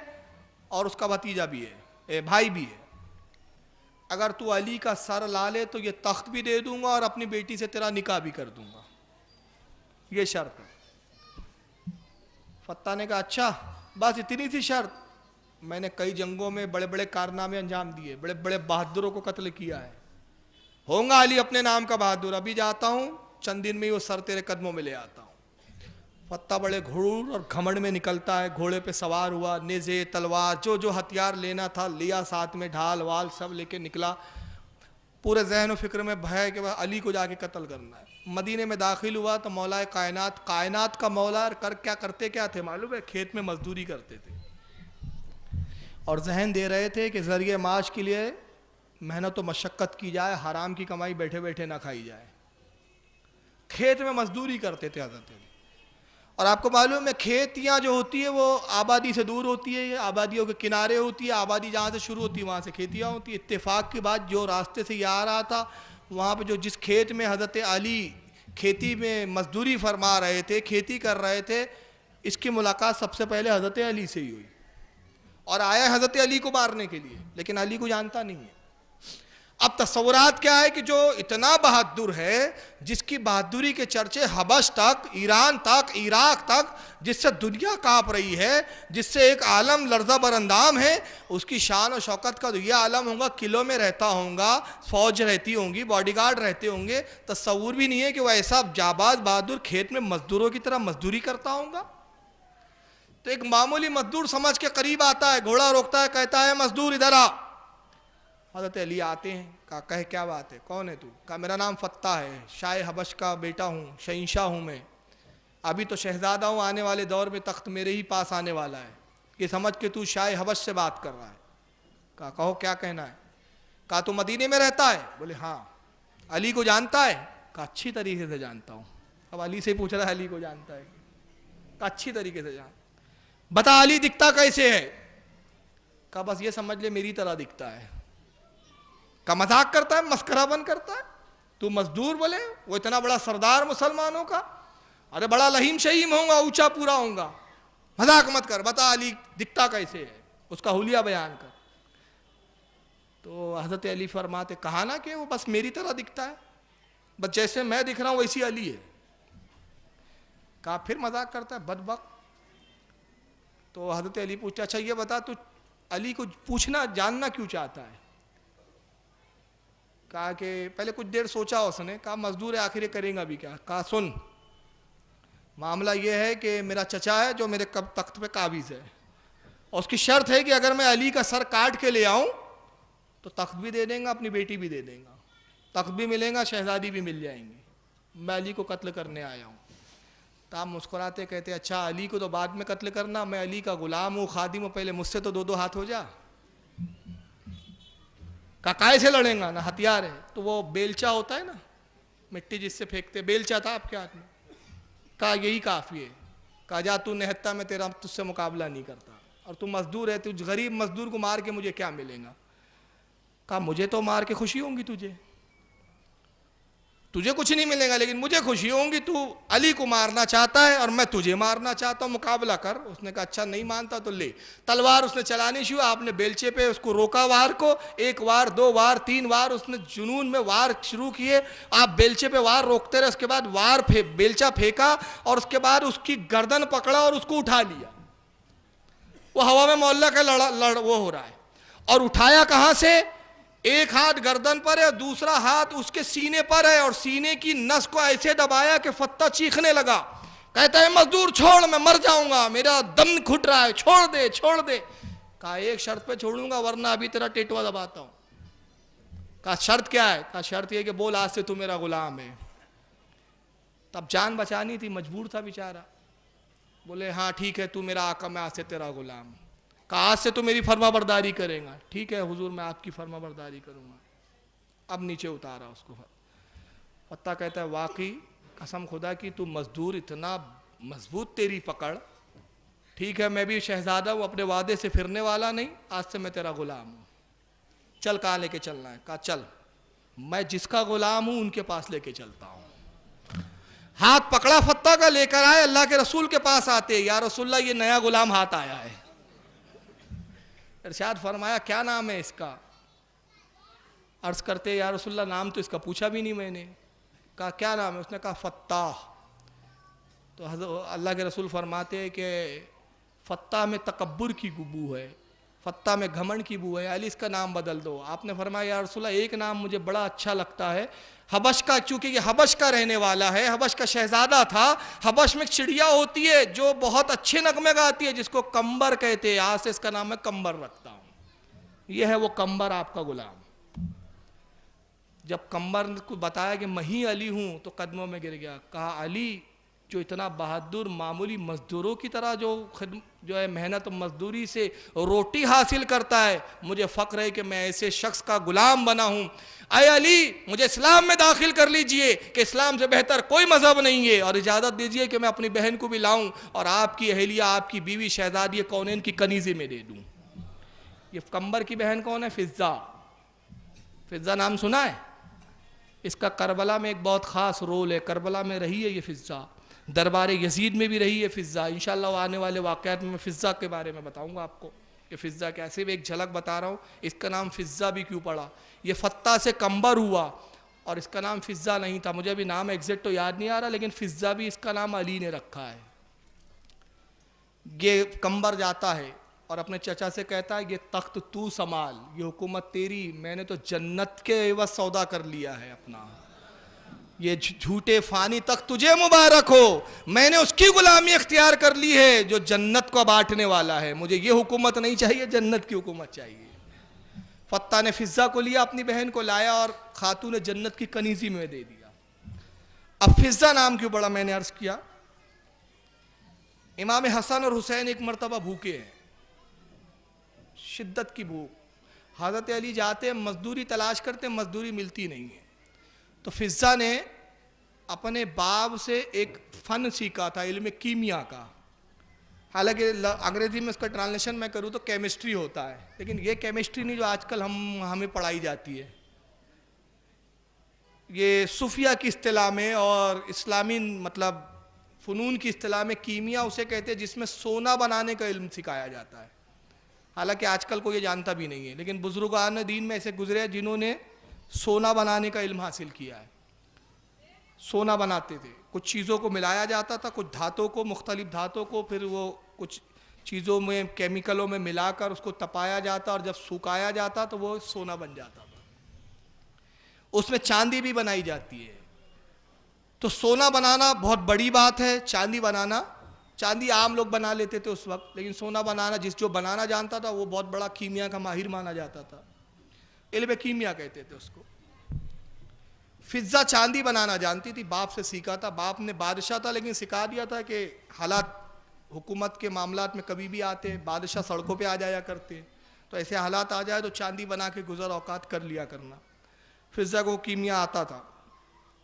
اور اس کا بھتیجا بھی ہے، بھائی بھی ہے. اگر تو علی کا سر لا لے تو یہ تخت بھی دے دوں گا اور اپنی بیٹی سے تیرا نکاح بھی کر دوں گا، یہ شرط ہے. فتح نے کہا اچھا بس اتنی سی شرط؟ میں نے کئی جنگوں میں بڑے بڑے کارنامے انجام دیے، بڑے بڑے بہادروں کو قتل کیا ہے، ہوں گا علی اپنے نام کا بہادر، ابھی جاتا ہوں چند دن میں ہی وہ سر تیرے قدموں میں لے آتا ہوں. فتح بڑے غرور اور گھمنڈ میں نکلتا ہے، گھوڑے پہ سوار ہوا، نیزے تلوار جو جو ہتھیار لینا تھا لیا، ساتھ میں ڈھال وال سب لے کے نکلا. پورے ذہن و فکر میں بھائے کہ علی کو جا کے قتل کرنا ہے. مدینے میں داخل ہوا تو مولا کائنات کا مولا کرتے کیا تھے معلوم ہے؟ کھیت میں مزدوری کرتے تھے، اور ذہن دے رہے تھے کہ ذریعہ معاش کے لیے محنت و مشقت کی جائے، حرام کی کمائی بیٹھے بیٹھے نہ کھائی جائے. کھیت میں مزدوری کرتے تھے حضرت علی. اور آپ کو معلوم ہے کھیتیاں جو ہوتی ہے وہ آبادی سے دور ہوتی ہے، آبادیوں کے کنارے ہوتی ہے، آبادی جہاں سے شروع ہوتی ہے وہاں سے کھیتیاں ہوتی ہیں. اتفاق کی بات، جو راستے سے یہ آ رہا تھا وہاں پہ جس کھیت میں حضرت علی کھیتی میں مزدوری فرما رہے تھے، کھیتی کر رہے تھے، اس کی ملاقات سب سے پہلے حضرت علی سے ہی ہوئی، اور آیا حضرت علی کو مارنے کے لیے، لیکن علی کو جانتا نہیں ہے. اب تصورات کیا ہے کہ جو اتنا بہادر ہے، جس کی بہادری کے چرچے حبش تک، ایران تک، عراق تک، جس سے دنیا کانپ رہی ہے، جس سے ایک عالم لرزہ برندام ہے، اس کی شان و شوکت کا تو یہ عالم ہوگا، قلعوں میں رہتا ہوگا، فوج رہتی ہوں گی، باڈی گارڈ رہتے ہوں گے، تصور بھی نہیں ہے کہ وہ ایسا جاباز بہادر کھیت میں مزدوروں کی طرح مزدوری کرتا ہوگا. تو ایک معمولی مزدور سمجھ کے قریب آتا ہے، گھوڑا روکتا ہے، کہتا ہے مزدور ادھر آ. حضرت علی آتے ہیں. کہا کہے کیا بات ہے، کون ہے تو؟ کہا میرا نام فتح ہے، شاہ حبش کا بیٹا ہوں، شہنشاہ ہوں میں، ابھی تو شہزادہ ہوں، آنے والے دور میں تخت میرے ہی پاس آنے والا ہے، یہ سمجھ کے تو شاہ حبش سے بات کر رہا ہے. کہا کہو کیا کہنا ہے. کہا تو مدینے میں رہتا ہے؟ بولے ہاں. علی کو جانتا ہے؟ کہا اچھی طریقے سے جانتا ہوں. اب علی سے پوچھ رہا ہے علی کو جانتا ہے؟ کہا اچھی طریقے سے جانتا. بتا علی دکھتا کیسے ہے؟ کہا بس یہ سمجھ لے میری طرح دکھتا ہے. کا مذاق کرتا ہے، مسخرہ بن کرتا ہے، تو مزدور بولے وہ اتنا بڑا سردار مسلمانوں کا، ارے بڑا لہیم شہیم ہوں گا، اونچا پورا ہوں گا، مذاق مت کر، بتا علی دکھتا کیسے ہے، اس کا حلیہ بیان کر. تو حضرت علی فرماتے کہا نا کہ وہ بس میری طرح دکھتا ہے، بس جیسے میں دکھ رہا ہوں ویسی علی ہے. کہا پھر مذاق کرتا ہے بدبخت. تو حضرت علی پوچھتا اچھا یہ بتا تو علی کو پوچھنا جاننا کیوں چاہتا ہے؟ کہا کہ پہلے کچھ دیر سوچا اس نے، کہا مزدور ہے آخر یہ کریں گا بھی کیا. کہا سن، معاملہ یہ ہے کہ میرا چچا ہے جو میرے تخت پہ قابض ہے، اور اس کی شرط ہے کہ اگر میں علی کا سر کاٹ کے لے آؤں تو تخت بھی دے دیں گا، اپنی بیٹی بھی دے دیں گا، تخت بھی ملیں گا، شہزادی بھی مل جائیں گے، میں علی کو قتل کرنے آیا ہوں۔ تو آپ مسکراتے کہتے اچھا علی کو تو بعد میں قتل کرنا، میں علی کا غلام ہوں، خادم ہوں، پہلے مجھ سے تو 2 ہاتھ ہو جا۔ کائے سے لڑیں گا، نہ ہتھیار ہے۔ تو وہ بیلچا ہوتا ہے نا، مٹی جس سے پھینکتے، بیلچا تھا آپ کے ہاتھ میں، کہا یہی کافی ہے، کہا جا تو نہتا، میں تجھ سے مقابلہ نہیں کرتا، اور تو مزدور ہے، تو غریب مزدور کو مار کے مجھے کیا ملے گا؟ کہا مجھے تو مار کے خوشی ہوں گی، تجھے کچھ نہیں ملے گا، لیکن مجھے خوشی ہوں گی، تو علی کو مارنا چاہتا ہے اور میں تجھے مارنا چاہتا ہوں، مقابلہ کر۔ اس نے کہا اچھا نہیں مانتا تو لے۔ تلوار اس نے چلانی شروع، آپ نے بیلچے پہ اس کو روکا، وار کو 1 وار 2 وار 3 وار اس نے جنون میں وار شروع کیے۔ آپ بیلچے پہ وار روکتے رہے، اس کے بعد بیلچا پھینکا، اور اس کے بعد اس کی گردن پکڑا اور اس کو اٹھا لیا۔ وہ ہوا میں معلق ہے، وہ ہو رہا ہے، اور اٹھایا کہاں سے؟ ایک ہاتھ گردن پر ہے، دوسرا ہاتھ اس کے سینے پر ہے، اور سینے کی نس کو ایسے دبایا کہ فتح چیخنے لگا، کہتا ہے مزدور چھوڑ، میں مر جاؤں گا، میرا دم گھٹ رہا ہے، چھوڑ دے۔ کہا ایک شرط پہ چھوڑوں گا، ورنہ ابھی تیرا ٹیٹوا دباتا ہوں۔ کہا شرط کیا ہے؟ کہا شرط یہ کہ بول آج سے تو میرا غلام ہے۔ تب جان بچانی تھی، مجبور تھا بیچارہ، بولے ہاں ٹھیک ہے، تو میرا آقا، میں آج سے تیرا غلام۔ کہا آج سے تو میری فرما برداری کرے گا۔ ٹھیک ہے حضور، میں آپ کی فرما برداری کروں گا۔ اب نیچے اتارا اس کو۔ فتح کہتا ہے واقعی قسم خدا کی تو مزدور اتنا مضبوط تیری پکڑ، ٹھیک ہے میں بھی شہزادہ ہوں، اپنے وعدے سے پھرنے والا نہیں، آج سے میں تیرا غلام ہوں۔ چل کہاں لے کے چلنا ہے؟ کہا چل، میں جس کا غلام ہوں ان کے پاس لے کے چلتا ہوں۔ ہاتھ پکڑا فتح کا، لے کر آئے، اللہ کے رسول کے پاس آتے، یا رسول اللہ یہ نیا غلام ہاتھ آیا ہے۔ ارشاد فرمایا کیا نام ہے اس کا؟ عرض کرتے یا رسول اللہ نام تو اس کا پوچھا بھی نہیں میں نے۔ کہا کیا نام ہے؟ اس نے کہا فتح۔ تو حضرت اللہ کے رسول فرماتے ہیں کہ فتح میں تکبر کی بو ہے، فتح میں گھمنڈ کی بو ہے، علی اس کا نام بدل دو۔ آپ نے فرمایا یا رسول اللہ ایک نام مجھے بڑا اچھا لگتا ہے، حبش کا، چونکہ یہ حبش کا رہنے والا ہے، حبش کا شہزادہ تھا۔ حبش میں ایک چڑیا ہوتی ہے جو بہت اچھے نغمے گاتی ہے، جس کو کمبر کہتے ہیں، آج سے اس کا نام میں کمبر رکھتا ہوں۔ یہ ہے وہ کمبر، آپ کا غلام۔ جب کمبر کو بتایا کہ میں ہی علی ہوں تو قدموں میں گر گیا، کہا علی جو اتنا بہادر معمولی مزدوروں کی طرح جو ہے محنت و مزدوری سے روٹی حاصل کرتا ہے، مجھے فخر ہے کہ میں ایسے شخص کا غلام بنا ہوں۔ اے علی مجھے اسلام میں داخل کر لیجئے کہ اسلام سے بہتر کوئی مذہب نہیں ہے، اور اجازت دیجئے کہ میں اپنی بہن کو بھی لاؤں اور آپ کی اہلیہ، آپ کی بیوی شہزادی کونین کی کنیزی میں دے دوں۔ یہ کمبر کی بہن کون ہے؟ فضہ۔ فضہ نام سنا ہے؟ اس کا کربلا میں ایک بہت خاص رول ہے، کربلا میں رہی ہے یہ فضہ، دربار یزید میں بھی رہی ہے فضہ۔ انشاءاللہ آنے والے واقعات میں فضہ کے بارے میں بتاؤں گا آپ کو کہ فضہ کیسے، بھی ایک جھلک بتا رہا ہوں اس کا نام فضہ بھی کیوں پڑا۔ یہ فتح سے کمبر ہوا اور اس کا نام فضہ نہیں تھا، مجھے بھی نام ایگزیکٹ تو یاد نہیں آ رہا، لیکن فضہ بھی اس کا نام علی نے رکھا ہے۔ یہ کمبر جاتا ہے اور اپنے چچا سے کہتا ہے یہ تخت تو سنبھال، یہ حکومت تیری، میں نے تو جنت کے عوض سودا کر لیا ہے اپنا، یہ جھوٹے فانی تخت تجھے مبارک ہو، میں نے اس کی غلامی اختیار کر لی ہے جو جنت کو بانٹنے والا ہے، مجھے یہ حکومت نہیں چاہیے، جنت کی حکومت چاہیے۔ فتح نے فضہ کو لیا، اپنی بہن کو لایا اور خاتون جنت کی کنیزی میں دے دیا۔ اب فضہ نام کیوں پڑا میں نے عرض کیا، امام حسن اور حسین ایک مرتبہ بھوکے ہیں، شدت کی بھوک، حضرت علی جاتے ہیں مزدوری تلاش کرتے ہیں، مزدوری ملتی نہیں ہے، تو فضہ نے اپنے باپ سے ایک فن سیکھا تھا، علم کیمیا کا، حالانکہ انگریزی میں اس کا ٹرانسلیشن میں کروں تو کیمسٹری ہوتا ہے، لیکن یہ کیمسٹری نہیں جو آج کل ہمیں پڑھائی جاتی ہے، یہ صوفیہ کی اصطلاح میں اور اسلامی مطلب فنون کی اصطلاح میں کیمیا اسے کہتے ہیں جس میں سونا بنانے کا علم سکھایا جاتا ہے، حالانکہ آج کل کو یہ جانتا بھی نہیں ہے، لیکن بزرگان دین میں ایسے گزرے ہیں جنہوں نے سونا بنانے کا علم حاصل کیا ہے، سونا بناتے تھے، کچھ چیزوں کو ملایا جاتا تھا، کچھ دھاتوں کو، مختلف دھاتوں کو، پھر وہ کچھ چیزوں میں کیمیکلوں میں ملا کر اس کو تپایا جاتا اور جب سکھایا جاتا تو وہ سونا بن جاتا تھا، اس میں چاندی بھی بنائی جاتی ہے، تو سونا بنانا بہت بڑی بات ہے، چاندی بنانا، چاندی عام لوگ بنا لیتے تھے اس وقت، لیکن سونا بنانا جو بنانا جانتا تھا وہ بہت بڑا کیمیا کا ماہر مانا جاتا تھا، علم کیمیا کہتے تھے اس کو۔ فضہ چاندی بنانا جانتی تھی، باپ سے سیکھا تھا، باپ نے بادشاہ تھا لیکن سکھا دیا تھا کہ حالات حکومت کے معاملات میں کبھی بھی آتے، بادشاہ سڑکوں پہ آ جایا کرتے، تو ایسے حالات آ جائے تو چاندی بنا کے گزر اوقات کر لیا کرنا۔ فضہ کو کیمیا آتا تھا۔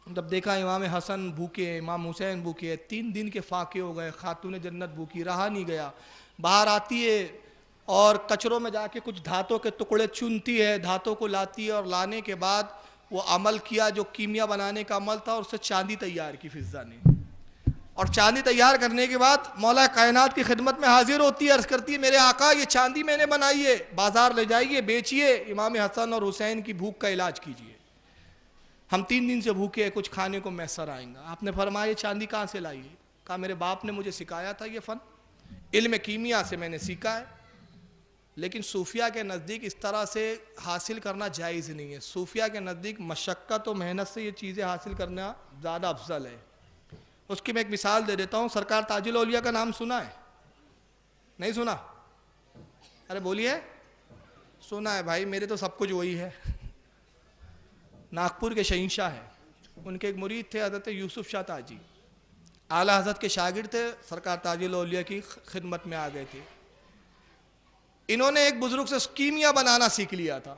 جب دیکھا امام حسن بھوکے، امام حسین بھوکے، 3 دن کے فاقے ہو گئے، خاتون جنت بھوکی، رہا نہیں گیا، باہر آتی ہے اور کچروں میں جا کے کچھ دھاتوں کے ٹکڑے چنتی ہے، دھاتوں کو لاتی ہے، اور لانے کے بعد وہ عمل کیا جو کیمیا بنانے کا عمل تھا، اور اس سے چاندی تیار کی فضہ نے، اور چاندی تیار کرنے کے بعد مولا کائنات کی خدمت میں حاضر ہوتی ہے، عرض کرتی ہے میرے آقا یہ چاندی میں نے بنائی ہے، بازار لے جائیے بیچیے، امام حسن اور حسین کی بھوک کا علاج کیجیے، ہم 3 دن سے بھوکے ہیں، کچھ کھانے کو میسر آئیں گا۔ آپ نے فرمایا چاندی کہاں سے لائیے؟ کہا میرے باپ نے مجھے سکھایا تھا یہ فن، علم کیمیا سے میں نے سیکھا ہے، لیکن صوفیہ کے نزدیک اس طرح سے حاصل کرنا جائز نہیں ہے، صوفیہ کے نزدیک مشقت و محنت سے یہ چیزیں حاصل کرنا زیادہ افضل ہے۔ اس کی میں ایک مثال دے دیتا ہوں، سرکار تاج الاولیاء کا نام سنا ہے؟ نہیں سنا؟ ارے بولیے، سنا ہے بھائی، میرے تو سب کچھ وہی ہے۔ ناگپور کے شہنشاہ ہیں، ان کے ایک مرید تھے حضرت یوسف شاہ تاجی، اعلیٰ حضرت کے شاگرد تھے، سرکار تاج الاولیاء کی خدمت میں آ گئے تھے۔ انہوں نے ایک بزرگ سے کیمیا بنانا سیکھ لیا تھا۔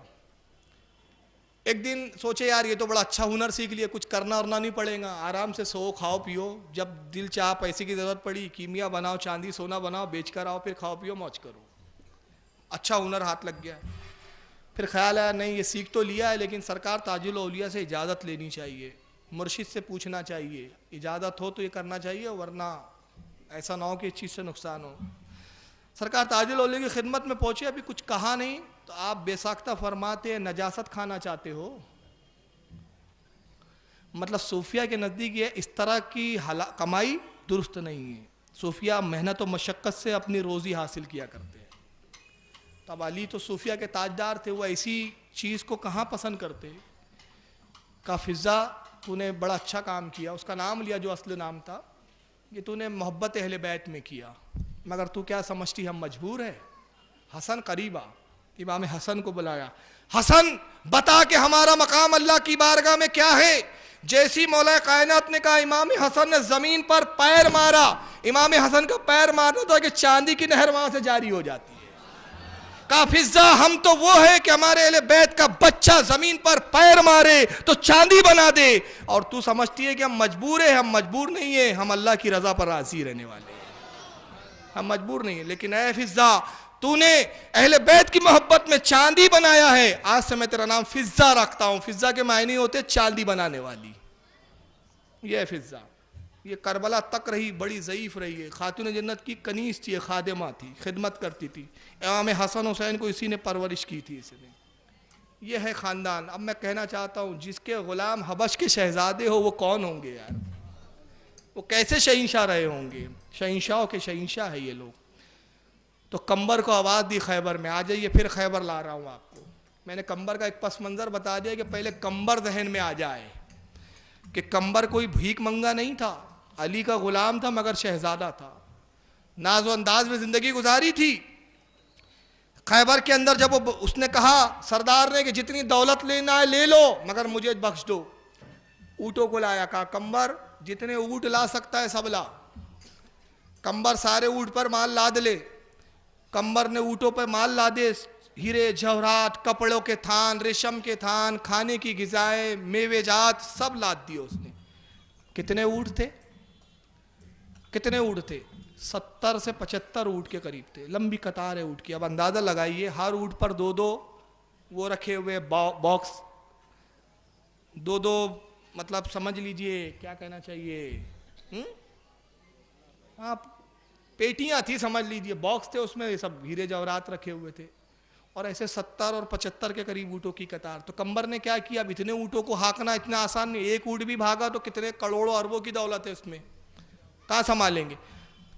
ایک دن سوچے یار یہ تو بڑا اچھا ہنر سیکھ لیا، کچھ کرنا ورنا نہیں پڑے گا، آرام سے سو کھاؤ پیو، جب دل چاہ پیسے کی ضرورت پڑی کیمیا بناؤ، چاندی سونا بناؤ، بیچ کر آؤ، پھر کھاؤ پیو موج کرو۔ اچھا ہنر ہاتھ لگ گیا، پھر خیال آیا نہیں یہ سیکھ تو لیا ہے لیکن سرکار تاج الاولیاء سے اجازت لینی چاہیے، مرشد سے پوچھنا چاہیے، اجازت ہو تو یہ کرنا چاہیے، ورنہ ایسا نہ ہو کہ اس چیز سے نقصان ہو۔ سرکار تاج الاولیاء کی خدمت میں پہنچے، ابھی کچھ کہا نہیں تو آپ بے ساختہ فرماتے ہیں نجاست کھانا چاہتے ہو؟ مطلب صوفیہ کے نزدیک یہ اس طرح کی کمائی درست نہیں ہے، صوفیہ محنت و مشقت سے اپنی روزی حاصل کیا کرتے ہیں۔ تب علی تو صوفیہ کے تاجدار تھے، وہ ایسی چیز کو کہاں پسند کرتے؟ کہا فضہ تو نے بڑا اچھا کام کیا، اس کا نام لیا جو اصل نام تھا، یہ تو نے محبت اہل بیت میں کیا، مگر تو کیا سمجھتی ہم مجبور ہے؟ حسن قریبا، امام حسن کو بلایا، حسن بتا کہ ہمارا مقام اللہ کی بارگاہ میں کیا ہے؟ جیسی مولا کائنات نے کہا امام حسن نے زمین پر پیر مارا، امام حسن کا پیر مارنا تھا کہ چاندی کی نہر وہاں سے جاری ہو جاتی ہے۔ کہا فضہ ہم تو وہ ہے کہ ہمارے اہل بیت کا بچہ زمین پر پیر مارے تو چاندی بنا دے، اور تو سمجھتی ہے کہ ہم مجبور ہیں، ہم مجبور نہیں ہیں، ہم اللہ کی رضا پر راضی رہنے والے ہیں، ہم مجبور نہیں ہیں۔ لیکن اے فضہ تو نے اہل بیت کی محبت میں چاندی بنایا ہے، آج سے میں تیرا نام فضہ رکھتا ہوں۔ فضہ کے معنی ہوتے چاندی بنانے والی، یہ ہے فضہ۔ یہ کربلا تک رہی، بڑی ضعیف رہی ہے، خاتون جنت کی کنیز تھی، خادمہ تھی، خدمت کرتی تھی، امام حسن حسین کو اسی نے پرورش کی تھی، اس نے۔ یہ ہے خاندان۔ اب میں کہنا چاہتا ہوں جس کے غلام حبش کے شہزادے ہو وہ کون ہوں گے یار؟ وہ کیسے شہنشاہ رہے ہوں گے؟ شہنشاہوں کے شہنشاہ ہے یہ لوگ۔ تو کمبر کو آواز دی خیبر میں، آ جائیے، پھر خیبر لا رہا ہوں آپ کو۔ میں نے کمبر کا ایک پس منظر بتا دیا کہ پہلے کمبر ذہن میں آ جائے کہ کمبر کوئی بھیک منگا نہیں تھا، علی کا غلام تھا مگر شہزادہ تھا، ناز و انداز میں زندگی گزاری تھی۔ خیبر کے اندر جب اس نے کہا سردار نے کہ جتنی دولت لینا ہے لے لو مگر مجھے بخش دو، اونٹوں کو لایا، کہا کمبر جتنے اونٹ لا سکتا ہے سب لا۔ کمبر سارے اونٹ پر مال لاد لے، کمبر نے اونٹوں پر مال لادے، ہیرے جوہرات، کپڑوں کے تھان، ریشم کے تھان، کھانے کی غذائیں، میوے جات سب لاد دیے اس نے۔ کتنے اونٹ تھے؟ کتنے اونٹ تھے؟ 70 سے 75 اونٹ کے قریب تھے، لمبی قطار ہے اونٹ کی۔ اب اندازہ لگائیے ہر اونٹ پر 2 وہ رکھے ہوئے باکس، 2 مطلب سمجھ لیجئے کیا کہنا چاہیے، ہاں پیٹیاں تھی، سمجھ لیجئے باکس تھے، اس میں یہ سب ہیرے جوہرات رکھے ہوئے تھے، اور ایسے 70 اور 75 کے قریب اونٹوں کی قطار۔ تو کمبر نے کیا کیا؟ اب اتنے اونٹوں کو ہانکنا اتنا آسان نہیں، ایک اونٹ بھی بھاگا تو کتنے کروڑوں اربوں کی دولت ہے اس میں، کہاں سنبھالیں گے؟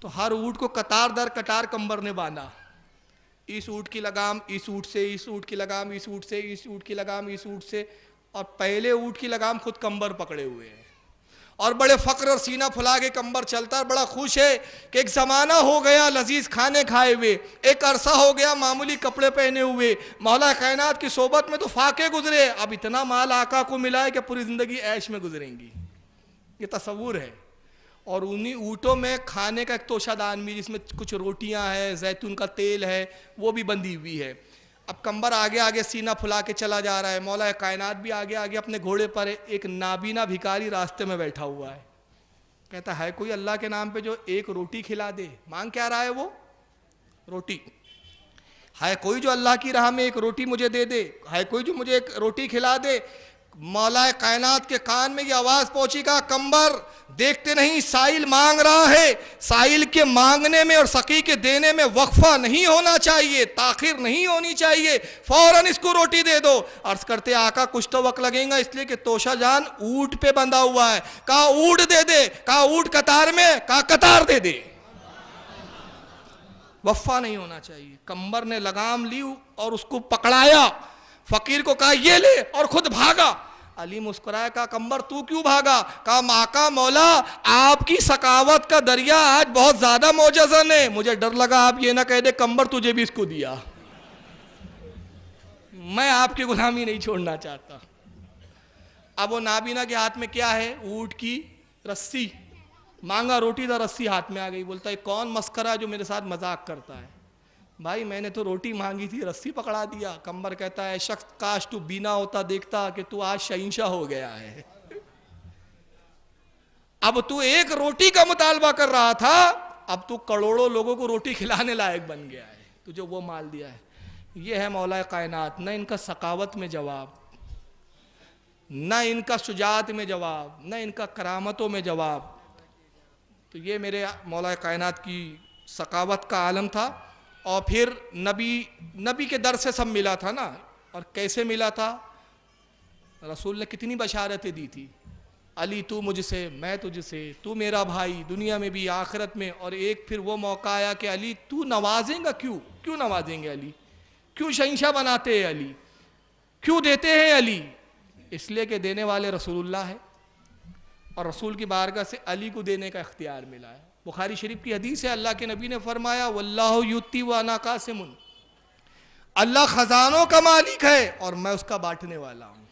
تو ہر اونٹ کو قطار در قطار کمبر نے باندھا، اس اونٹ کی لگام اس اونٹ سے، اس اونٹ کی لگام اس اونٹ سے، اس اونٹ کی لگام اس اونٹ سے، اور پہلے اونٹ کی لگام خود کمبر پکڑے ہوئے ہیں، اور بڑے فخر اور سینہ پھلا کے کمبر چلتا ہے، بڑا خوش ہے کہ ایک زمانہ ہو گیا لذیذ کھانے کھائے ہوئے، ایک عرصہ ہو گیا معمولی کپڑے پہنے ہوئے، مولا کائنات کی صحبت میں تو فاقے گزرے، اب اتنا مال آقا کو ملا ہے کہ پوری زندگی عیش میں گزریں گی. یہ تصور ہے. اور انہی اونٹوں میں کھانے کا ایک توشہ دان بھی، جس میں کچھ روٹیاں ہیں، زیتون کا تیل ہے، وہ بھی بندھی ہوئی ہے. اب کمبر آگے آگے سینہ پھلا کے چلا جا رہا ہے، مولا کائنات بھی آگے آگے اپنے گھوڑے پر ہے. ایک نابینا بھکاری راستے میں بیٹھا ہوا ہے. کہتا ہے کوئی اللہ کے نام پہ جو ایک روٹی کھلا دے. مانگ کیا رہا ہے وہ؟ روٹی. ہے کوئی جو اللہ کی راہ میں ایک روٹی مجھے دے دے، ہے کوئی جو مجھے ایک روٹی کھلا دے. مولا کائنات کے کان میں یہ آواز پہنچی، کہا کمبر دیکھتے نہیں سائل مانگ رہا ہے، سائل کے مانگنے میں اور سقی کے دینے میں وقفہ نہیں ہونا چاہیے، تاخیر نہیں ہونی چاہیے، فوراً اس کو روٹی دے دو. عرض کرتے آقا کچھ تو وقت لگے گا، اس لیے کہ توشہ جان اونٹ پہ بندھا ہوا ہے. کہا اونٹ دے دے. کہا اونٹ قطار میں. کہا قطار دے دے. وقفہ نہیں ہونا چاہیے. کمبر نے لگام لی اور اس کو پکڑایا، فقیر کو کہا یہ لے، اور خود بھاگا. علی مسکرایا، کہا کمبر تو کیوں بھاگا؟ کہا آقا مولا آپ کی سخاوت کا دریا آج بہت زیادہ موجزن ہے، مجھے ڈر لگا آپ یہ نہ کہہ دے کمبر تجھے بھی اس کو دیا. میں آپ کی غلامی نہیں چھوڑنا چاہتا. اب وہ نابینا کے ہاتھ میں کیا ہے؟ اونٹ کی رسی. مانگا روٹی تھا، رسی ہاتھ میں آ گئی. بولتا ہے کون مسخرہ جو میرے ساتھ مذاق کرتا ہے؟ بھائی میں نے تو روٹی مانگی تھی، رسی پکڑا دیا. کمبر کہتا ہے شخص کاش تو بینا ہوتا، دیکھتا کہ تو آج شہنشاہ ہو گیا ہے. اب تو ایک روٹی کا مطالبہ کر رہا تھا، اب تو کروڑوں لوگوں کو روٹی کھلانے لائق بن گیا ہے، تجھے وہ مال دیا ہے. یہ ہے مولا کائنات. نہ ان کا سخاوت میں جواب، نہ ان کا شجاعت میں جواب، نہ ان کا کرامتوں میں جواب. تو یہ میرے مولا کائنات کی سخاوت کا عالم تھا. اور پھر نبی کے در سے سب ملا تھا نا. اور کیسے ملا تھا؟ رسول نے کتنی بشارتیں دی تھی. علی تو مجھ سے، میں تجھ سے، تو میرا بھائی، دنیا میں بھی آخرت میں. اور ایک پھر وہ موقع آیا کہ علی تو نوازیں گا. کیوں نوازیں گے علی؟ کیوں شہنشاہ بناتے ہیں علی؟ کیوں دیتے ہیں علی؟ اس لیے کہ دینے والے رسول اللہ ہے، اور رسول کی بارگاہ سے علی کو دینے کا اختیار ملا ہے. بخاری شریف کی حدیث ہے، اللہ کے نبی نے فرمایا واللہ یؤتی وانا قاسم، اللہ خزانوں کا مالک ہے اور میں اس کا بانٹنے والا ہوں.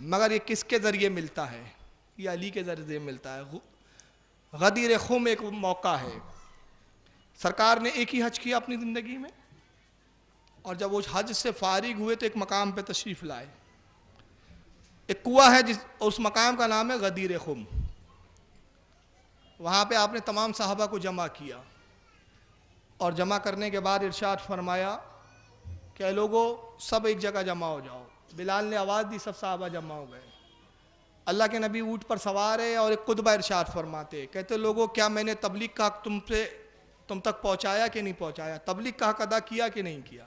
مگر یہ کس کے ذریعے ملتا ہے؟ یہ علی کے ذریعے ملتا ہے. غدیر خم ایک موقع ہے. سرکار نے ایک ہی حج کیا اپنی زندگی میں، اور جب وہ حج سے فارغ ہوئے تو ایک مقام پہ تشریف لائے. ایک کنواں ہے اس مقام کا نام ہے غدیر خم. وہاں پہ آپ نے تمام صحابہ کو جمع کیا، اور جمع کرنے کے بعد ارشاد فرمایا کہ اے لوگو سب ایک جگہ جمع ہو جاؤ. بلال نے آواز دی، سب صحابہ جمع ہو گئے. اللہ کے نبی اونٹ پر سوار ہے اور ایک خطبہ ارشاد فرماتے، کہتے لوگو کیا میں نے تبلیغ کا حق تم تک پہنچایا کہ نہیں پہنچایا؟ تبلیغ کا حق ادا کیا کہ نہیں کیا؟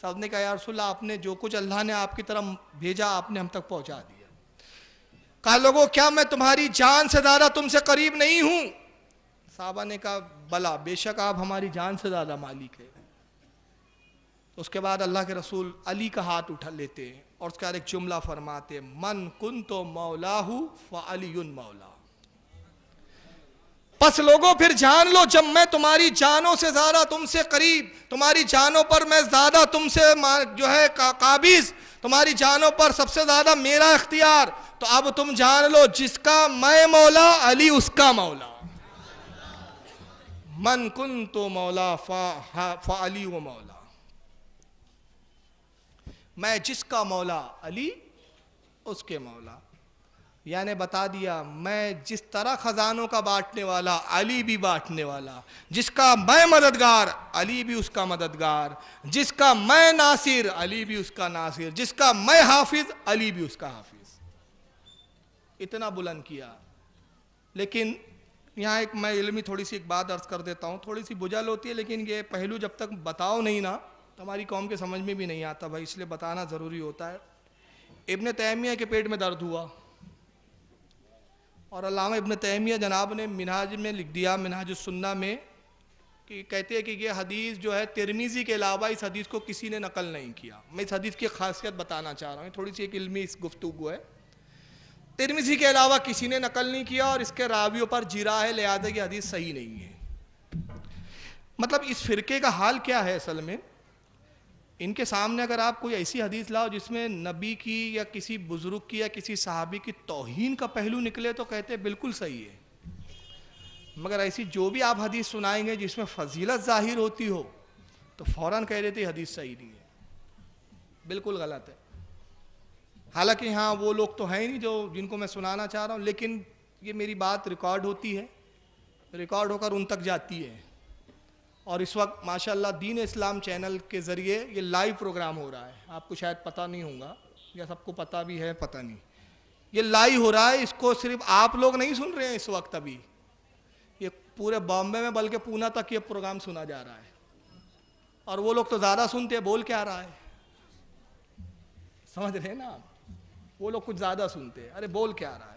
سب نے کہا یا رسول اللہ آپ نے جو کچھ اللہ نے آپ کی طرف بھیجا آپ نے ہم تک پہنچا دیا. کہا لوگو کیا میں تمہاری جان سے زیادہ تم سے قریب نہیں ہوں؟ صحابہ نے کہا بلا، بے شک آپ ہماری جان سے زیادہ مالک ہے. اس کے بعد اللہ کے رسول علی کا ہاتھ اٹھا لیتے ہیں اور اس کے بعد ایک جملہ فرماتے من کنت مولاہ فعلی مولا. پس لوگوں پھر جان لو جب میں تمہاری جانوں سے زیادہ تم سے قریب، تمہاری جانوں پر میں زیادہ تم سے جو ہے قابض، تمہاری جانوں پر سب سے زیادہ میرا اختیار، تو اب تم جان لو جس کا میں مولا علی اس کا مولا. من کنت مولا فعلی و مولا. میں جس کا مولا علی اس کے مولا. یعنی بتا دیا میں جس طرح خزانوں کا بانٹنے والا علی بھی بانٹنے والا، جس کا میں مددگار علی بھی اس کا مددگار، جس کا میں ناصر علی بھی اس کا ناصر، جس کا میں حافظ علی بھی اس کا حافظ. اتنا بلند کیا. لیکن یہاں ایک میں علمی تھوڑی سی ایک بات عرض کر دیتا ہوں، تھوڑی سی بجھل ہوتی ہے لیکن یہ پہلو جب تک بتاؤ نہیں نا تو ہماری قوم کے سمجھ میں بھی نہیں آتا بھائی، اس لیے بتانا ضروری ہوتا ہے. ابن تیمیہ کے پیٹ میں درد ہوا اور علامہ ابن تیمیہ جناب نے منہاج میں لکھ دیا، منہاج السنہ میں، کہ کہتے ہیں کہ یہ حدیث جو ہے ترمذی کے علاوہ اس حدیث کو کسی نے نقل نہیں کیا. میں اس حدیث کی خاصیت بتانا چاہ رہا ہوں، تھوڑی سی ایک علمی اس گفتگو ہے. ترمذی کے علاوہ کسی نے نقل نہیں کیا اور اس کے راویوں پر جرا ہے، لہذا یہ حدیث صحیح نہیں ہے۔ مطلب اس فرقے کا حال کیا ہے اصل میں؟ ان کے سامنے اگر آپ کوئی ایسی حدیث لاؤ جس میں نبی کی یا کسی بزرگ کی یا کسی صحابی کی توہین کا پہلو نکلے تو کہتے ہیں بالکل صحیح ہے، مگر ایسی جو بھی آپ حدیث سنائیں گے جس میں فضیلت ظاہر ہوتی ہو تو فوراً کہہ دیتے ہیں حدیث صحیح نہیں ہے، بالکل غلط ہے۔ حالانکہ ہاں وہ لوگ تو ہیں نہیں جو جن کو میں سنانا چاہ رہا ہوں، لیکن یہ میری بات ریکارڈ ہوتی ہے، ریکارڈ ہو کر ان تک جاتی ہے، اور اس وقت ماشاءاللہ دین اسلام چینل کے ذریعے یہ لائیو پروگرام ہو رہا ہے، آپ کو شاید پتہ نہیں ہوگا یا سب کو پتہ بھی ہے پتہ نہیں، یہ لائیو ہو رہا ہے، اس کو صرف آپ لوگ نہیں سن رہے ہیں اس وقت، ابھی یہ پورے بامبے میں بلکہ پونا تک یہ پروگرام سنا جا رہا ہے، اور وہ لوگ تو زیادہ سنتے ہیں، بول کیا رہا ہے، سمجھ رہے ہیں نا آپ، وہ لوگ کچھ زیادہ سنتے ہیں، ارے بول کیا رہا ہے۔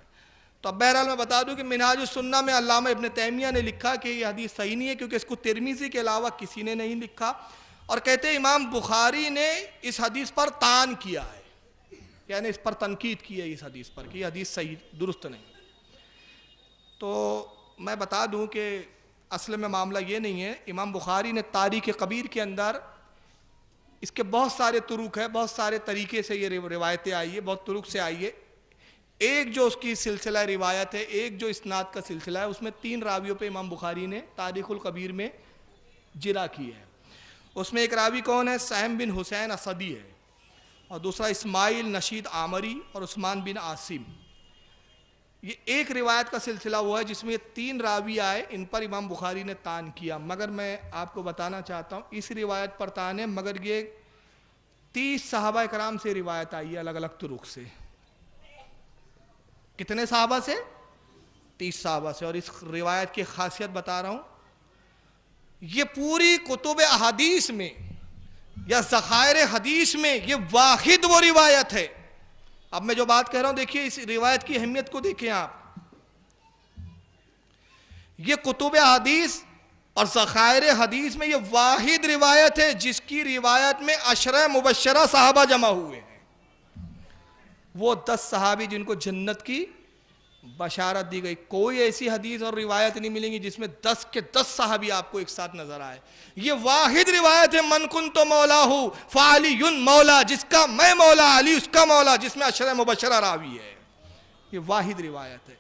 تو اب بہرحال میں بتا دوں کہ منہاج السنہ میں علامہ ابن تیمیہ نے لکھا کہ یہ حدیث صحیح نہیں ہے کیونکہ اس کو ترمذی کے علاوہ کسی نے نہیں لکھا، اور کہتے ہیں امام بخاری نے اس حدیث پر طعن کیا ہے، یعنی اس پر تنقید کی ہے اس حدیث پر کہ یہ حدیث صحیح درست نہیں۔ تو میں بتا دوں کہ اصل میں معاملہ یہ نہیں ہے، امام بخاری نے تاریخ کبیر کے اندر اس کے بہت سارے طرق ہے، بہت سارے طریقے سے یہ روایتیں آئی ہے، بہت طرق سے آئی ہے۔ ایک جو اس کی سلسلہ روایت ہے، ایک جو اسناد کا سلسلہ ہے، اس میں 3 راویوں پہ امام بخاری نے تاریخ الکبیر میں جرح کی ہے۔ اس میں ایک راوی کون ہے؟ سہم بن حسین اسدی ہے، اور دوسرا اسماعیل نشید عامری اور عثمان بن عاصم۔ یہ ایک روایت کا سلسلہ ہوا ہے جس میں 3 راوی آئے، ان پر امام بخاری نے طعن کیا، مگر میں آپ کو بتانا چاہتا ہوں اس روایت پر طعن ہے، مگر یہ 30 صحابہ کرام سے روایت آئی ہے الگ الگ طرق سے۔ کتنے صحابہ سے؟ 30 صحابہ سے، اور اس روایت کی خاصیت بتا رہا ہوں، یہ پوری کتب احادیث میں یا ذخائر حدیث میں یہ واحد وہ روایت ہے۔ اب میں جو بات کہہ رہا ہوں دیکھیے اس روایت کی اہمیت کو دیکھیں آپ، یہ کتب حدیث اور ذخائر حدیث میں یہ واحد روایت ہے جس کی روایت میں 10 مبشرہ صحابہ جمع ہوئے ہیں، وہ 10 صحابی جن کو جنت کی بشارت دی گئی۔ کوئی ایسی حدیث اور روایت نہیں ملیں گی جس میں 10 کے 10 صحابی آپ کو ایک ساتھ نظر آئے، یہ واحد روایت ہے۔ من کنت مولاہ فعلی مولا، جس کا میں مولا علی اس کا مولا، جس میں 10 مبشرہ راوی ہے، یہ واحد روایت ہے۔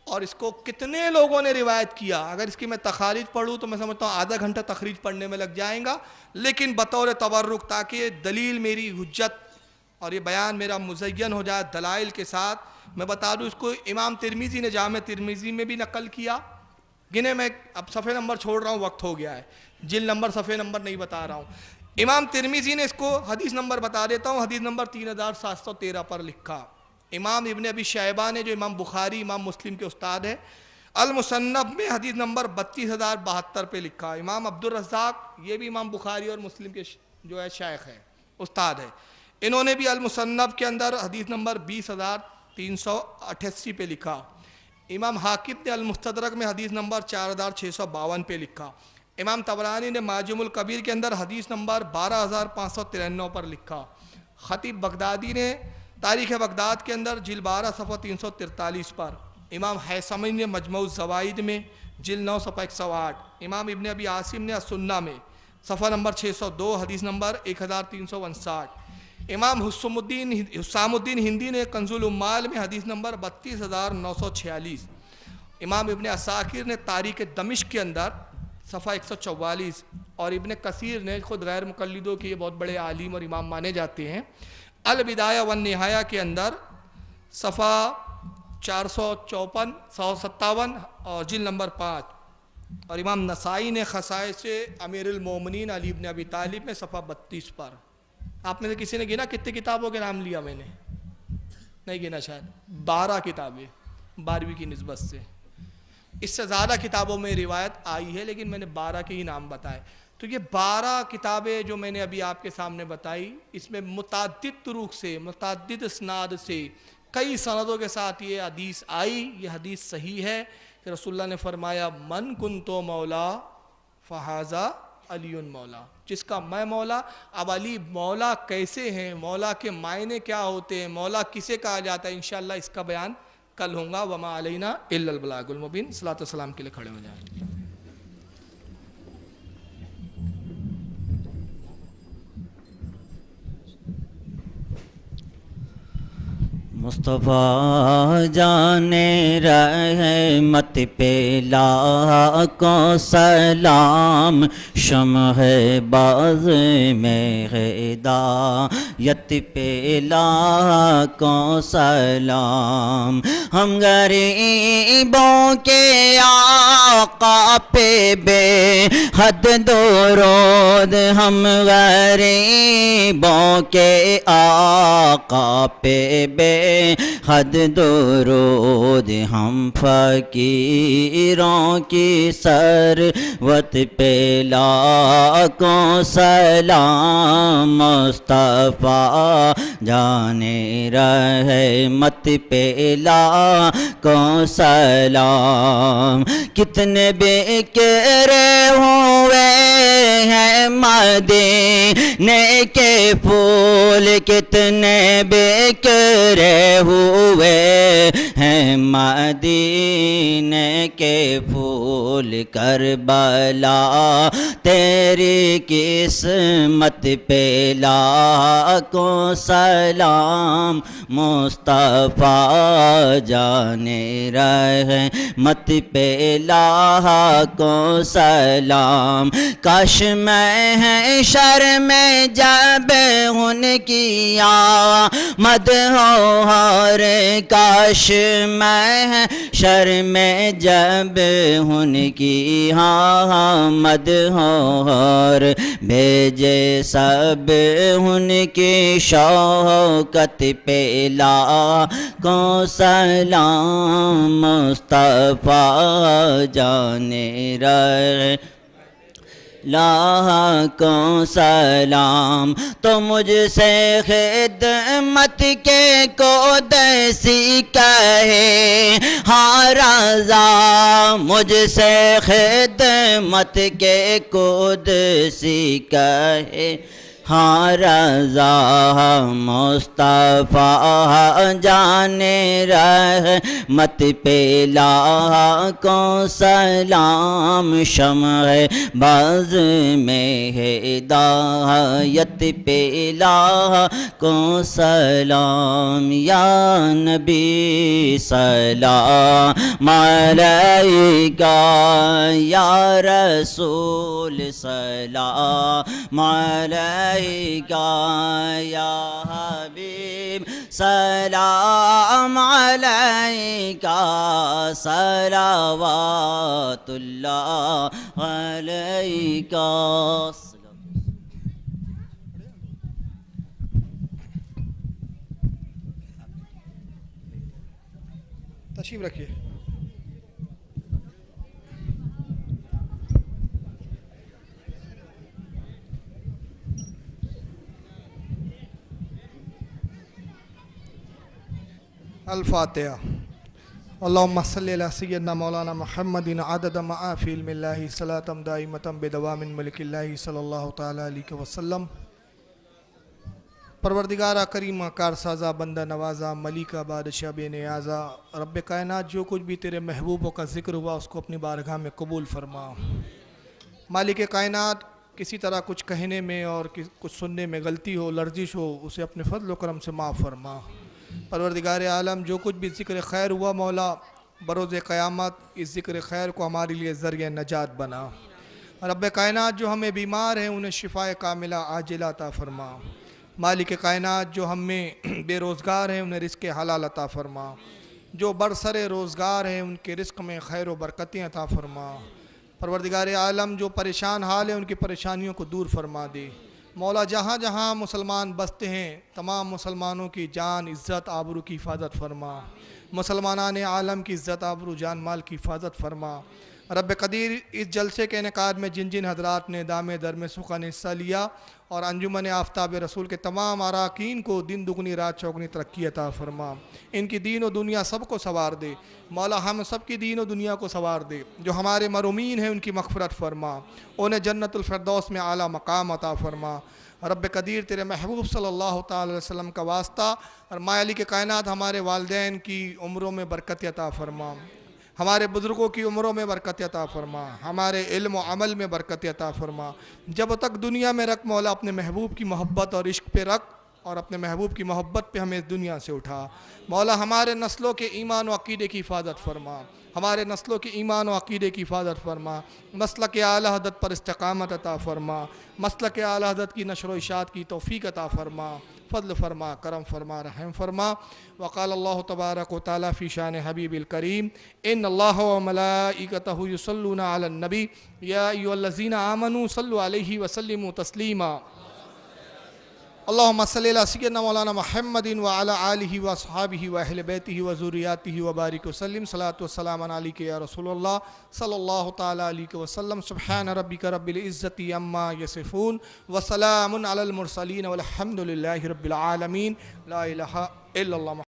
اور اس کو کتنے لوگوں نے روایت کیا، اگر اس کی میں تخارج پڑھوں تو میں سمجھتا ہوں آدھا گھنٹہ تخریج پڑھنے میں لگ جائیں گا، لیکن بطور تبرک تاکہ دلیل میری حجت اور یہ بیان میرا مزین ہو جائے دلائل کے ساتھ، میں بتا دوں اس کو امام ترمذی نے جامع ترمذی میں بھی نقل کیا، گنے میں اب صفحے نمبر چھوڑ رہا ہوں، وقت ہو گیا ہے، جلد نمبر صفحے نمبر نہیں بتا رہا ہوں۔ امام ترمذی نے اس کو حدیث نمبر بتا دیتا ہوں، حدیث نمبر 3713 پر لکھا۔ امام ابن ابی شیبہ نے جو امام بخاری امام مسلم کے استاد ہے، المصنف میں حدیث نمبر 32072 پہ لکھا۔ امام عبدالرزاق یہ بھی امام بخاری اور مسلم کے جو ہے شیخ ہے، استاد ہے، انہوں نے بھی المصنف کے اندر حدیث نمبر 20388 پہ لکھا۔ امام حاکم نے المستدرک میں حدیث نمبر 4652 پہ لکھا۔ امام طبرانی نے معجم الکبیر کے اندر حدیث نمبر 12593 پر لکھا۔ خطیب بغدادی نے تاریخ بغداد کے اندر جلد 12 صفحہ 343 پر، امام حیثمی نے مجموع الزوائد میں جلد 9 صفحہ 108، امام ابن ابی عاصم نے السنہ میں صفحہ نمبر 602 حدیث نمبر 1359، امام حسام الدین ہندی نے کنز العمال میں حدیث نمبر 32946، امام ابن عساکر نے تاریخ دمشق کے اندر صفحہ 144، اور ابن کثیر نے خود غیر مقلدوں کے یہ بہت بڑے عالم اور امام مانے جاتے ہیں، البدایہ والنہایہ کے اندر صفحہ 454 157 اور جلد نمبر 5، اور امام نسائی نے خصائص امیر المومنین علی ابن ابی طالب میں صفحہ 32 پر۔ آپ میں سے کسی نے گنا کتنے کتابوں کے نام لیا؟ میں نے نہیں گنا، شاید 12 کتابیں 12ویں کی نسبت سے، اس سے زیادہ کتابوں میں روایت آئی ہے لیکن میں نے 12 کے ہی نام بتائے۔ تو یہ 12 کتابیں جو میں نے ابھی آپ کے سامنے بتائی، اس میں متعدد طرق سے متعدد اسناد سے کئی سندوں کے ساتھ یہ حدیث آئی، یہ حدیث صحیح ہے کہ رسول اللہ نے فرمایا من کنتو مولا فہذا علی مولا، جس کا میں مولا۔ اب علی مولا کیسے ہیں، مولا کے معنی کیا ہوتے ہیں، مولا کسے کہا جاتا ہے، انشاءاللہ اس کا بیان کل ہوں گا وما علینا الا البلاغ المبین. صلاۃ والسلام کے لیے کھڑے ہو جائیں. مصطفیٰ جانے رحمت پہ لاکھوں سلام، شمع باز میں ہدایت پہ لاکھوں سلام. ہم غریبوں کے آقا پہ بے حد درود، ہم غریبوں کے آقا پہ بے حد درود، ہم فقیروں کی ثروت پہ لاکھوں سلام. مصطفیٰ جانے رحمت پہ لاکھوں سلام. کتنے بکھرے ہوئے ہیں مدینے کے پھول، کتنے بکھرے ہوئے ہیں مدینے کے پھول. کربلا تیری قسمت پہ لاکھوں سلام. مصطفیٰ جانے رحمت پہ لاکھوں سلام. کاش میں حشر میں جب ان کی آمد ہو، اور کاش میں حشر میں جب ان کی آمد ہو، اور بھیجے سب ان کی شوکت پہ لاکھوں سلام. مصطفیٰ جانے لاکھوں سلام. تو مجھ سے خدمت کے قدسی کہے ہاں رضا، مجھ سے خدمت کے قدسی کہے ہاں رضا. مصطفیٰ جانے رحمت پہ لاکھوں سلام. شمع باز میں ہدایت پہ لاکھوں سلام. یا نبی سلام علیکہ، یا رسول سلام علیکہ، یا حبیب سلام علیکہ، صلوات اللہ علیکہ. تشریف رکھیے. الفاتحہ. اللہم صلی علی سیدنا مولانا محمد عدد ما فی علم اللہ صلاۃ دائمۃ بدوام ملک اللہ صلی اللہ تعالی علیہ وسلم. پروردگارہ کریمہ کارسازہ بندہ نوازہ ملیکہ بادشاہ بے نیازہ، رب کائنات جو کچھ بھی تیرے محبوبوں کا ذکر ہوا اس کو اپنی بارگاہ میں قبول فرما. مالک کائنات کسی طرح کچھ کہنے میں اور کچھ سننے میں غلطی ہو، لرزش ہو، اسے اپنے فضل و کرم سے معاف فرما. پروردگار عالم جو کچھ بھی ذکر خیر ہوا مولا، بروز قیامت اس ذکر خیر کو ہمارے لیے ذریعہ نجات بنا. رب کائنات جو ہمیں بیمار ہیں انہیں شفاء کاملہ عاجلہ عطا فرما. مالک کائنات جو ہم میں بے روزگار ہیں انہیں رزق حلال عطا فرما. جو برسر روزگار ہیں ان کے رزق میں خیر و برکتیں عطا فرما. پروردگار عالم جو پریشان حال ہیں ان کی پریشانیوں کو دور فرما دے. مولا جہاں جہاں مسلمان بستے ہیں تمام مسلمانوں کی جان عزت آبرو کی حفاظت فرما. مسلمانان عالم کی عزت آبرو جان مال کی حفاظت فرما. رب قدیر اس جلسے کے انعقاد میں جن جن حضرات نے دام در میں سخن حصہ لیا اور انجمن آفتاب رسول کے تمام اراکین کو دن دگنی رات چوگنی ترقی عطا فرما. ان کی دین و دنیا سب کو سنوار دے مولا. ہم سب کی دین و دنیا کو سنوار دے. جو ہمارے مرحومین ہیں ان کی مغفرت فرما. انہیں جنت الفردوس میں اعلیٰ مقام عطا فرما. رب قدیر تیرے محبوب صلی اللہ تعالی علیہ وسلم کا واسطہ اور ماء علی کے کائنات ہمارے والدین کی عمروں میں برکت عطا فرما، ہمارے بزرگوں کی عمروں میں برکت عطا فرما، ہمارے علم و عمل میں برکت عطا فرما۔ جب تک دنیا میں رکھ مولا اپنے محبوب کی محبت اور عشق پہ رکھ، اور اپنے محبوب کی محبت پہ ہمیں اس دنیا سے اٹھا۔ مولا ہمارے نسلوں کے ایمان و عقیدے کی حفاظت فرما، ہمارے نسلوں کے ایمان و عقیدے کی حفاظت فرما، مسلک اعلی حضرت پر استقامت عطا فرما، مسلک اعلی حضرت کی نشر و اشاعت کی توفیق عطا فرما، فضل فرما، کرم فرما، رحم فرما۔ وقال اللہ تبارک و تعالی فی شان حبیب الکریم ان اللہ و ملائکتہ یصلون علی النبی یا ایھا الذین آمنوا صلوا علیہ وسلموا تسلیما۔ اللہم صلی علی سیدنا مولانا محمد وعلی آلہ واصحابہ واہل بیتہ وذریاتہ وبارک وسلم۔ صلاۃ والسلام علیک یا رسول اللہ صلی اللہ تعالی علیہ وسلم۔ سبحان ربک رب العزت عما یصفون وسلام علی المرسلین والحمد للہ رب العالمین۔ لا الہ الا اللہ۔